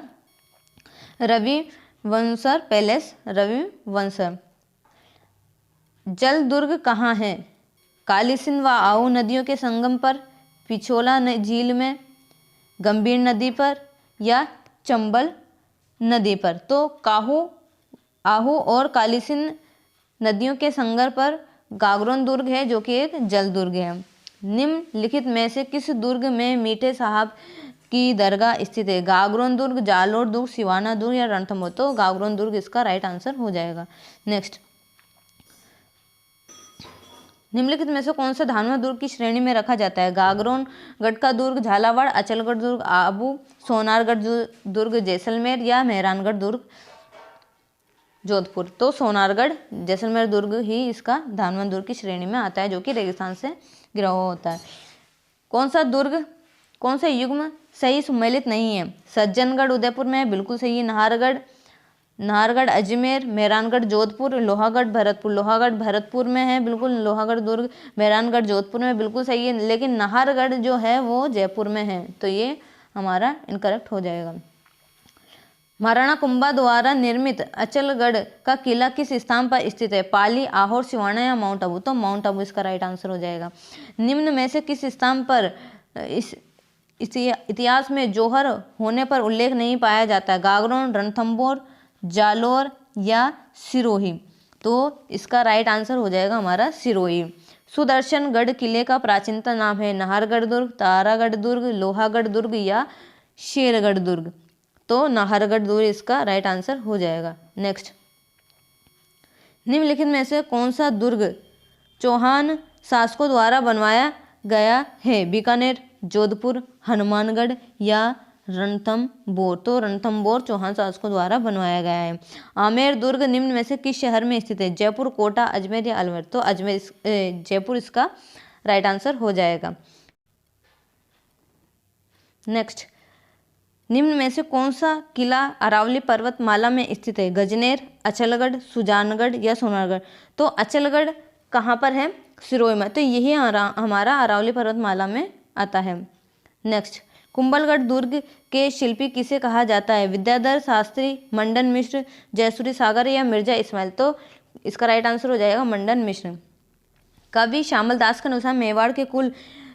रविवंशर पैलेस, रविवंशर। जल दुर्ग कहाँ है? कालीसिंध व आहू नदियों के संगम पर, पिछोला झील में, गंभीर नदी पर या चंबल नदी पर? तो आहू और कालीसिंध नदियों के संगम पर गागरोन दुर्ग है जो कि एक जल दुर्ग है। निम्नलिखित में से किस दुर्ग में मीठे साहब की दरगाह स्थित है? गागरोन दुर्ग, जालोर दुर्ग, सिवाना दुर्ग या रणथंभौर? तो गागरोन दुर्ग इसका राइट आंसर हो जाएगा। नेक्स्ट, निम्नलिखित में से कौन सा धानुआ दुर्ग की श्रेणी में रखा जाता है? गागरोन गढ़ का दुर्ग झालावाड़, अचलगढ़ दुर्ग आबू, सोनारगढ़ दुर्ग जैसलमेर या मेहरानगढ़ दुर्ग जोधपुर? तो सोनारगढ़ जैसलमेर दुर्ग ही इसका धानुआ दुर्ग की श्रेणी में आता है जो कि रेगिस्तान से घिरा हुआ होता है। कौन सा युग्म सही सुमेलित नहीं है? सज्जनगढ़ उदयपुर में है, बिल्कुल सही है। नाहरगढ़ अजमेर, मेहरानगढ़ जोधपुर, लोहागढ़ भरतपुर? लोहागढ़ भरतपुर में है, बिल्कुल। लोहागढ़ दुर्ग मेहरानगढ़ जोधपुर में, बिल्कुल सही है। लेकिन नाहरगढ़ जो है वो जयपुर में है, तो ये हमारा इनकरेक्ट हो जाएगा। महाराणा कुंभा द्वारा निर्मित अचलगढ़ का किला किस स्थान पर स्थित है? पाली, आहोर, सिवाना या माउंट आबू? तो माउंट आबू इसका राइट आंसर हो जाएगा। निम्न में से किस स्थान पर इस इतिहास में जौहर होने पर उल्लेख नहीं पाया जाता है? गागरोन, रणथंभौर, जालोर या सिरोही? तो इसका राइट आंसर हो जाएगा हमारा सिरोही। सुदर्शनगढ़ किले का प्राचीनतम नाम है नाहरगढ़ दुर्ग, तारागढ़ दुर्ग, लोहागढ़ दुर्ग या शेरगढ़ दुर्ग। तो नाहरगढ़ दुर्ग इसका राइट आंसर हो जाएगा। नेक्स्ट, निम्नलिखित में से कौन सा दुर्ग चौहान शासकों द्वारा बनवाया गया है? बीकानेर, जोधपुर, हनुमानगढ़ या रणथंभौर। तो रणथंभौर चौहान शासकों द्वारा बनवाया गया है। आमेर दुर्ग निम्न में से किस शहर में स्थित है? जयपुर, कोटा, अजमेर या अलवर। तो जयपुर इसका राइट आंसर हो जाएगा। नेक्स्ट, निम्न में से कौन सा किला अरावली पर्वतमाला में स्थित है? गजनेर, अचलगढ़, सुजानगढ़ या सोनारगढ़। तो अचलगढ़ कहाँ पर है? सिरोही में। तो यही हमारा अरावली पर्वतमाला में आता है। नेक्स्ट, कुंभलगढ़ दुर्ग के शिल्पी किसे कहा जाता है? विद्याधर शास्त्री, मंडन मिश्र, जयसूरी सागर या मिर्जा इस्माइल। तो इसका राइट आंसर हो जाएगा मंडन मिश्र। कवि श्यामल दास के अनुसार मेवाड़ के कुल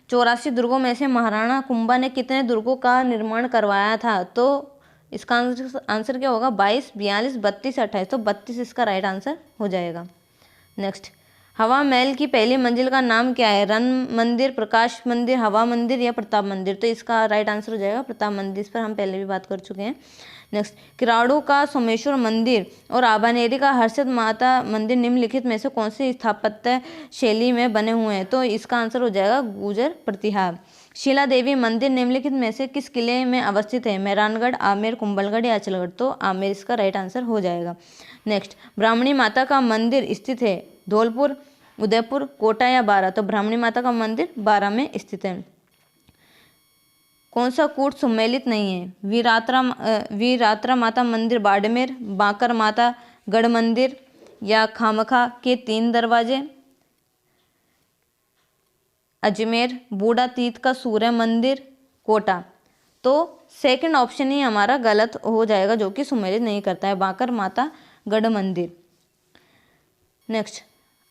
84 दुर्गों में से महाराणा कुंभा ने कितने दुर्गों का निर्माण करवाया था? तो इसका आंसर क्या होगा? 22, 42, 32, 28। तो 32 इसका राइट आंसर हो जाएगा। नेक्स्ट, हवा महल की पहली मंजिल का नाम क्या है? रन मंदिर, प्रकाश मंदिर, हवा मंदिर या प्रताप मंदिर। तो इसका राइट आंसर हो जाएगा प्रताप मंदिर। इस पर हम पहले भी बात कर चुके हैं। नेक्स्ट, किराड़ू का सोमेश्वर मंदिर और आबानेरी का हर्षद माता मंदिर निम्नलिखित में से कौन सी स्थापत्य शैली में बने हुए हैं? तो इसका आंसर हो जाएगा गुर्जर प्रतिहार। शिला देवी मंदिर निम्नलिखित में से किस किले में अवस्थित है? मेहरानगढ़, आमेर, कुंभलगढ़ या अचलगढ़। तो आमेर इसका राइट आंसर हो जाएगा। नेक्स्ट, ब्राह्मणी माता का मंदिर स्थित है धौलपुर, उदयपुर, कोटा या बारा। तो ब्राह्मणी माता का मंदिर बारा में स्थित है। कौन सा कूट सम्मिलित नहीं है? वीरात्रा माता मंदिर बाड़मेर, बांकर माता गढ़ मंदिर या खामखा के 3 दरवाजे अजमेर, बूढ़ा तीर्थ का सूर्य मंदिर कोटा। तो सेकंड ऑप्शन ही हमारा गलत हो जाएगा, जो कि सम्मिलित नहीं करता है, बांकर माता गढ़ मंदिर। नेक्स्ट,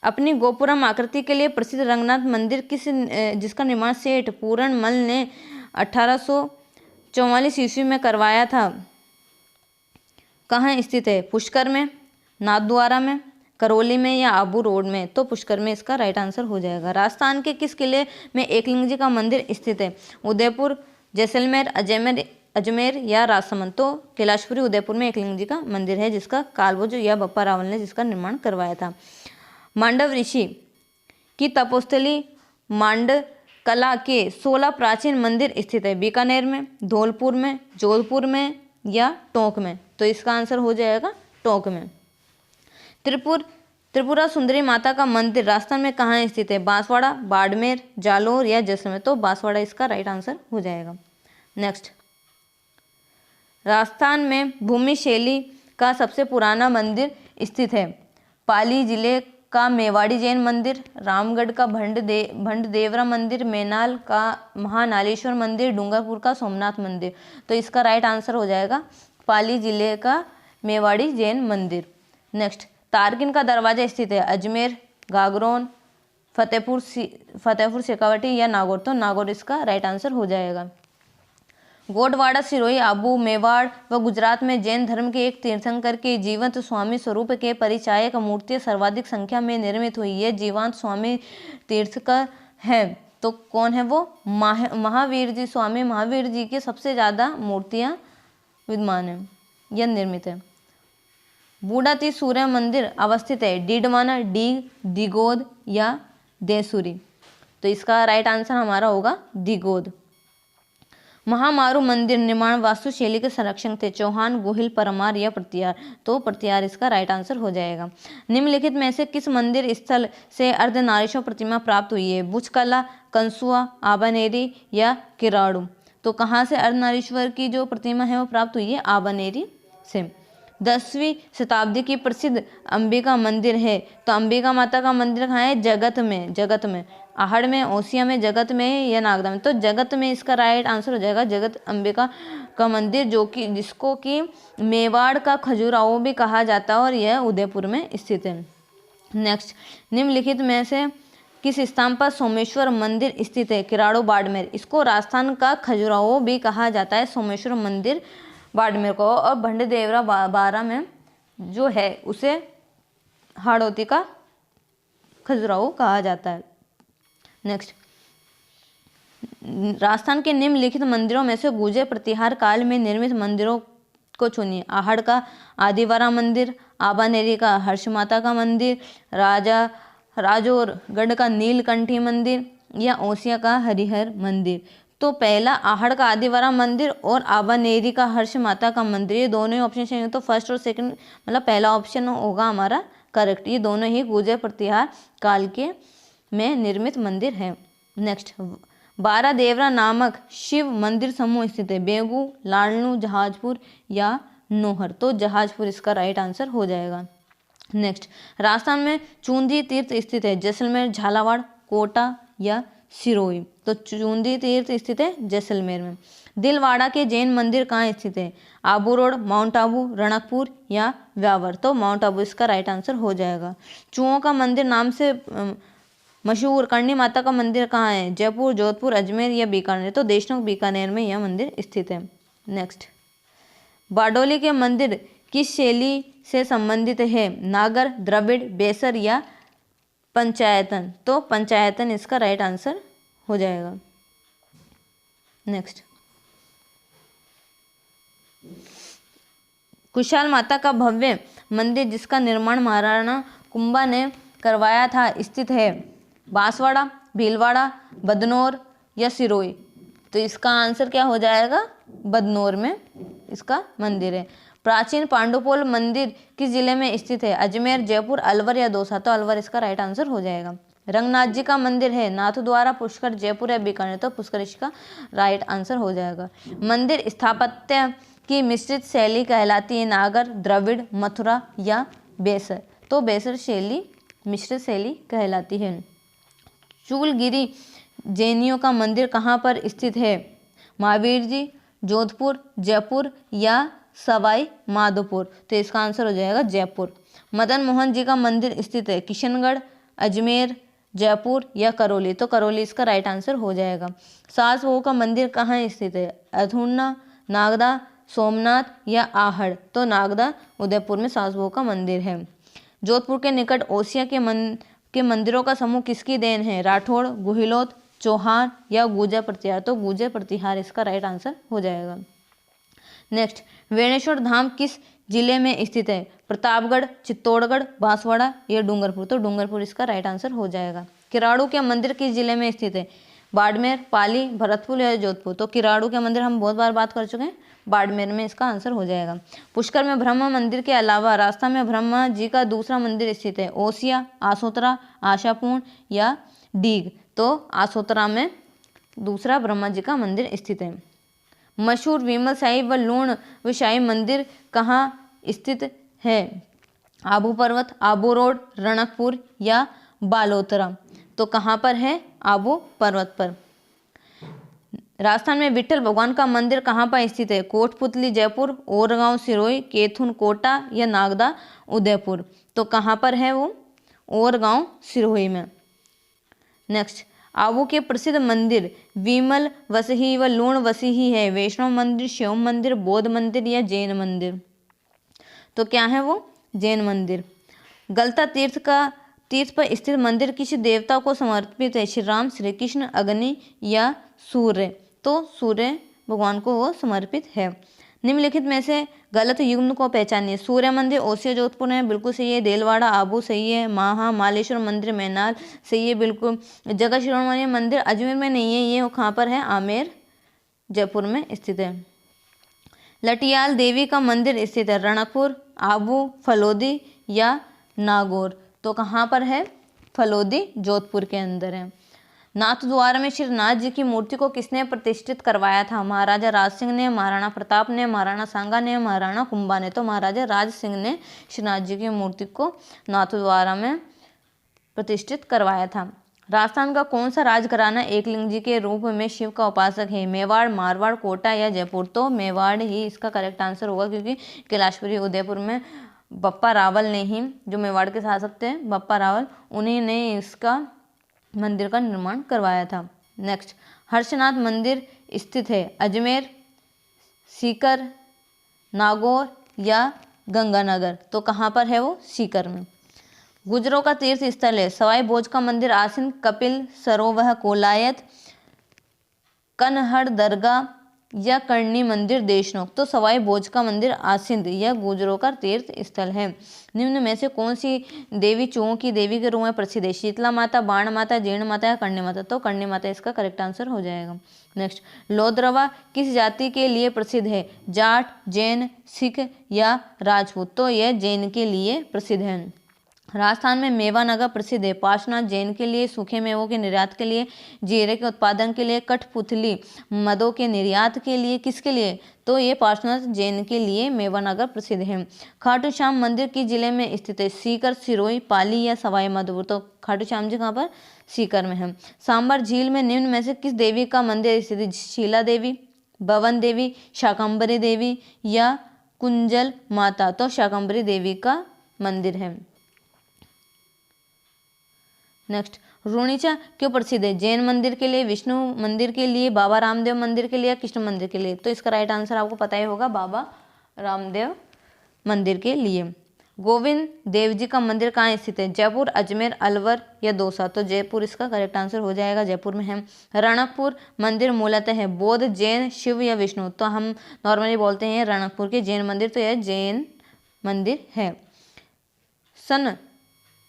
अपनी गोपुरम आकृति के लिए प्रसिद्ध रंगनाथ मंदिर जिसका निर्माण सेठ पूरण मल ने 1844 ईस्वी में करवाया था, कहाँ स्थित है? पुष्कर में, नाथद्वारा में, करौली में या आबू रोड में। तो पुष्कर में इसका राइट आंसर हो जाएगा। राजस्थान के किस किले में एकलिंग जी का मंदिर स्थित है? उदयपुर, जैसलमेर, अजमेर या राजसमंद। तो कैलाशपुरी उदयपुर में एकलिंग जी का मंदिर है, जिसका कालभोज या बप्पा रावल ने जिसका निर्माण करवाया था। मांडव ऋषि की तपोस्थली मांडकला के 16 प्राचीन मंदिर स्थित है। बीकानेर में, धौलपुर में, जोधपुर में या टोंक में। तो इसका आंसर हो जाएगा टोंक में। त्रिपुरा सुंदरी माता का मंदिर राजस्थान में कहाँ स्थित है? बांसवाड़ा, बाड़मेर, जालोर या जैसलमेर। तो बांसवाड़ा इसका राइट आंसर हो जाएगा। नेक्स्ट, राजस्थान में भूमि शैली का सबसे पुराना मंदिर स्थित है। पाली जिले का मेवाड़ी जैन मंदिर, रामगढ़ का भंड देवरा मंदिर, मैनाल का महानालेश्वर मंदिर, डूंगरपुर का सोमनाथ मंदिर। तो इसका राइट आंसर हो जाएगा पाली जिले का मेवाड़ी जैन मंदिर। नेक्स्ट, तारकिन का दरवाजा स्थित है अजमेर, गागरोन, फतेहपुर शेखावटी या नागौर। तो नागौर इसका राइट आंसर हो जाएगा। गोडवाड़ा, सिरोही, आबू, मेवाड़ व गुजरात में जैन धर्म के एक तीर्थंकर के जीवंत स्वामी स्वरूप के परिचायक मूर्तियां सर्वाधिक संख्या में निर्मित हुई। ये जीवंत स्वामी तीर्थंकर है, तो कौन है वो? महावीर जी। स्वामी महावीर जी के सबसे ज़्यादा मूर्तियां विद्यमान है या निर्मित है। बूढ़ा तीर्थ सूर्य मंदिर अवस्थित है डीडवाना, डीग, दिगोद या देसूरी। तो इसका राइट आंसर हमारा होगा दिगोद। महामारू मंदिर निर्माण वास्तुशैली के संरक्षक थे चौहान, गोहिल, परमार या प्रतिहार। तो प्रतिहार इसका राइट आंसर हो जाएगा। निम्नलिखित में से किस मंदिर स्थल से अर्धनारीश्वर प्रतिमा प्राप्त हुई है? बुचकला, कंसुआ, आबानेरी या किराड़ू। तो कहाँ से अर्धनारीश्वर की जो प्रतिमा है वो प्राप्त हुई है? आबानेरी से। 10वीं शताब्दी की प्रसिद्ध अंबिका मंदिर है, तो अंबिका माता का मंदिर कहाँ है? जगत में, आहड़ में, ओसिया में, जगत में या नागदा में। तो जगत में इसका राइट आंसर हो जाएगा। जगत अंबिका का मंदिर, जिसको कि मेवाड़ का खजुराहो भी कहा जाता है और यह उदयपुर में स्थित है। नेक्स्ट, निम्नलिखित में से किस स्थान पर सोमेश्वर मंदिर स्थित है? किराड़ू, बाड़मेर। इसको राजस्थान का खजुराहो भी कहा जाता है, सोमेश्वर मंदिर बाड़मेर को। और भंड देवरा बारा में जो है उसे हाड़ौती का खजुराहो कहा जाता है। नेक्स्ट, राजस्थान के निम्नलिखित मंदिरों में से गुर्जर प्रतिहार काल में निर्मित मंदिरों को चुनिए। आहड़ का आदिवारा मंदिर, आबानेरी का हर्ष माता का मंदिर, राजौरगढ़ का नीलकंठी मंदिर या ओसिया का हरिहर मंदिर। तो पहला आहड़ का आदिवारा मंदिर और आबानेरी का हर्ष माता का मंदिर, ये दोनों ही ऑप्शन चाहिए। तो फर्स्ट और सेकंड मतलब पहला ऑप्शन होगा हमारा करेक्ट। ये दोनों ही गुर्जर प्रतिहार काल के में निर्मित मंदिर है। नेक्स्ट, बारा देवरा नामक शिव मंदिर समूह स्थित है। बेगू, लाडनू, जहाजपुर या नोहर। तो जहाजपुर इसका राइट आंसर हो जाएगा। नेक्स्ट, राजस्थान में चूंदी तीर्थ स्थित है। जैसलमेर, झालावाड़, कोटा या सिरोही। तो चूंदी तीर्थ स्थित है जैसलमेर में। दिलवाड़ा के जैन मंदिर कहाँ स्थित है? आबू रोड, माउंट आबू, रणकपुर या व्यावर। तो माउंट आबू इसका राइट आंसर हो जाएगा। चूहों का मंदिर नाम से मशहूर करणी माता का मंदिर कहाँ है? जयपुर, जोधपुर, अजमेर या बीकानेर। तो देशनोक बीकानेर में यह मंदिर स्थित है। नेक्स्ट, बारडोली के मंदिर किस शैली से संबंधित है? नागर, द्रविड़, बेसर या पंचायतन। तो पंचायतन इसका राइट आंसर हो जाएगा। नेक्स्ट, कुशाल माता का भव्य मंदिर जिसका निर्माण महाराणा कुंभा ने करवाया था स्थित है? बांसवाड़ा, भीलवाड़ा, बदनौर या सिरोही। तो इसका आंसर क्या हो जाएगा? बदनौर में इसका मंदिर है। प्राचीन पांडुपोल मंदिर किस जिले में स्थित है? अजमेर, जयपुर, अलवर या दौसा। तो अलवर इसका राइट आंसर हो जाएगा। रंगनाथ जी का मंदिर है नाथद्वारा, पुष्कर, जयपुर या बीकानेर। तो पुष्कर इसका राइट आंसर हो जाएगा। मंदिर स्थापत्य की मिश्रित शैली कहलाती है? नागर, द्रविड़, मथुरा या बेसर। तो बेसर शैली मिश्रित शैली कहलाती है। चूलगिरी जैनियों का मंदिर कहाँ पर स्थित है? महावीर जी, जोधपुर, जयपुर या सवाई माधोपुर। तो इसका आंसर हो जाएगा जयपुर। मदन मोहन जी का मंदिर स्थित है? किशनगढ़, अजमेर, जयपुर या करौली। तो करौली इसका राइट आंसर हो जाएगा। सास बहू का मंदिर कहाँ स्थित है? अधूना, नागदा, सोमनाथ या आहड़। तो नागदा उदयपुर में सास बहू का मंदिर है। जोधपुर के निकट ओसिया के मंदिरों का समूह किसकी देन है? राठौड़, गुहिलोत, चौहान या गुर्जर प्रतिहार। तो गुर्जर प्रतिहार इसका राइट आंसर हो जाएगा। नेक्स्ट, वेणेश्वर धाम किस जिले में स्थित है? प्रतापगढ़, चित्तौड़गढ़, बांसवाड़ा या डूंगरपुर। तो डूंगरपुर इसका राइट आंसर हो जाएगा। किराड़ू के मंदिर किस जिले में स्थित है? बाड़मेर, पाली, भरतपुर या जोधपुर। तो किराड़ू के मंदिर हम बहुत बार बात कर चुके हैं, बाड़मेर में इसका आंसर हो जाएगा। पुष्कर में ब्रह्मा मंदिर के अलावा राजस्थान में ब्रह्मा जी का दूसरा मंदिर स्थित है? ओसिया, आसोतरा, आशापूर्ण या डीग। तो आसोतरा में दूसरा ब्रह्मा जी का मंदिर स्थित है। मशहूर विमल शाही व लूण व शाही मंदिर कहाँ स्थित है? आबू पर्वत, आबू रोड, रणकपुर या बालोतरा। तो कहाँ पर है? आबू पर्वत पर। राजस्थान में विट्ठल भगवान का मंदिर कहाँ पर स्थित है? कोटपुतली, जयपुर, ओरगांव, सिरोही, केथुन, कोटा या नागदा, उदयपुर। तो कहाँ पर है वो? ओरगांव, सिरोही में। नेक्स्ट, आबू के प्रसिद्ध मंदिर विमल वसही व लूण वसही है? वैष्णव मंदिर, शिव मंदिर, बौद्ध मंदिर या जैन मंदिर। तो क्या है वो? जैन मंदिर। गलता तीर्थ पर स्थित मंदिर किस देवता को समर्पित है? श्री राम, श्री कृष्ण, अग्नि या सूर्य। तो सूर्य भगवान को वो समर्पित है। निम्नलिखित में से गलत युग्म को पहचानिए। सूर्य मंदिर ओसिया जोधपुर है, बिल्कुल सही है। देलवाड़ा आबू सही है। मालेश्वर मंदिर मैनाल सही है, बिल्कुल। जगह शिरोमणि मंदिर अजमेर में नहीं है, ये कहाँ पर है? आमेर, जयपुर में स्थित है। लटियाल देवी का मंदिर स्थित है? रणकपुर, आबू, फलोदी या नागौर। तो कहाँ पर है? फलोदी, जोधपुर के अंदर है। नाथद्वारा में श्री नाथ जी की मूर्ति को किसने प्रतिष्ठित करवाया था? महाराजा राज सिंह ने, महाराणा प्रताप ने, महाराणा सांगा ने, महाराणा कुंभा ने। तो महाराजा राज सिंह ने श्रीनाथ जी की मूर्ति को नाथद्वारा में प्रतिष्ठित करवाया था। राजस्थान का कौन सा राजघराना एकलिंग जी के रूप में शिव का उपासक है? मेवाड़, मारवाड़, कोटा या जयपुर। तो मेवाड़ ही इसका करेक्ट आंसर होगा, क्योंकि कैलाशपुरी उदयपुर में बप्पा रावल ने ही, जो मेवाड़ के शासक थे बप्पा रावल, उन्हीं ने इसका मंदिर का निर्माण करवाया था। नेक्स्ट, हर्षनाथ मंदिर स्थित है? अजमेर, सीकर, नागौर या गंगानगर। तो कहाँ पर है वो? सीकर में। गुजरों का तीर्थ स्थल है सवाई भोज का मंदिर, आसिंद, कपिल सरोवर, कोलायत, कनहड़ दरगाह या करणी मंदिर, देशनोक। तो सवाई भोज का मंदिर आसिंद यह गुजरों का तीर्थ स्थल है। निम्न में से कौन सी देवी चूहों की देवी के रूप में प्रसिद्ध है? शीतला माता, बाण माता, जीर्ण माता या कर्णी माता? तो कर्णी माता इसका करेक्ट आंसर हो जाएगा। नेक्स्ट, लोद्रवा किस जाति के लिए प्रसिद्ध है? जाट, जैन, सिख या राजपूत? तो यह जैन के लिए प्रसिद्ध है। राजस्थान में मेवानगर प्रसिद्ध है। पार्श्वनाथ जैन के लिए, सूखे मेवों के निर्यात के लिए, जीरे के उत्पादन के लिए, कठपुतली मदों के निर्यात के लिए, किसके लिए? तो ये पार्श्वनाथ जैन के लिए मेवानगर प्रसिद्ध है। खाटू श्याम मंदिर किस जिले में स्थित है? सीकर, सिरोही, पाली या सवाई माधोपुर? तो खाटू श्याम जी कहाँ पर? सीकर में है। सांबर झील में निम्न में से किस देवी का मंदिर स्थित है? शीला देवी, भवन देवी, शाकंभरी देवी या कुंजल माता? तो शाकंभरी देवी का मंदिर है। नेक्स्ट, रुणीचा क्यों प्रसिद्ध है? जैन मंदिर के लिए, विष्णु मंदिर के लिए, बाबा रामदेव मंदिर के लिए या कृष्ण मंदिर के लिए? तो इसका राइट आंसर आपको पता ही होगा, बाबा रामदेव मंदिर के लिए। गोविंद देव जी का मंदिर कहाँ स्थित है? जयपुर, अजमेर, अलवर या दौसा? तो जयपुर इसका करेक्ट आंसर हो जाएगा, जयपुर में है। रणकपुर मंदिर मूलतः है बौद्ध, जैन, शिव या विष्णु? तो हम नॉर्मली बोलते हैं रणकपुर के जैन मंदिर, तो यह जैन मंदिर है। सन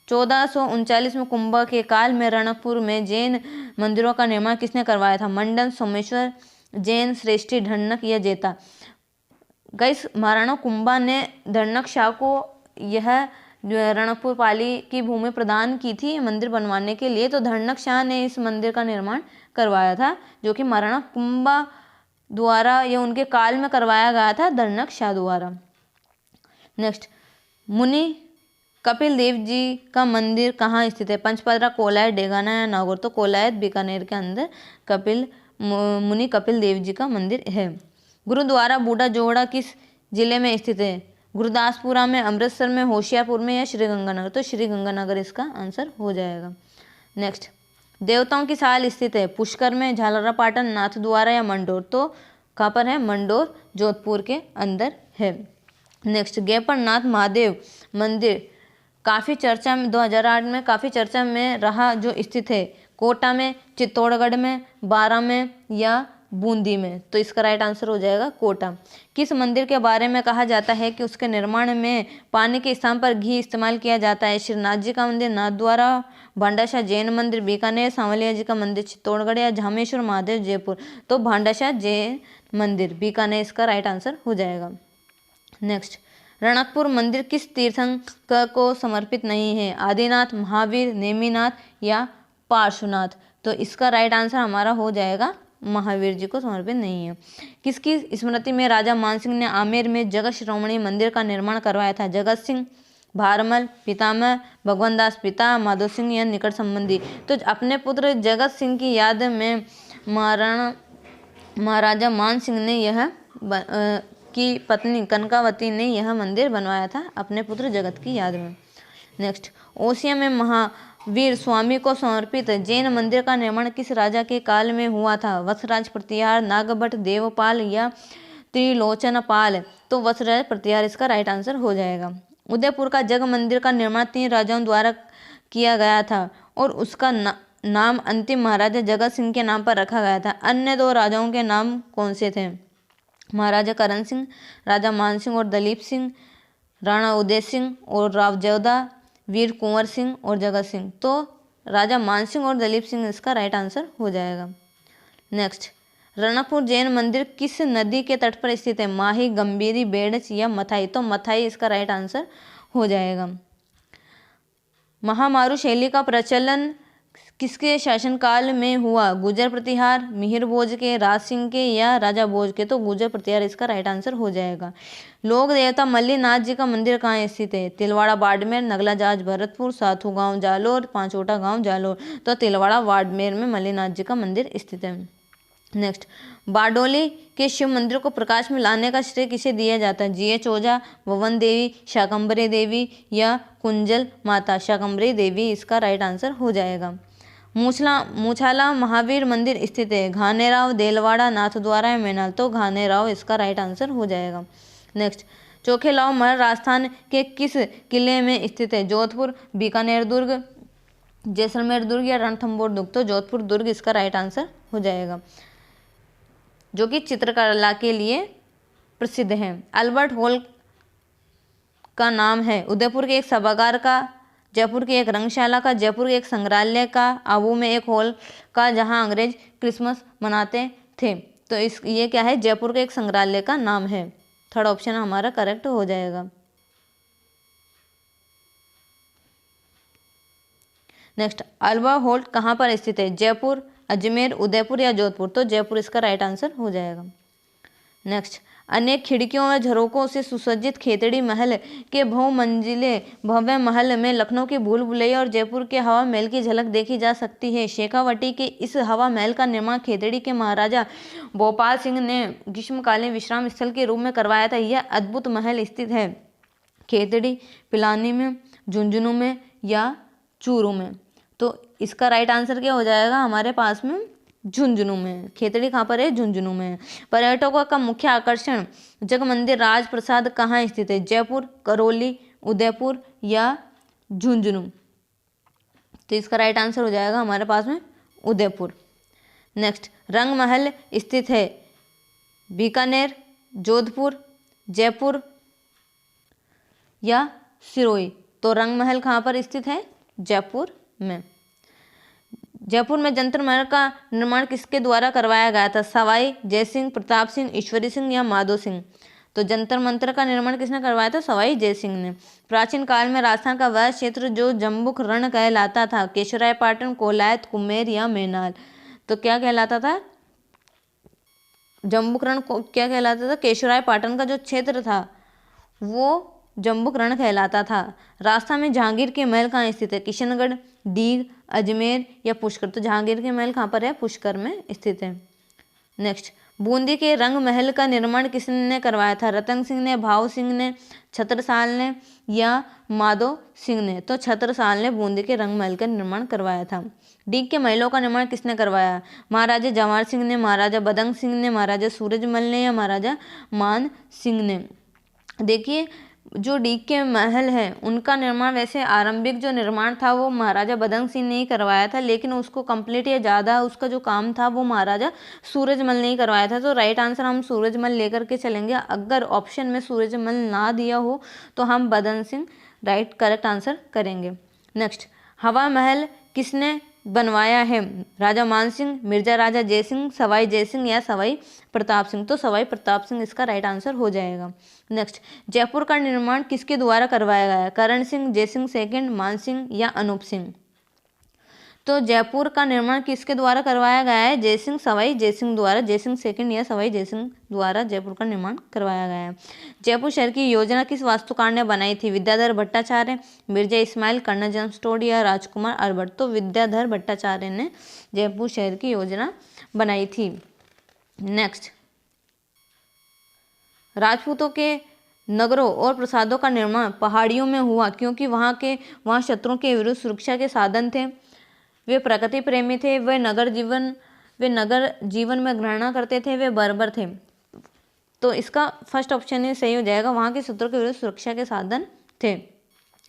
1439 में कुंभ के काल में रणकपुर में जैन मंदिरों का निर्माण किसने करवाया था? मंडन, सोमेश्वर, जैन, श्रेष्ठी, ढन्नक या जेता? गाइस, महाराणा कुंभा ने ढन्नक शाह को यह रणकपुर पाली की भूमि प्रदान की थी मंदिर बनवाने के लिए। तो ढन्नक शाह ने इस मंदिर का निर्माण करवाया था, जो कि महाराणा कुंभा द्वारा या उनके काल में करवाया गया था, ढन्नक शाह द्वारा। नेक्स्ट, मुनि कपिल देव जी का मंदिर कहाँ स्थित है? पंचपदरा, कोलायत, डेगाना या नागौर? तो कोलायत बीकानेर के अंदर मुनि कपिल देव जी का मंदिर है। गुरुद्वारा बूढ़ा जोड़ा किस जिले में स्थित है? गुरदासपुरा में, अमृतसर में, होशियारपुर में या श्रीगंगानगर? तो श्रीगंगानगर इसका आंसर हो जाएगा। नेक्स्ट, देवताओं की साल स्थित है? पुष्कर में, झालरापाटन, नाथद्वारा या मंडोर? तो कहाँ पर है? मंडोर जोधपुर के अंदर है। नेक्स्ट, गेपरनाथ महादेव मंदिर काफ़ी चर्चा में 2008 में काफ़ी चर्चा में रहा, जो स्थित है कोटा में, चित्तौड़गढ़ में, बारा में या बूंदी में? तो इसका राइट आंसर हो जाएगा कोटा। किस मंदिर के बारे में कहा जाता है कि उसके निर्माण में पानी के स्थान पर घी इस्तेमाल किया जाता है? श्रीनाथ जी का मंदिर, नाथद्वारा, भांडाशाह जैन मंदिर बीकानेर, सांवलिया जी का मंदिर चित्तौड़गढ़ या झामेश्वर महादेव जयपुर? तो भांडाशाह जैन मंदिर बीकानेर इसका राइट आंसर हो जाएगा। नेक्स्ट, रणकपुर मंदिर किस तीर्थंकर को समर्पित नहीं है? आदिनाथ, महावीर, नेमिनाथ या पार्श्वनाथ? तो इसका राइट आंसर हमारा हो जाएगा महावीर जी को समर्पित नहीं है। किसकी स्मृति में राजा मानसिंह ने आमेर में जगत श्रोमणी मंदिर का निर्माण करवाया था? जगत सिंह, भारमल, पितामह, भगवान दास पिता, माधो सिंह या निकट संबंधी? तो अपने पुत्र जगत सिंह की याद में महाराजा मान सिंह ने यह की पत्नी कनकावती ने यह मंदिर बनवाया था अपने पुत्र जगत की याद में। नेक्स्ट, ओसिया में महावीर स्वामी को समर्पित जैन मंदिर का निर्माण किस राजा के काल में हुआ था? वत्सराज प्रतिहार, नागभट्ट, देवपाल या त्रिलोचनपाल? तो वत्सराज प्रतिहार इसका राइट आंसर हो जाएगा। उदयपुर का जग मंदिर का निर्माण 3 राजाओं द्वारा किया गया था और उसका नाम अंतिम महाराजा जगत सिंह के नाम पर रखा गया था। अन्य 2 राजाओं के नाम कौन से थे? महाराजा करण सिंह, राजा मान सिंह और दलीप सिंह, राणा उदय सिंह और राव जोधा, वीर कुंवर सिंह और जगत सिंह? तो राजा मान सिंह और दलीप सिंह इसका राइट आंसर हो जाएगा। नेक्स्ट, रणकपुर जैन मंदिर किस नदी के तट पर स्थित है? माही, गंभीरी, बेड़च या मथाई? तो मथाई इसका राइट आंसर हो जाएगा। महामारू शैली का प्रचलन किसके शासनकाल में हुआ? गुर्जर प्रतिहार, मिहिर भोज के, राज सिंह के या राजा भोज के? तो गुर्जर प्रतिहार इसका राइट आंसर हो जाएगा। लोक देवता मल्लीनाथ जी का मंदिर कहाँ स्थित है? तिलवाड़ा बाड़मेर, नगला जाज भरतपुर, साथू गांव जालोर, पांचोटा गांव जालोर? तो तिलवाड़ा बाड़मेर में मल्लीनाथ जी का मंदिर स्थित है। नेक्स्ट, बारडोली के शिव मंदिर को प्रकाश में लाने का श्रेय किसे दिया जाता है? जी.एच. ओझा, भवन देवी, शाकंभरी देवी या कुंजल माता? शाकंभरी देवी इसका राइट आंसर हो जाएगा। मूछाला महावीर मंदिर स्थित है? घानेराव, देलवाड़ा, नाथद्वारा या मैनाल? तो घानेराव इसका राइट आंसर हो जाएगा। नेक्स्ट, चोखे लाओ महल राजस्थान के किस किले में स्थित है? जोधपुर, बीकानेर दुर्ग, जैसलमेर दुर्ग या रणथंभौर दुर्ग? तो जोधपुर दुर्ग इसका राइट आंसर हो जाएगा, जो कि चित्रकला के लिए प्रसिद्ध है। अल्बर्ट हॉल का नाम है उदयपुर के एक सभागार का, जयपुर की एक रंगशाला का, जयपुर के एक संग्रहालय का, आबू में एक हॉल का जहां अंग्रेज क्रिसमस मनाते थे। तो ये क्या है? जयपुर के एक संग्रहालय का नाम है। थर्ड ऑप्शन हमारा करेक्ट हो जाएगा। नेक्स्ट, अल्बर्ट हॉल कहाँ पर स्थित है? जयपुर, अजमेर, उदयपुर या जोधपुर? तो जयपुर इसका राइट आंसर हो जाएगा। नेक्स्ट, अनेक खिड़कियों और झरोकों से सुसज्जित खेतड़ी महल के बहुमंजिले भव्य महल में लखनऊ की भूल भुलैया और जयपुर के हवा महल की झलक देखी जा सकती है। शेखावटी के इस हवा महल का निर्माण खेतड़ी के महाराजा भोपाल सिंह ने ग्रीष्मकालीन विश्राम स्थल के रूप में करवाया था। यह अद्भुत महल स्थित है खेतड़ी, पिलानी में, झुंझुनू में या चूरू में? तो इसका राइट आंसर क्या हो जाएगा हमारे पास में? झुंझुनू में। खेतड़ी कहाँ पर है? झुंझुनू में। पर्यटकों का मुख्य आकर्षण जगमंदिर राजप्रसाद कहाँ स्थित है? जयपुर, करौली, उदयपुर या झुंझुनू? तो इसका राइट आंसर हो जाएगा हमारे पास में उदयपुर। नेक्स्ट, रंग महल स्थित है बीकानेर, जोधपुर, जयपुर या सिरोही? तो रंग महल कहाँ पर स्थित है? जयपुर में। जयपुर में जंतर महल का निर्माण किसके द्वारा करवाया गया था? सवाई जयसिंह, प्रताप सिंह, ईश्वरी सिंह या माधो सिंह? तो जंतर मंतर का निर्माण किसने करवाया था? सवाई जयसिंह ने। प्राचीन काल में राजस्थान का वह क्षेत्र जो जम्बुक रण कहलाता था, केशवराय पाटन, कोलायत, कुम्हेर या मेनाल? तो क्या कहलाता था? जम्बुक रण को क्या कहलाता था? केशवराय पाटन का जो क्षेत्र था वो जम्बुक रण कहलाता था। राजस्थान में जहांगीर के महल कहाँ स्थित है? किशनगढ़, डीग, अजमेर या पुष्कर? तो जहांगीर के महल कहाँ पर है? पुष्कर में स्थित है। नेक्स्ट, बूंदी के रंग महल का निर्माण किसने करवाया था? रतन सिंह ने, भाव सिंह ने, छत्रसाल ने या माधो सिंह ने? तो छत्रसाल ने बूंदी के रंग महल का निर्माण करवाया था। डीग के महलों का निर्माण किसने करवाया? महाराजा जवाहर सिंह ने, महाराजा बदंग सिंह ने, महाराजा सूरजमल ने या महाराजा मान सिंह ने? देखिए, जो डीग के महल है उनका निर्माण वैसे आरंभिक जो निर्माण था वो महाराजा बदंग सिंह ने ही करवाया था, लेकिन उसको कंप्लीट या ज़्यादा उसका जो काम था वो महाराजा सूरजमल ने ही करवाया था। तो राइट आंसर हम सूरजमल लेकर के चलेंगे। अगर ऑप्शन में सूरजमल ना दिया हो तो हम बदंग सिंह राइट करेक्ट आंसर करेंगे। नेक्स्ट, हवा महल किसने बनवाया है? राजा मान सिंह, मिर्जा राजा जयसिंह, सवाई जयसिंह या सवाई प्रताप सिंह? तो सवाई प्रताप सिंह इसका राइट आंसर हो जाएगा। नेक्स्ट, जयपुर का निर्माण किसके द्वारा करवाया गया? करण सिंह, जयसिंह सेकंड, मान सिंह या अनूप सिंह? तो जयपुर का निर्माण किसके द्वारा करवाया गया है? जयसिंह, सवाई जयसिंह द्वारा, जयसिंह सेकंड या सवाई जयसिंह द्वारा जयपुर का निर्माण करवाया गया है। जयपुर शहर की योजना किस वास्तुकार ने बनाई थी? Vidyadhar Bhattacharya, Mirza Ismail, colonel James Tod या राजकुमार अल्बर्ट? तो विद्याधर भट्टाचार्य ने जयपुर शहर की योजना बनाई थी। नेक्स्ट, राजपूतों के नगरों और प्रसादों का निर्माण पहाड़ियों में हुआ क्योंकि वहाँ शत्रुओं के विरुद्ध सुरक्षा के साधन थे। वे प्रकृति प्रेमी थे, वे नगर जीवन में घृणा करते थे, वे बर्बर थे। तो इसका फर्स्ट ऑप्शन ही सही हो जाएगा, वहाँ के शत्रुओं के विरुद्ध सुरक्षा के साधन थे।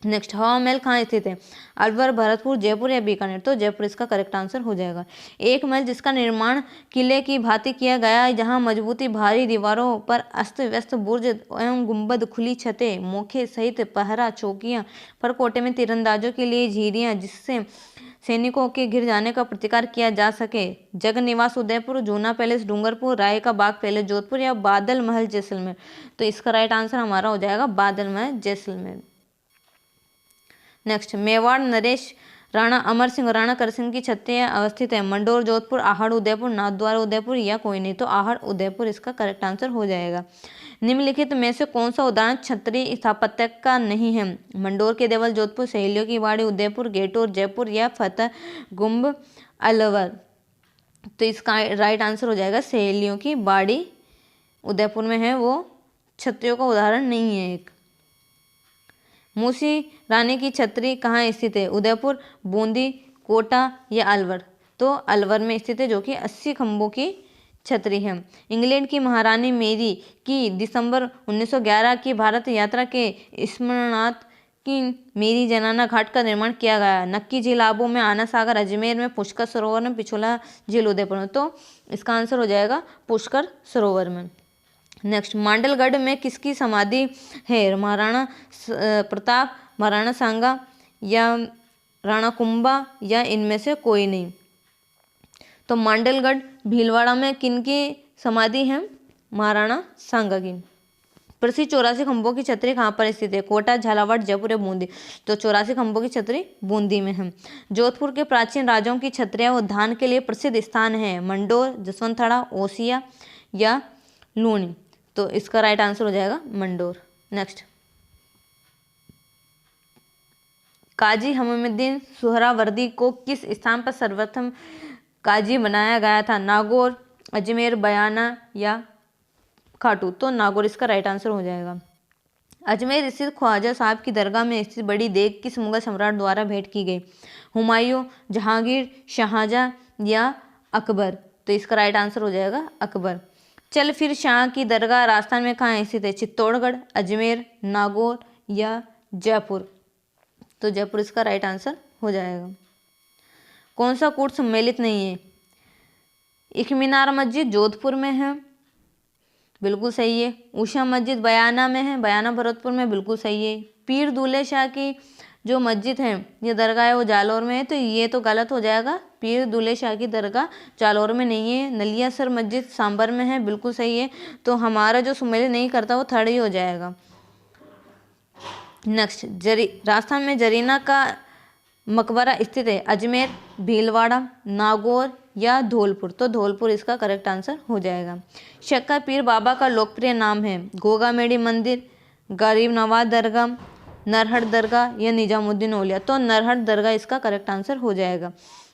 नेक्स्ट, हवा महल कहाँ स्थित है? अलवर, भरतपुर, जयपुर या बीकानेर? तो जयपुर इसका करेक्ट आंसर हो जाएगा। एक महल जिसका निर्माण किले की भांति किया गया है, जहाँ मजबूती भारी दीवारों पर अस्त व्यस्त बुर्ज एवं गुंबद, खुली छतें, मोखे सहित पहरा चौकियाँ, परकोटे में तीरंदाजों के लिए झीरियाँ जिससे सैनिकों के घिर जाने का प्रतिकार किया जा सके। जग निवास उदयपुर, जूना पैलेस डूंगरपुर, राय का बाग पैलेस जोधपुर या बादल महल जैसलमेर? तो इसका राइट आंसर हमारा हो जाएगा बादल महल जैसलमेर। नेक्स्ट, मेवाड़ नरेश राणा अमर सिंह, राणा कर सिंह की छत्तियां अवस्थित है? मंडोर जोधपुर, आहड़ उदयपुर, नाथद्वारा उदयपुर या कोई नहीं? तो आहड़ उदयपुर इसका करेक्ट आंसर हो जाएगा। निम्नलिखित में से कौन सा उदाहरण क्षत्रिय स्थापत्य का नहीं है? मंडोर के देवल जोधपुर, सहेलियों की बाड़ी उदयपुर, गेटोर जयपुर या फतेह गुम्ब अलवर? तो इसका राइट आंसर हो जाएगा सहेलियों की बाड़ी उदयपुर में है, वो क्षत्रियों का उदाहरण नहीं है। एक मूसी रानी की छतरी कहाँ स्थित है? उदयपुर, बूंदी, कोटा या अलवर? तो अलवर में स्थित है, जो कि 80 खंभों की छत्री है। इंग्लैंड की महारानी मेरी की दिसंबर 1911 की भारत यात्रा के स्मरणार्थ की मेरी जनाना घाट का निर्माण किया गया। नक्की झील आबू में, आना सागर अजमेर में, पुष्कर सरोवर में, पिछोला झील उदयपुर में। तो इसका आंसर हो जाएगा पुष्कर सरोवर में। नेक्स्ट, मांडलगढ़ में किसकी समाधि है? महाराणा प्रताप, महाराणा सांगा या राणा कुंभा या इनमें से कोई नहीं। तो मांडलगढ़ भीलवाड़ा में किनकी समाधि है? महाराणा सांगा की। प्रसिद्ध 84 खंभों की छतरी कहाँ पर स्थित है? कोटा, झालावाड़, जयपुर या बूंदी। तो 84 खंभों की छतरी बूंदी में है। जोधपुर के प्राचीन राजाओं की छतरियां उद्यान के लिए प्रसिद्ध स्थान है। मंडोर, जसवंतथड़ा, ओसिया या लूणी। तो इसका राइट आंसर हो जाएगा मंडोर। नेक्स्ट, काजी हमीमुद्दीन सुहरावर्दी को किस स्थान पर सर्वप्रथम काजी बनाया गया था? नागौर, अजमेर, बयाना या खाटू। तो नागौर इसका राइट आंसर हो जाएगा। अजमेर स्थित ख्वाजा साहब की दरगाह में स्थित बड़ी देग किस मुगल सम्राट द्वारा भेंट की गई? हुमायूं, जहांगीर, शाहजहां या अकबर। तो इसका राइट आंसर हो जाएगा अकबर। चल फिर शाह की दरगाह राजस्थान में कहाँ स्थित है? चित्तौड़गढ़, अजमेर, नागौर या जयपुर। तो जयपुर इसका राइट आंसर हो जाएगा। कौन सा कूट सम्मिलित नहीं है? इखमीनार मस्जिद जोधपुर में है, बिल्कुल सही है। उषा मस्जिद बयाना में है, बयाना भरतपुर में, बिल्कुल सही है। पीर दूल्हे शाह की जो मस्जिद है, ये दरगाह है, वो जालौर में है। तो ये तो गलत हो जाएगा। पीर दूल्हे शाह की दरगाह जालौर में नहीं है। नलियासर मस्जिद सांबर में है, बिल्कुल सही है। तो हमारा जो सम्मिलित नहीं करता वो थर्ड ही हो जाएगा। नेक्स्ट, राजस्थान में जरीना का मकबरा स्थित है। अजमेर, भीलवाड़ा, नागौर या धौलपुर। तो धौलपुर इसका करेक्ट आंसर हो जाएगा। शक्कर पीर बाबा का लोकप्रिय नाम है? गोगामेड़ी मंदिर, गरीब नवाज दरगाह, नरहट दरगाह या निजामुद्दीन औलिया। तो नरहट दरगाह इसका करेक्ट आंसर हो जाएगा।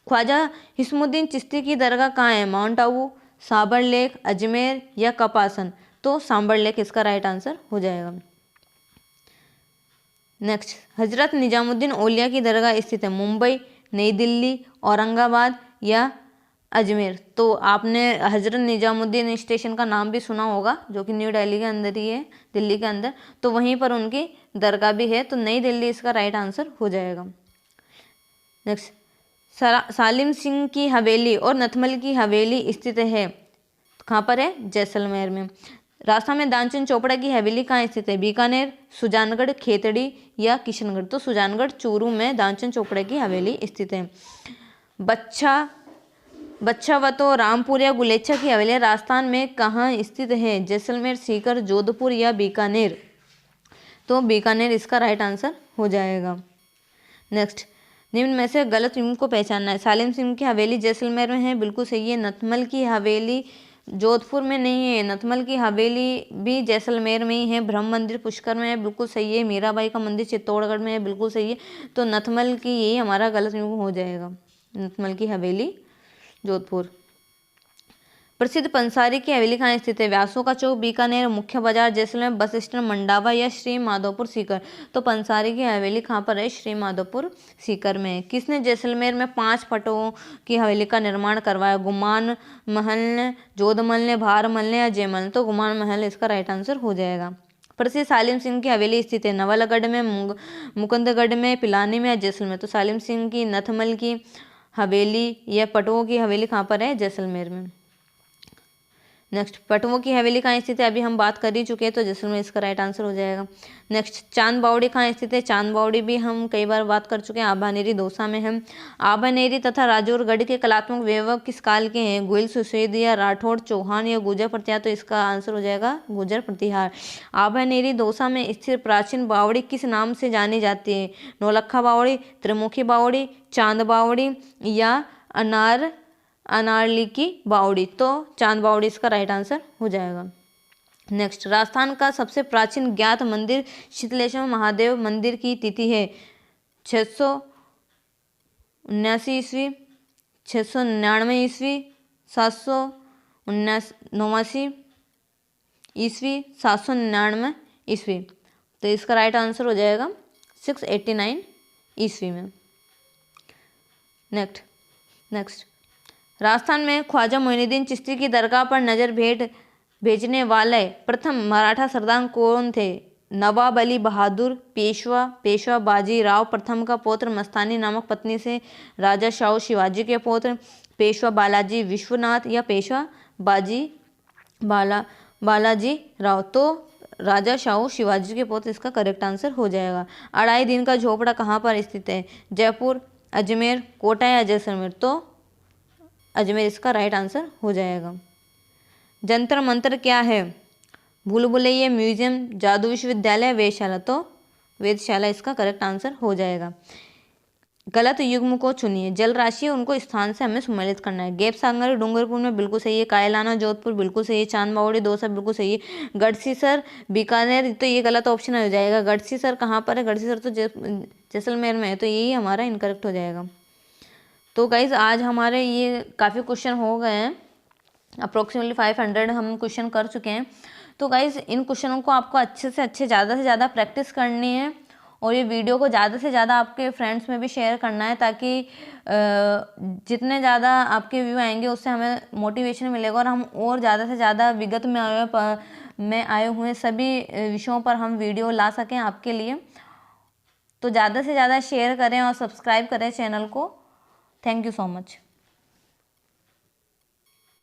ख्वाजा हिस्मुद्दीन चिश्ती की दरगाह कहाँ है? माउंट आबू, सांबर लेक, अजमेर या कपासन। तो सांबर लेक इसका राइट आंसर हो जाएगा। नेक्स्ट, हजरत निजामुद्दीन औलिया की दरगाह स्थित है? मुंबई, नई दिल्ली, औरंगाबाद या अजमेर। तो आपने हजरत निजामुद्दीन स्टेशन का नाम भी सुना होगा, जो कि न्यू दिल्ली के अंदर ही है, दिल्ली के अंदर। तो वहीं पर उनकी दरगाह भी है। तो नई दिल्ली इसका राइट आंसर हो जाएगा। नेक्स्ट, सालिम सिंह की हवेली और नथमल की हवेली स्थित है कहाँ पर है? जैसलमेर में। राजस्थान में दानचंद चोपड़ा की हवेली कहाँ स्थित है? बीकानेर, सुजानगढ़, खेतड़ी या किशनगढ़। तो सुजानगढ़ चूरू में दानचंद चोपड़ा की हवेली स्थित है। बच्छावतो, रामपुर या गुलेच्छा की हवेली राजस्थान में कहाँ स्थित है? जैसलमेर, सीकर, जोधपुर या बीकानेर। तो बीकानेर इसका राइट आंसर हो जाएगा। नेक्स्ट, निम्न में से गलत युग्म को पहचानना है। सालिम सिंह की हवेली जैसलमेर में है, बिल्कुल सही है। नथमल की हवेली जोधपुर में नहीं है। नथमल की हवेली भी जैसलमेर में ही है। ब्रह्म मंदिर पुष्कर में है, बिल्कुल सही है। मीराबाई का मंदिर चित्तौड़गढ़ में है, बिल्कुल सही है। तो नथमल की यही हमारा गलत युग्म हो जाएगा। नथमल की हवेली जोधपुर। प्रसिद्ध पंसारी की हवेली कहाँ स्थित है? व्यासों का चौक, बीकानेर, मुख्य बाजार, जैसलमेर, बस स्टैंड, मंडावा या श्री माधोपुर सीकर। तो पंसारी की हवेली कहाँ पर है? श्री माधोपुर सीकर में। किसने जैसलमेर में 5 फटों की हवेली का निर्माण करवाया? गुमान महल ने, जोधमल ने, भारमल ने या जयमल। तो गुमान महल इसका राइट आंसर हो जाएगा। प्रसिद्ध सालिम सिंह की हवेली स्थित है? नवलगढ़ में, मुकुंदगढ़ में, पिलानी में या जैसलमेर। तो सालिम सिंह की नथमल की हवेली या पटुओं की हवेली कहाँ पर है? जैसलमेर में। नेक्स्ट, पटुओं की हवेली कहाँ स्थित है? अभी हम बात कर ही चुके हैं, तो जैसलमेर इसका राइट आंसर हो जाएगा। नेक्स्ट, चांद बावड़ी कहाँ स्थित है? चांद बावड़ी भी हम कई बार बात कर चुके हैं, आभानेरी दौसा में है। आभानेरी तथा राजौरगढ़ के कलात्मक वैभव किस काल के हैं? गुइल, सुशेद या राठौड़, चौहान या गुर्जर प्रतिहार। तो इसका आंसर हो जाएगा गुर्जर प्रतिहार। आभानेरी दौसा में स्थित प्राचीन बावड़ी किस नाम से जानी जाती है? नौलखा बावड़ी, त्रिमुखी बावड़ी, चांद बावड़ी या अनारली की बावड़ी। तो चांद बावड़ी इसका राइट आंसर हो जाएगा। नेक्स्ट, राजस्थान का सबसे प्राचीन ज्ञात मंदिर शीतलेश्वर महादेव मंदिर की तिथि है? 679 ईस्वी, 699 ईस्वी, 789 ईस्वी, 799 ईस्वी। तो इसका राइट आंसर हो जाएगा 689 ईस्वी में। नेक्स्ट, राजस्थान में ख्वाजा मोइनुद्दीन चिश्ती की दरगाह पर नजर भेजने वाले प्रथम मराठा सरदार कौन थे? नवाब अली बहादुर, पेशवा बाजी राव प्रथम का पौत्र मस्तानी नामक पत्नी से राजा शाहू शिवाजी के पौत्र पेशवा बालाजी विश्वनाथ या पेशवा बालाजी राव। तो राजा शाहू शिवाजी के पौत्र इसका करेक्ट आंसर हो जाएगा। अढ़ाई दिन का झोपड़ा कहाँ पर स्थित है? जयपुर, अजमेर, कोटा या जैसलमेर। तो अजमेर इसका राइट आंसर हो जाएगा। जंतर मंतर क्या है? भूल भुलैया, म्यूजियम, जादू विश्वविद्यालय, वेधशाला। तो वेधशाला इसका करेक्ट आंसर हो जाएगा। गलत युग्म को चुनिए। जल राशि उनको स्थान से हमें सम्मिलित करना है। गैप सांगरी डूंगरपुर में बिल्कुल सही है। कायलाना जोधपुर बिल्कुल सही है। चांदबावड़ी दौसा बिल्कुल सही है। गढ़सीसर बीकानेर, तो ये गलत ऑप्शन हो जाएगा। गढ़सीसर कहाँ पर है? गढ़सीसर तो जैसलमेर में है, तो यही हमारा इनकरेक्ट हो जाएगा। तो गाइज आज हमारे ये काफ़ी क्वेश्चन हो गए हैं, अप्रोक्सीमेटली 500 हम क्वेश्चन कर चुके हैं। तो गाइज इन क्वेश्चनों को आपको अच्छे से ज़्यादा प्रैक्टिस करनी है और ये वीडियो को ज़्यादा से ज़्यादा आपके फ्रेंड्स में भी शेयर करना है, ताकि जितने ज़्यादा आपके व्यू आएंगे उससे हमें मोटिवेशन मिलेगा और हम और ज़्यादा से ज़्यादा विगत में आए हुए सभी विषयों पर हम वीडियो ला सकें आपके लिए। तो ज़्यादा से ज़्यादा शेयर करें और सब्सक्राइब करें चैनल को। Thank you so much.